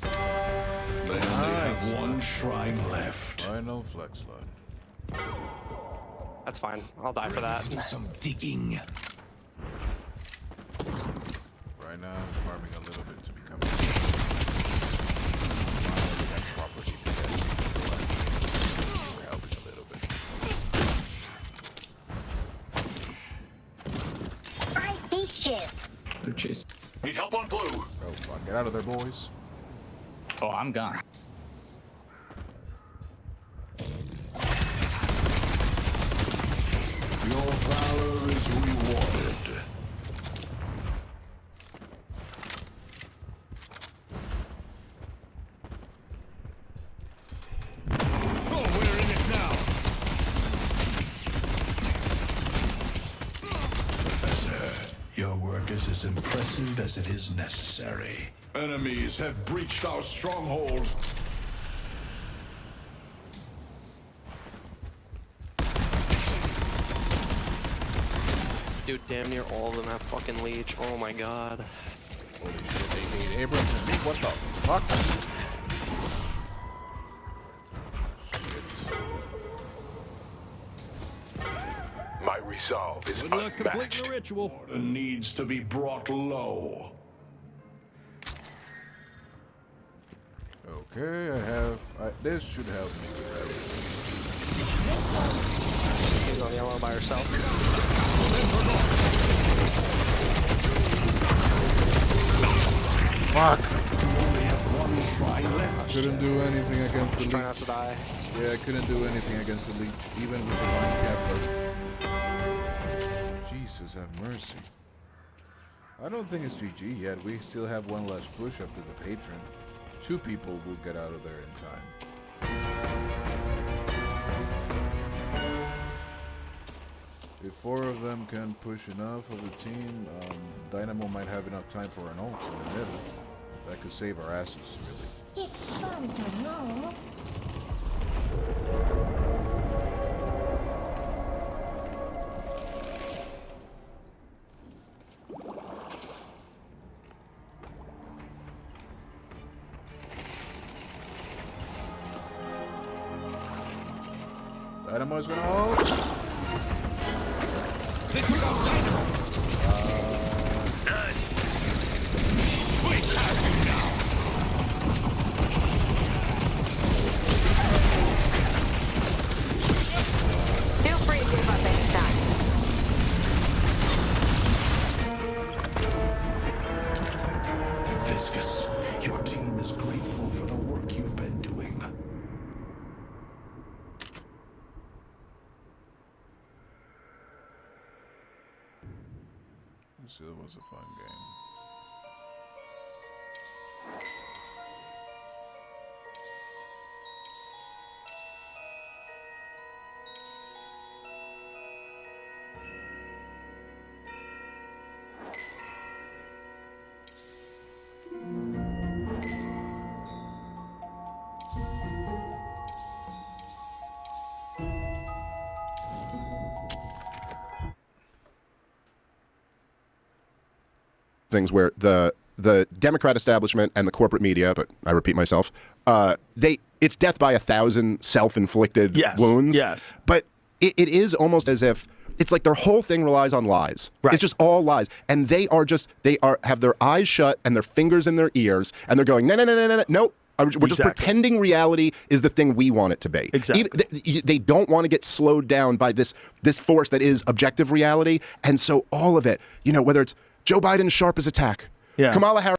They only have one shrine left. Final flex line. That's fine. I'll die for that. Do some digging. Right now, I'm farming a little bit to become. Finally, that proper DPS. We're helping a little bit. I see Shiv. Blue chase. Need help on blue. Oh fuck! Get out of there, boys. Oh, I'm gone. Your valor is rewarded. Oh, we're in it now. Professor, your work is as impressive as it is necessary. Enemies have breached our stronghold. Dude, damn near all of them have fucking leech. Oh my god. Holy shit! They hate Abrams and me. What the fuck? My resolve is Good luck completing unmatched. the ritual. Order needs to be brought low. Okay, I have. This should help me with She's on yellow by herself. Fuck! only have one shrine left. Couldn't do anything against the Just try not to leech. die. Yeah, I couldn't do anything against the leech, even with the line capper. Jesus have mercy. I don't think it's GG yet. We still have one last push after the patron. 2 people will get out of there in time. If 4 of them can push enough of the team, Dynamo might have enough time for an ult in the middle. That could save our asses, really. It's fun to know. Dynamo's gonna ult. They took out Dynamo. Nice. We have you now. Feel free to give up anytime. Viscus, your team is grateful for the work you've been doing. This was a fun game. Things where the Democrat establishment and the corporate media, but I repeat myself, it's death by 1,000 self-inflicted wounds. Yes. But it is almost as if it's like their whole thing relies on lies. Right. It's just all lies, and they have their eyes shut and their fingers in their ears, and they're going no. We're just pretending reality is the thing we want it to be. Exactly. They don't want to get slowed down by this force that is objective reality, and so all of it, whether it's Joe Biden's sharp as a tack, Kamala Harris.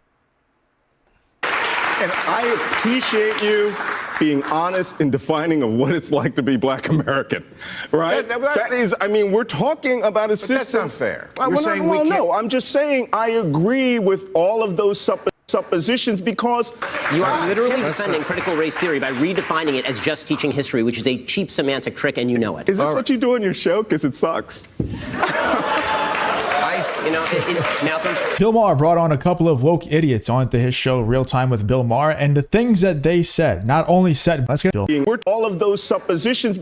And I appreciate you being honest in defining of what it's like to be Black American, right? That is, I mean, we're talking about a system. That's unfair. I'm just saying I agree with all of those suppositions because you are literally defending critical race theory by redefining it as just teaching history, which is a cheap semantic trick, and you know it. Is this what you do on your show? Because it sucks. Malcolm. Bill Maher brought on a couple of woke idiots onto his show Real Time with Bill Maher, and the things that they said not only said, let's get all of those suppositions.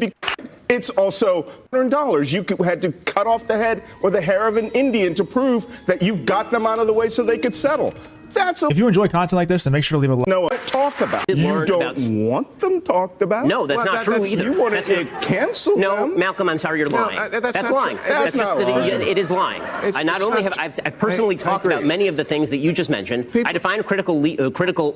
It's also $100. You had to cut off the head or the hair of an Indian to prove that you've got them out of the way so they could settle. If you enjoy content like this, then make sure to leave a like. No, talk about. You don't want them talked about? No, that's not true either. You want to cancel them? No, Malcolm, I'm sorry, you're lying. That's lying. It is lying. I've personally talked about many of the things that you just mentioned. I define critical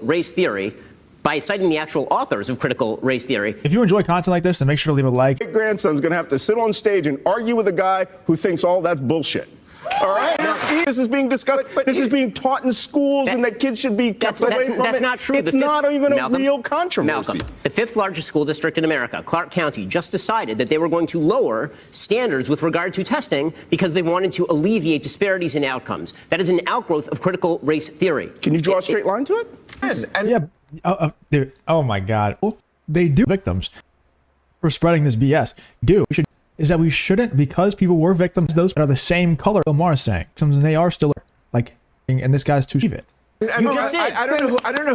race theory by citing the actual authors of critical race theory. If you enjoy content like this, then make sure to leave a like. My grandson's going to have to sit on stage and argue with a guy who thinks all that's bullshit. All right? This is being discussed. This is being taught in schools, and that kids should be kept away from it. That's not true. It's not even a real controversy. Malcolm, the 5th largest school district in America, Clark County, just decided that they were going to lower standards with regard to testing because they wanted to alleviate disparities in outcomes. That is an outgrowth of critical race theory. Can you draw a straight line to it? Yeah. Oh my God. They do victims for spreading this BS. Is that we shouldn't, because people were victims, those are the same color Bill Maher is saying. And they are still like, and this guy's too cheap it. I don't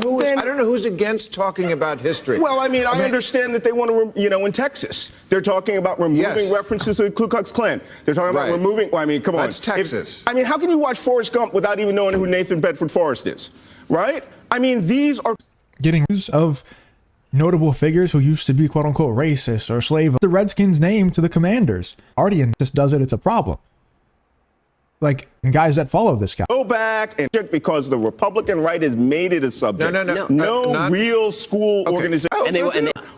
know who's against talking about history. Well, I understand that they want to, in Texas, they're talking about removing references to the Ku Klux Klan. They're talking about removing. Well, come on. That's Texas. How can you watch Forrest Gump without even knowing who Nathan Bedford Forrest is, right? These are getting news of notable figures who used to be quote unquote racist or slave. The Redskins' name to the Commanders. Guardian just does it. It's a problem. Like guys that follow this guy. Go back and check because the Republican right has made it a subject. No real school organization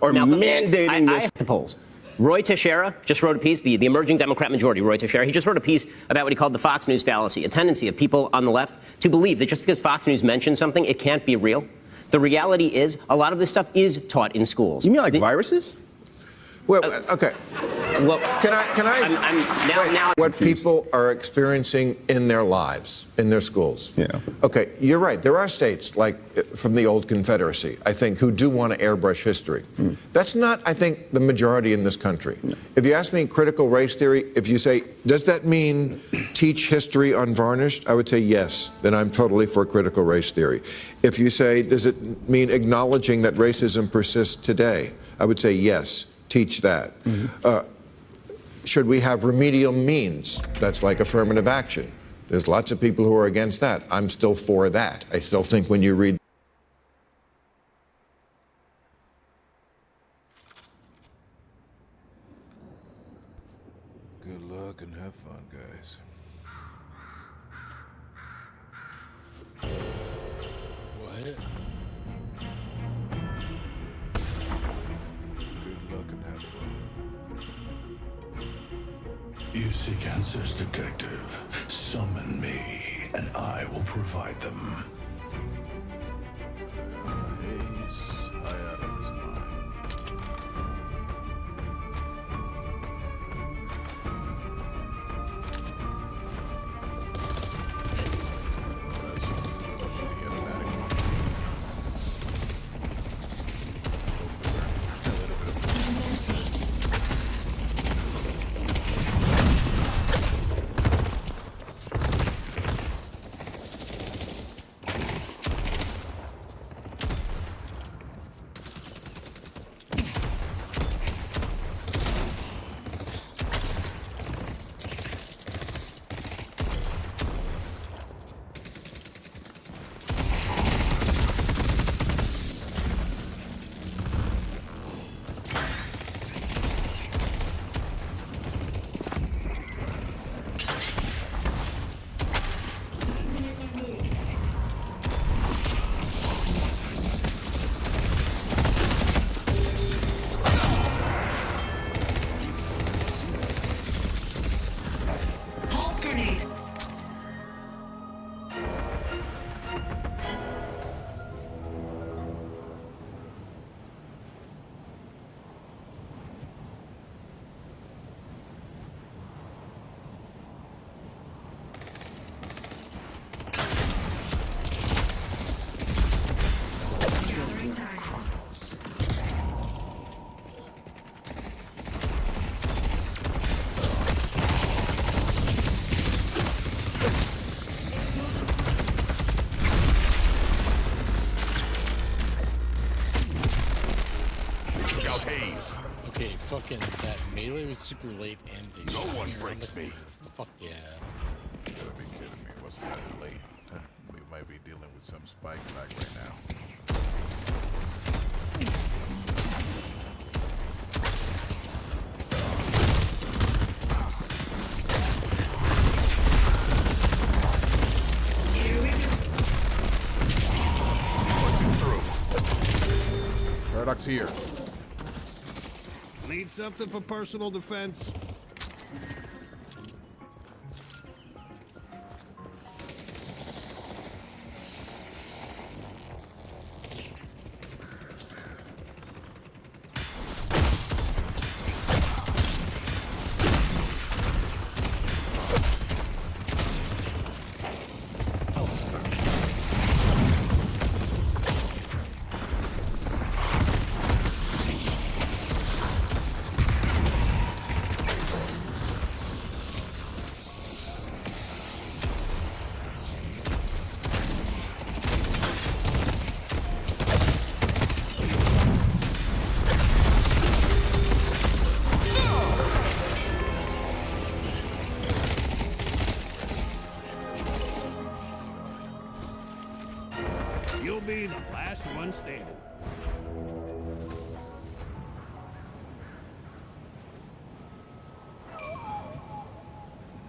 Or mandating this. I have the polls. Roy Teixeira just wrote a piece, the emerging Democrat majority, Roy Teixeira, he just wrote a piece about what he called the Fox News fallacy, a tendency of people on the left to believe that just because Fox News mentions something, it can't be real. The reality is a lot of this stuff is taught in schools. You mean like viruses? Well, okay. Well, can I? now what people are experiencing in their lives, in their schools. Yeah. Okay, you're right. There are states like from the old Confederacy, I think, who do want to airbrush history. That's not, I think, the majority in this country. If you ask me critical race theory, if you say, does that mean teach history unvarnished? I would say yes. Then I'm totally for critical race theory. If you say, does it mean acknowledging that racism persists today? I would say yes. Teach that. Should we have remedial means? That's like affirmative action. There's lots of people who are against that. I'm still for that. I still think when you read Good luck and have fun, guys. What? Good luck and have fun. You seek answers, detective. Summon me, and I will provide them. He's high out of his mind. Okay, fucking that melee was super late and they No shot one me around breaks the me. corner. Fuck yeah. You gotta be kidding me. It wasn't that late. We might be dealing with some spike lag right now. Pushing through. Paradox here. Need something for personal defense? You'll be the last one standing.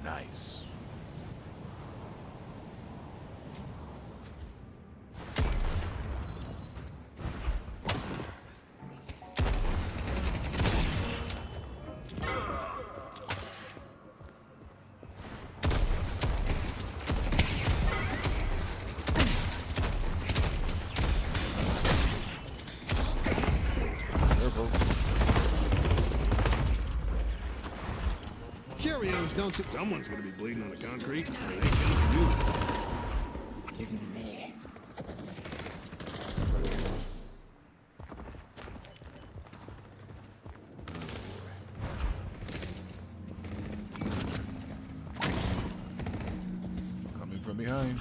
Nice. just don't see someone's gonna be bleeding on the concrete. Or they gonna do it. Even me. Coming from behind.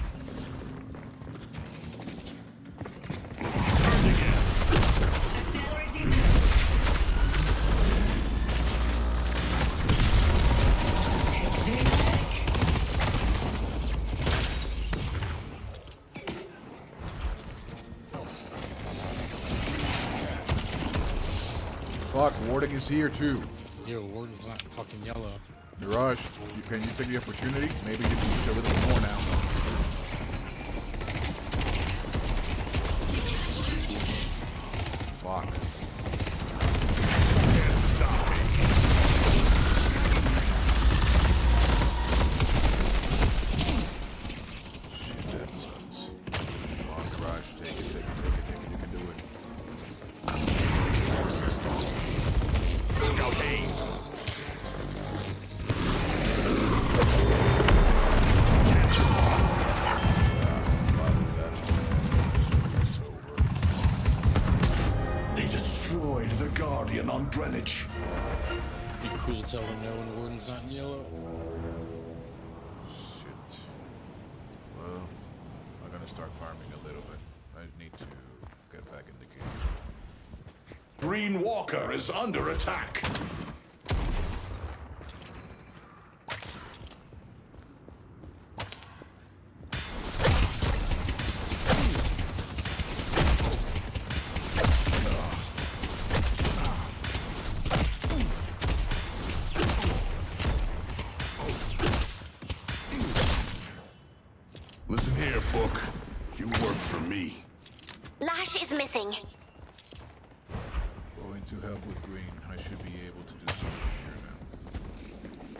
Fuck, Warding is here too. Yo, Warden's not fucking yellow. Mirage, can you take the opportunity? Maybe you can show a little more now. Fuck. Can't stop me. Shit, that sucks. Come on, Mirage, take it. You can do it. Scout Hayes. They destroyed the Guardian on Greenwich. Be cool to tell them no when Warden's not in yellow. Shit. Well, I'm gonna start farming a little bit. I need to get back in the game. Green Walker is under attack. Listen here, Book. You work for me. Lash is missing. Going to help with Green. I should be able to do something here now.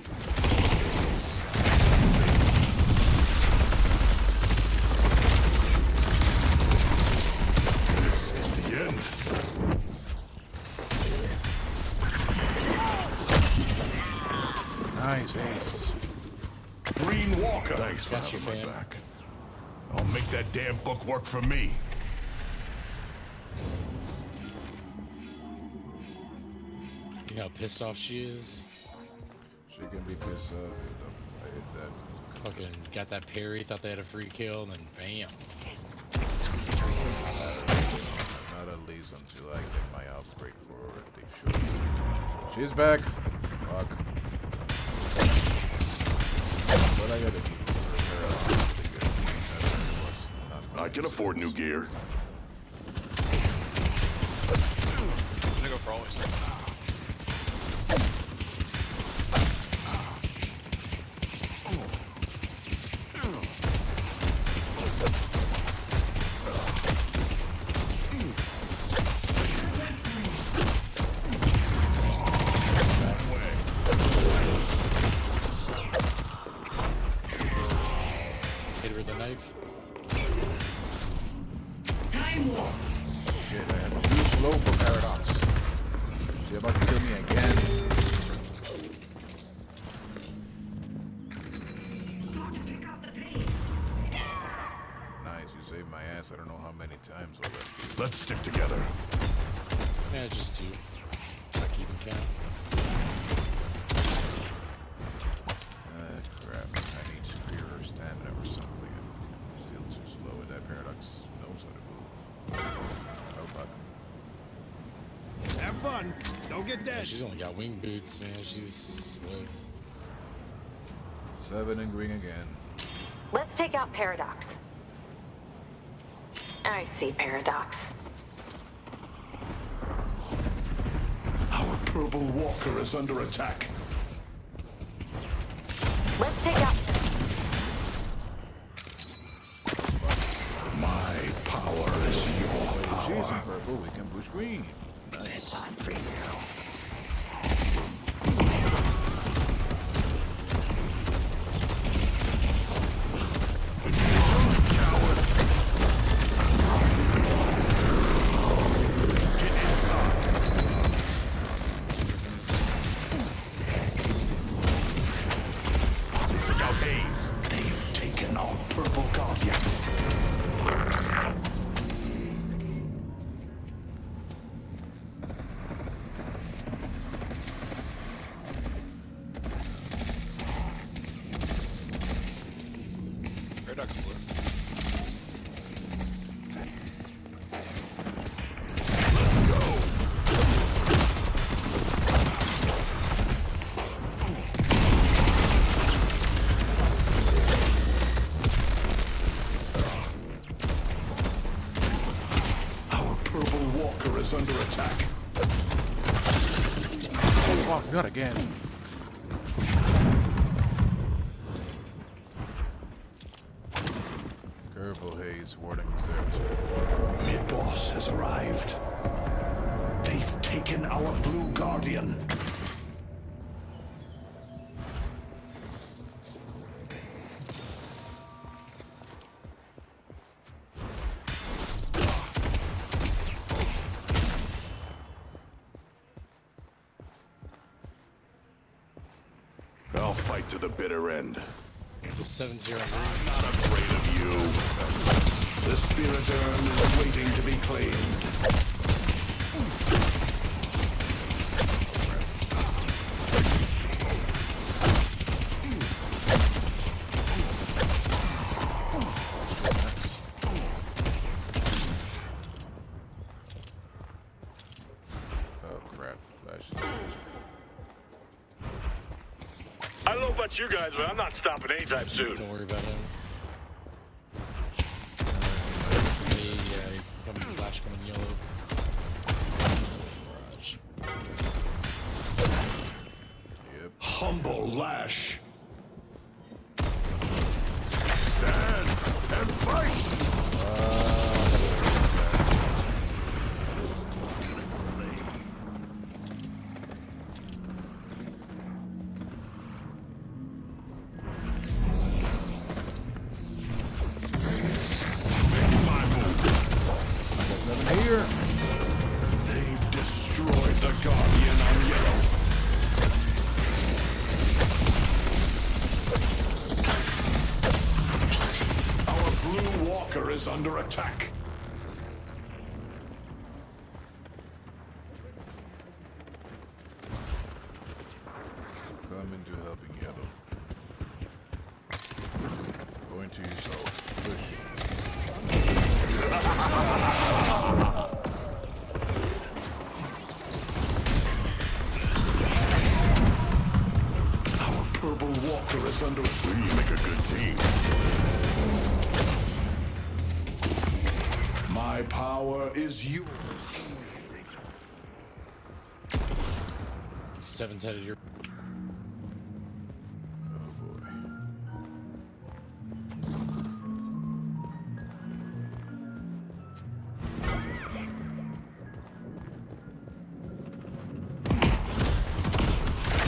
This is the end. Nice ace. Green Walker. Thanks for Got you, having my fam. back. I'll make that damn book work for me. You know how pissed off she is? She can be pissed off enough. I hit that. Fucking got that parry, thought they had a free kill, and then bam. Not at least until I get my upgrade for the show. She's back. Fuck. What I gotta do for her I can afford new gear. I'm gonna go for always. Hit her with a knife. Shit, I am too slow for Paradox. She about to kill me again. Nice, you saved my ass. I don't know how many times already. Let's stick together. Yeah, just two. Not keeping count. Crap. I need superior stamina or something. I'm still too slow, and that Paradox knows how to move. Oh, fuck. Have fun. Don't get Yeah, dead. she's only got wing boots, man. She's slow. 7 and green again. Let's take out Paradox. I see Paradox. Our Purple Walker is under attack. Let's take out. My power is your If she's in power. purple, we can push green. It's time for you. Walker is under attack. Oh fuck, not again. Careful, Hayes. Warding is there too. Mid-boss has arrived. They've taken our Blue Guardian. I'll fight to the bitter end. 7-0. I'm not afraid of you. The Spirit Urn is waiting to be claimed. Oh crap. I don't know about you guys, but I'm not stopping anytime soon. Don't worry about him. Coming flash, coming yellow. Barrage. Yep. Humble Lash. Stand and fight! Here. They've destroyed the Guardian on yellow. Our Blue Walker is under attack. Come into helping yellow. Going to yourself. Push. Our Purple Walker is under attack. We make a good team. My power is yours. 7's headed your.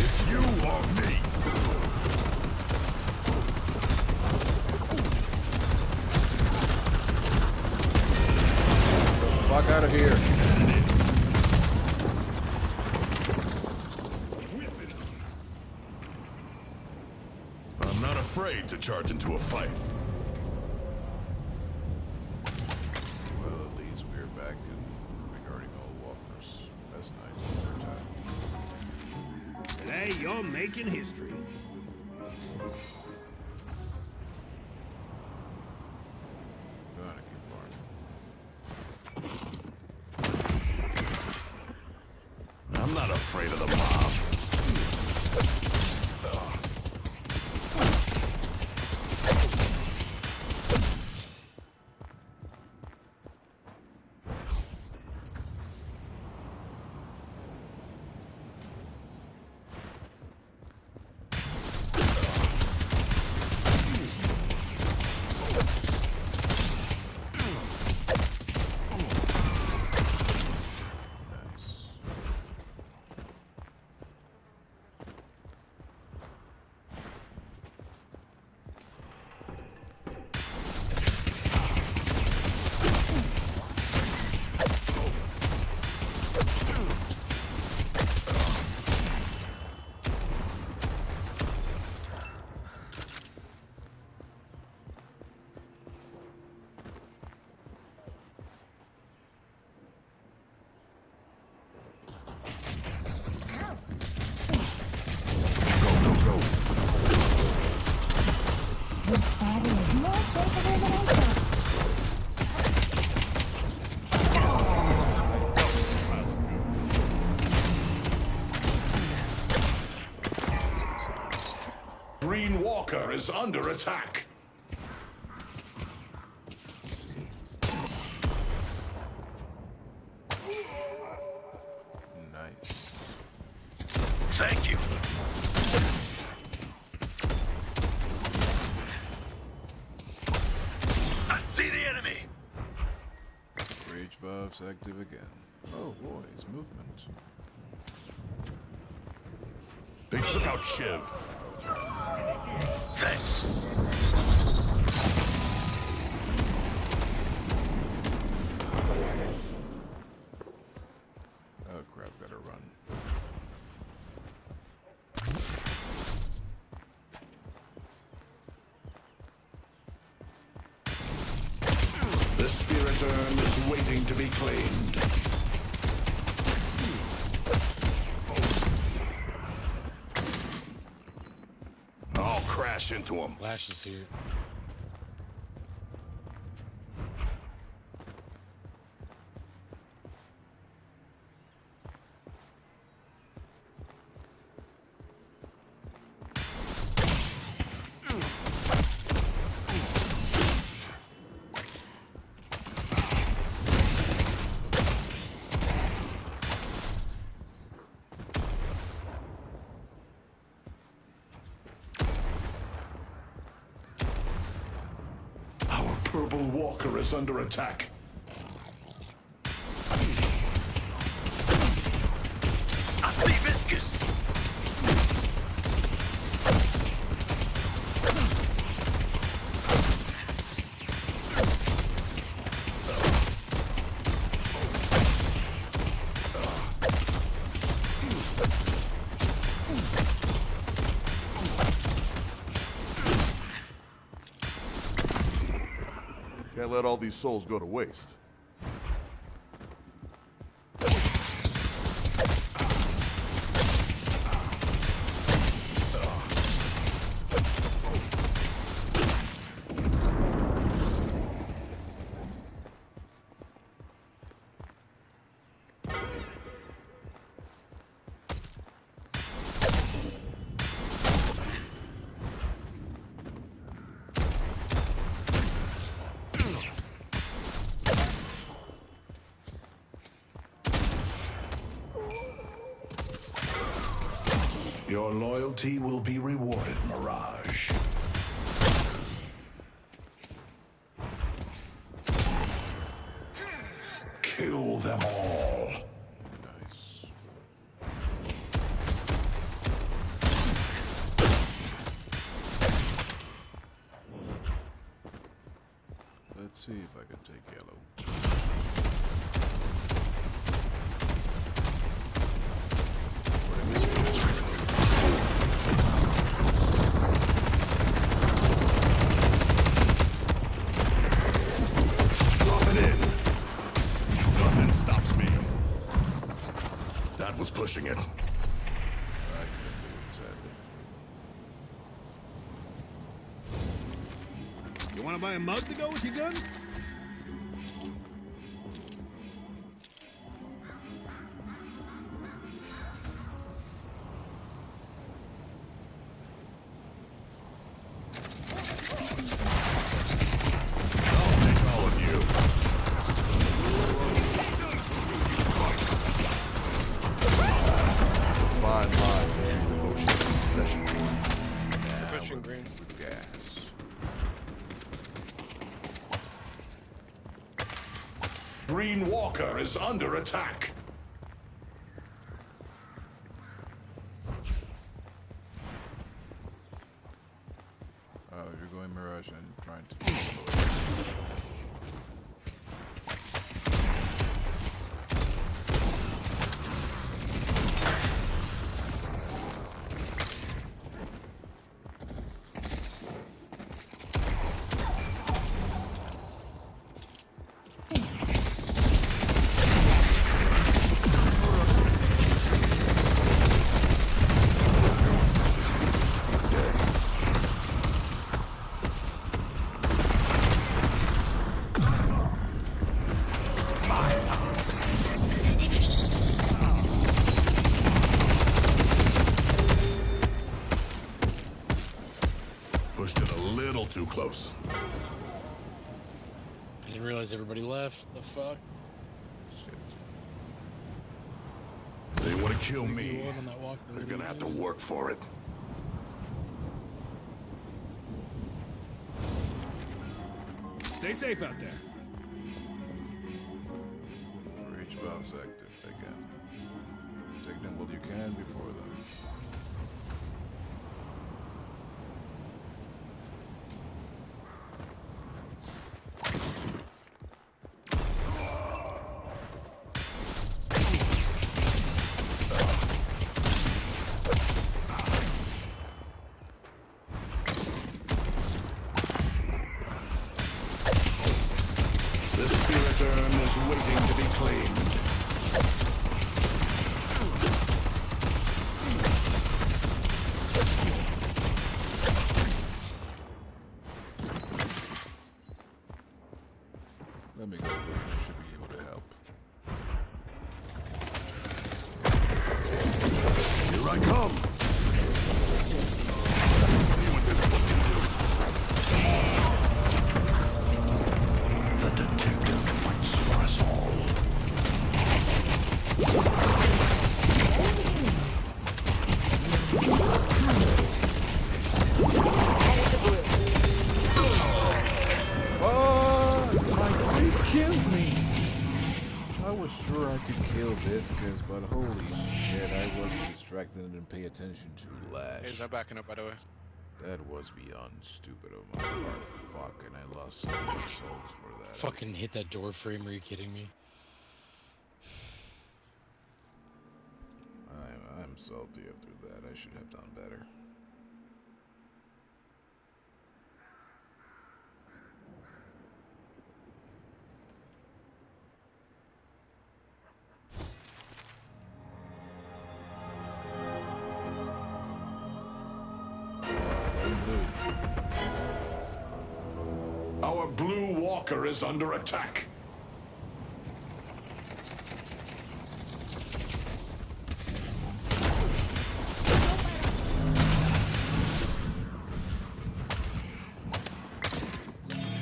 It's you or me. Fuck out of here. I'm not afraid to charge into a fight. Well, at least we're back in regarding all walkers. That's nice. Today, you're making history. Gonna keep farming. I'm not afraid of the mob. Green Walker is under attack. buffs active again. Oh, boys, movement. They took out Shiv. Thanks. Oh crap, gotta run. The spirit urn is waiting to be claimed. I'll crash into him. Flash is here. Our purple walker is under attack. Viscous. Can't let all these souls go to waste. Your loyalty will be rewarded, Mirage. Kill them all. Nice. Let's see if I can take yellow. Nothing stops me. That was pushing it. I couldn't do it, sadly. You want to buy a mug to go with your gun? I'll take all of you. Fine line between negotiating concession. Pushing green. With gas. Green Walker is under attack. Oh, you're going Mirage and trying to... Pushed it a little too close. I didn't realize everybody left. The fuck? They want to kill me. They're gonna have to work for it. Stay safe out there. H-bomb sector again. Take them while you can before them. The spirit urn is waiting to be claimed. Let me go. I should be able to help. Here I come. Let's see what this book can do. The detective fights for us all. Fuck! Like, you killed me! I was sure I could kill this, but holy shit, I was distracted and didn't pay attention to Lash. Is that backing up, by the way? That was beyond stupid of my part. Fuck, and I lost so many souls for that. Fucking hit that door frame, are you kidding me? I'm salty after that. I should have done better. Our blue walker is under attack.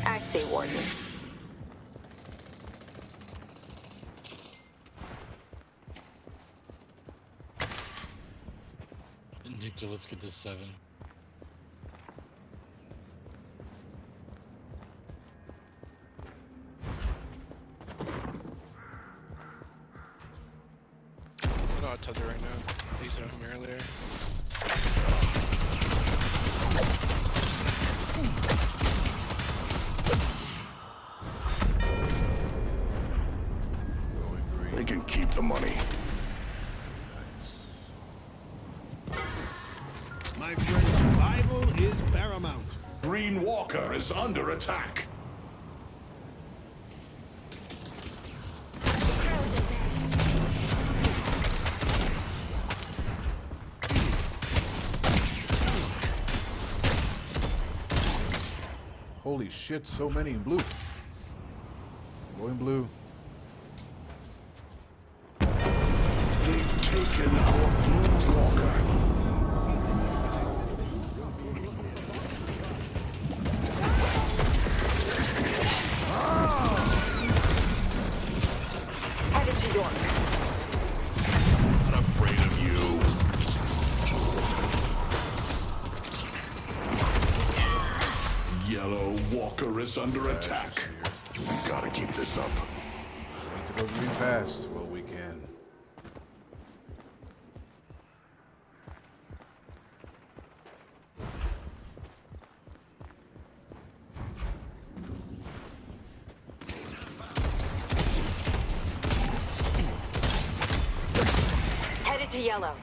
I see, Warden. Victor, let's get this 7. I'm not tether right now. He's out from earlier. They can keep the money. My friend, survival is paramount. Green Walker is under attack. Holy shit, so many in blue. Going blue. They've taken our blue walker. Headed to York. Not afraid of you. Yellow Walker is under attack. We gotta keep this up. We need to go green fast while we can. Headed to yellow.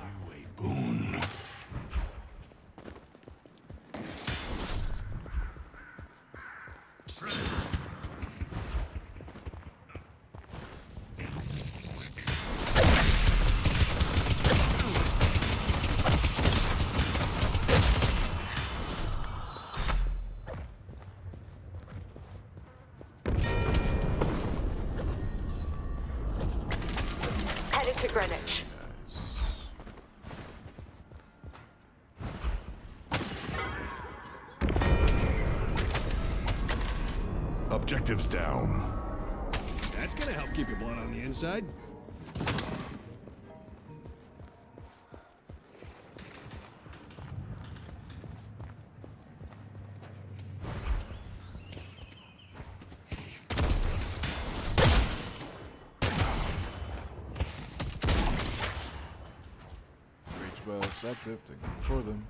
Headed to Greenwich. Objectives down. That's gonna help keep your blood on the inside. active. Thank you for them.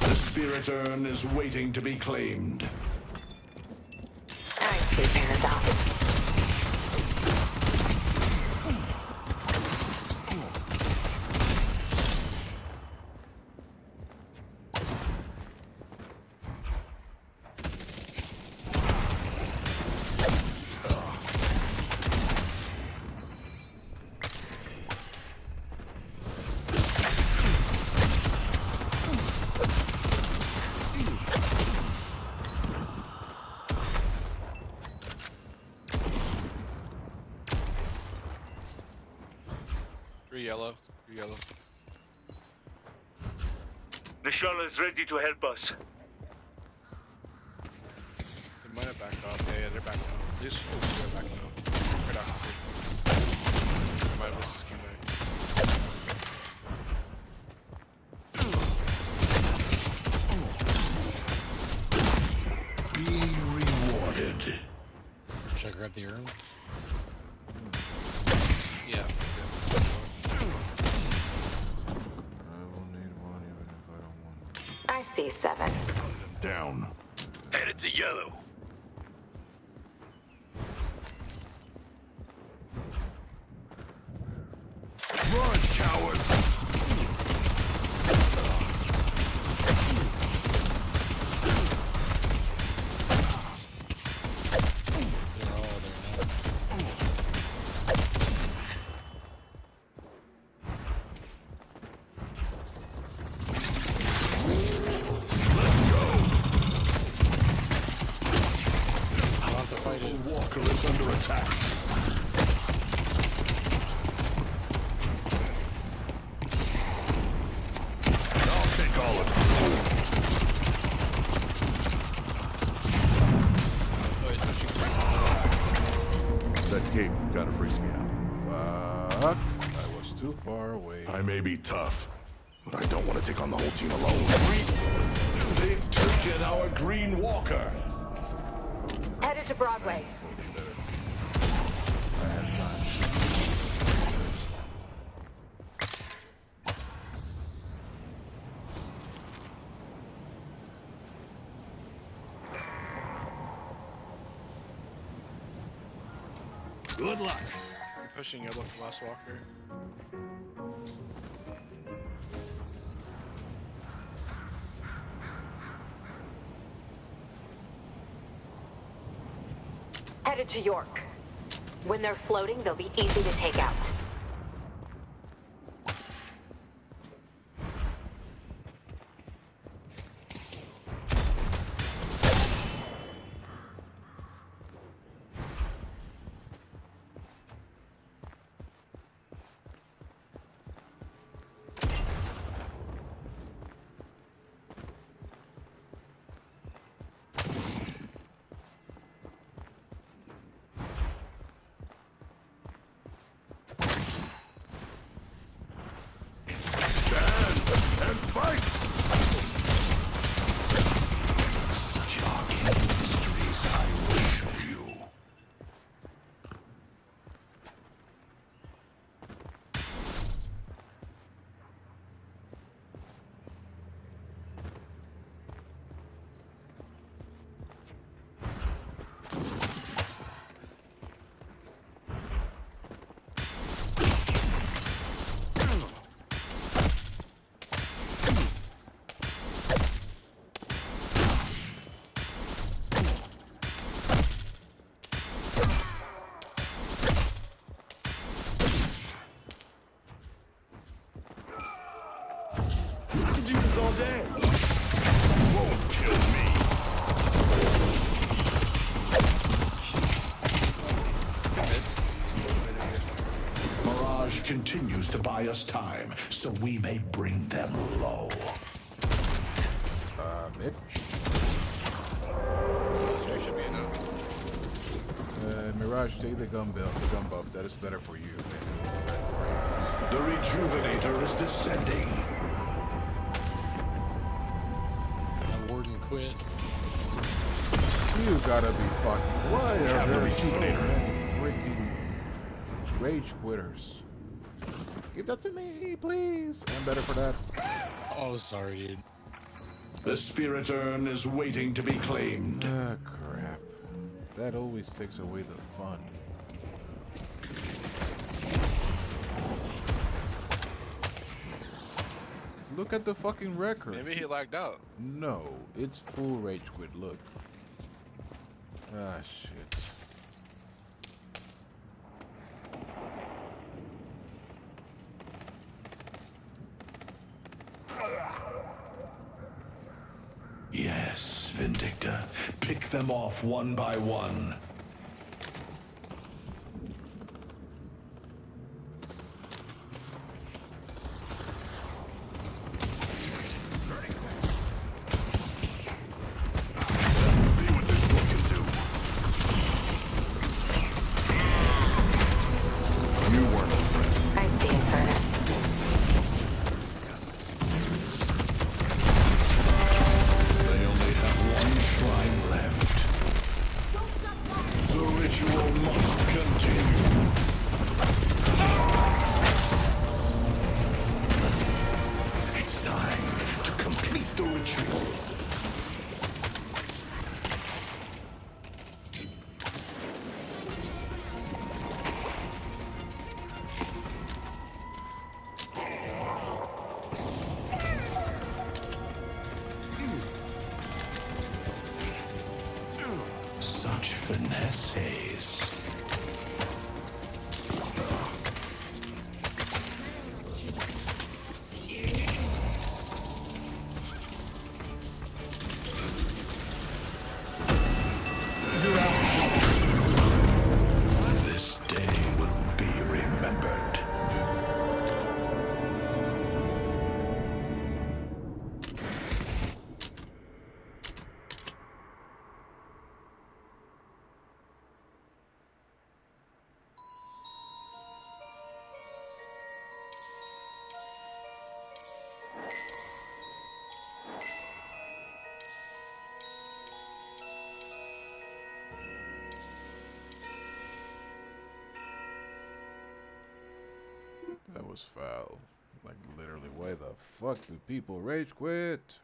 The spirit urn is waiting to be claimed. I see paradox. Three yellow. The shuttle is ready to help us. They might have backed off. Yeah, they're backed off. They're backing off. Right off. They might have just came back. Be rewarded. Should I grab the urn? Yeah. I see 7. Down. Headed to yellow. Run, cowards! They're all there now. I'll have to fight it. Walker is under attack. I'll take all of it. That cape kinda freaks me out. Fuck. I was too far away. I may be tough, but I don't want to take on the whole team alone. They've taken our green walker. Headed to Broadway. I had time. Good luck. I'm pushing yellow for last walker. Headed to York. When they're floating, they'll be easy to take out. And fight! Such arcane mysteries I will show you. Jesus all day. Won't kill me. Mirage continues to buy us time, so we may bring them low. Mid. Those two should be enough. Mirage, take the gun buff. That is better for you. The Rejuvenator is descending. That Warden quit. You gotta be fucking. Why are the there so Rejuvenator. many freaking rage quitters? Give that to me, please. I'm better for that. Oh, sorry, dude. The Spirit Urn is waiting to be claimed. Ah, crap. That always takes away the fun. Look at the fucking record. Maybe he lagged out. No, it's full rage quit. Look. Ah, shit. Yes, Vindicta. Pick them off one by one. Let's see what this book can do. You weren't impressed. I see it first. They only have one shrine left. The ritual must continue. It's time to complete the ritual. Such finesse, Hayes. This day will be remembered. That was foul. Like, literally, why the fuck do people rage quit?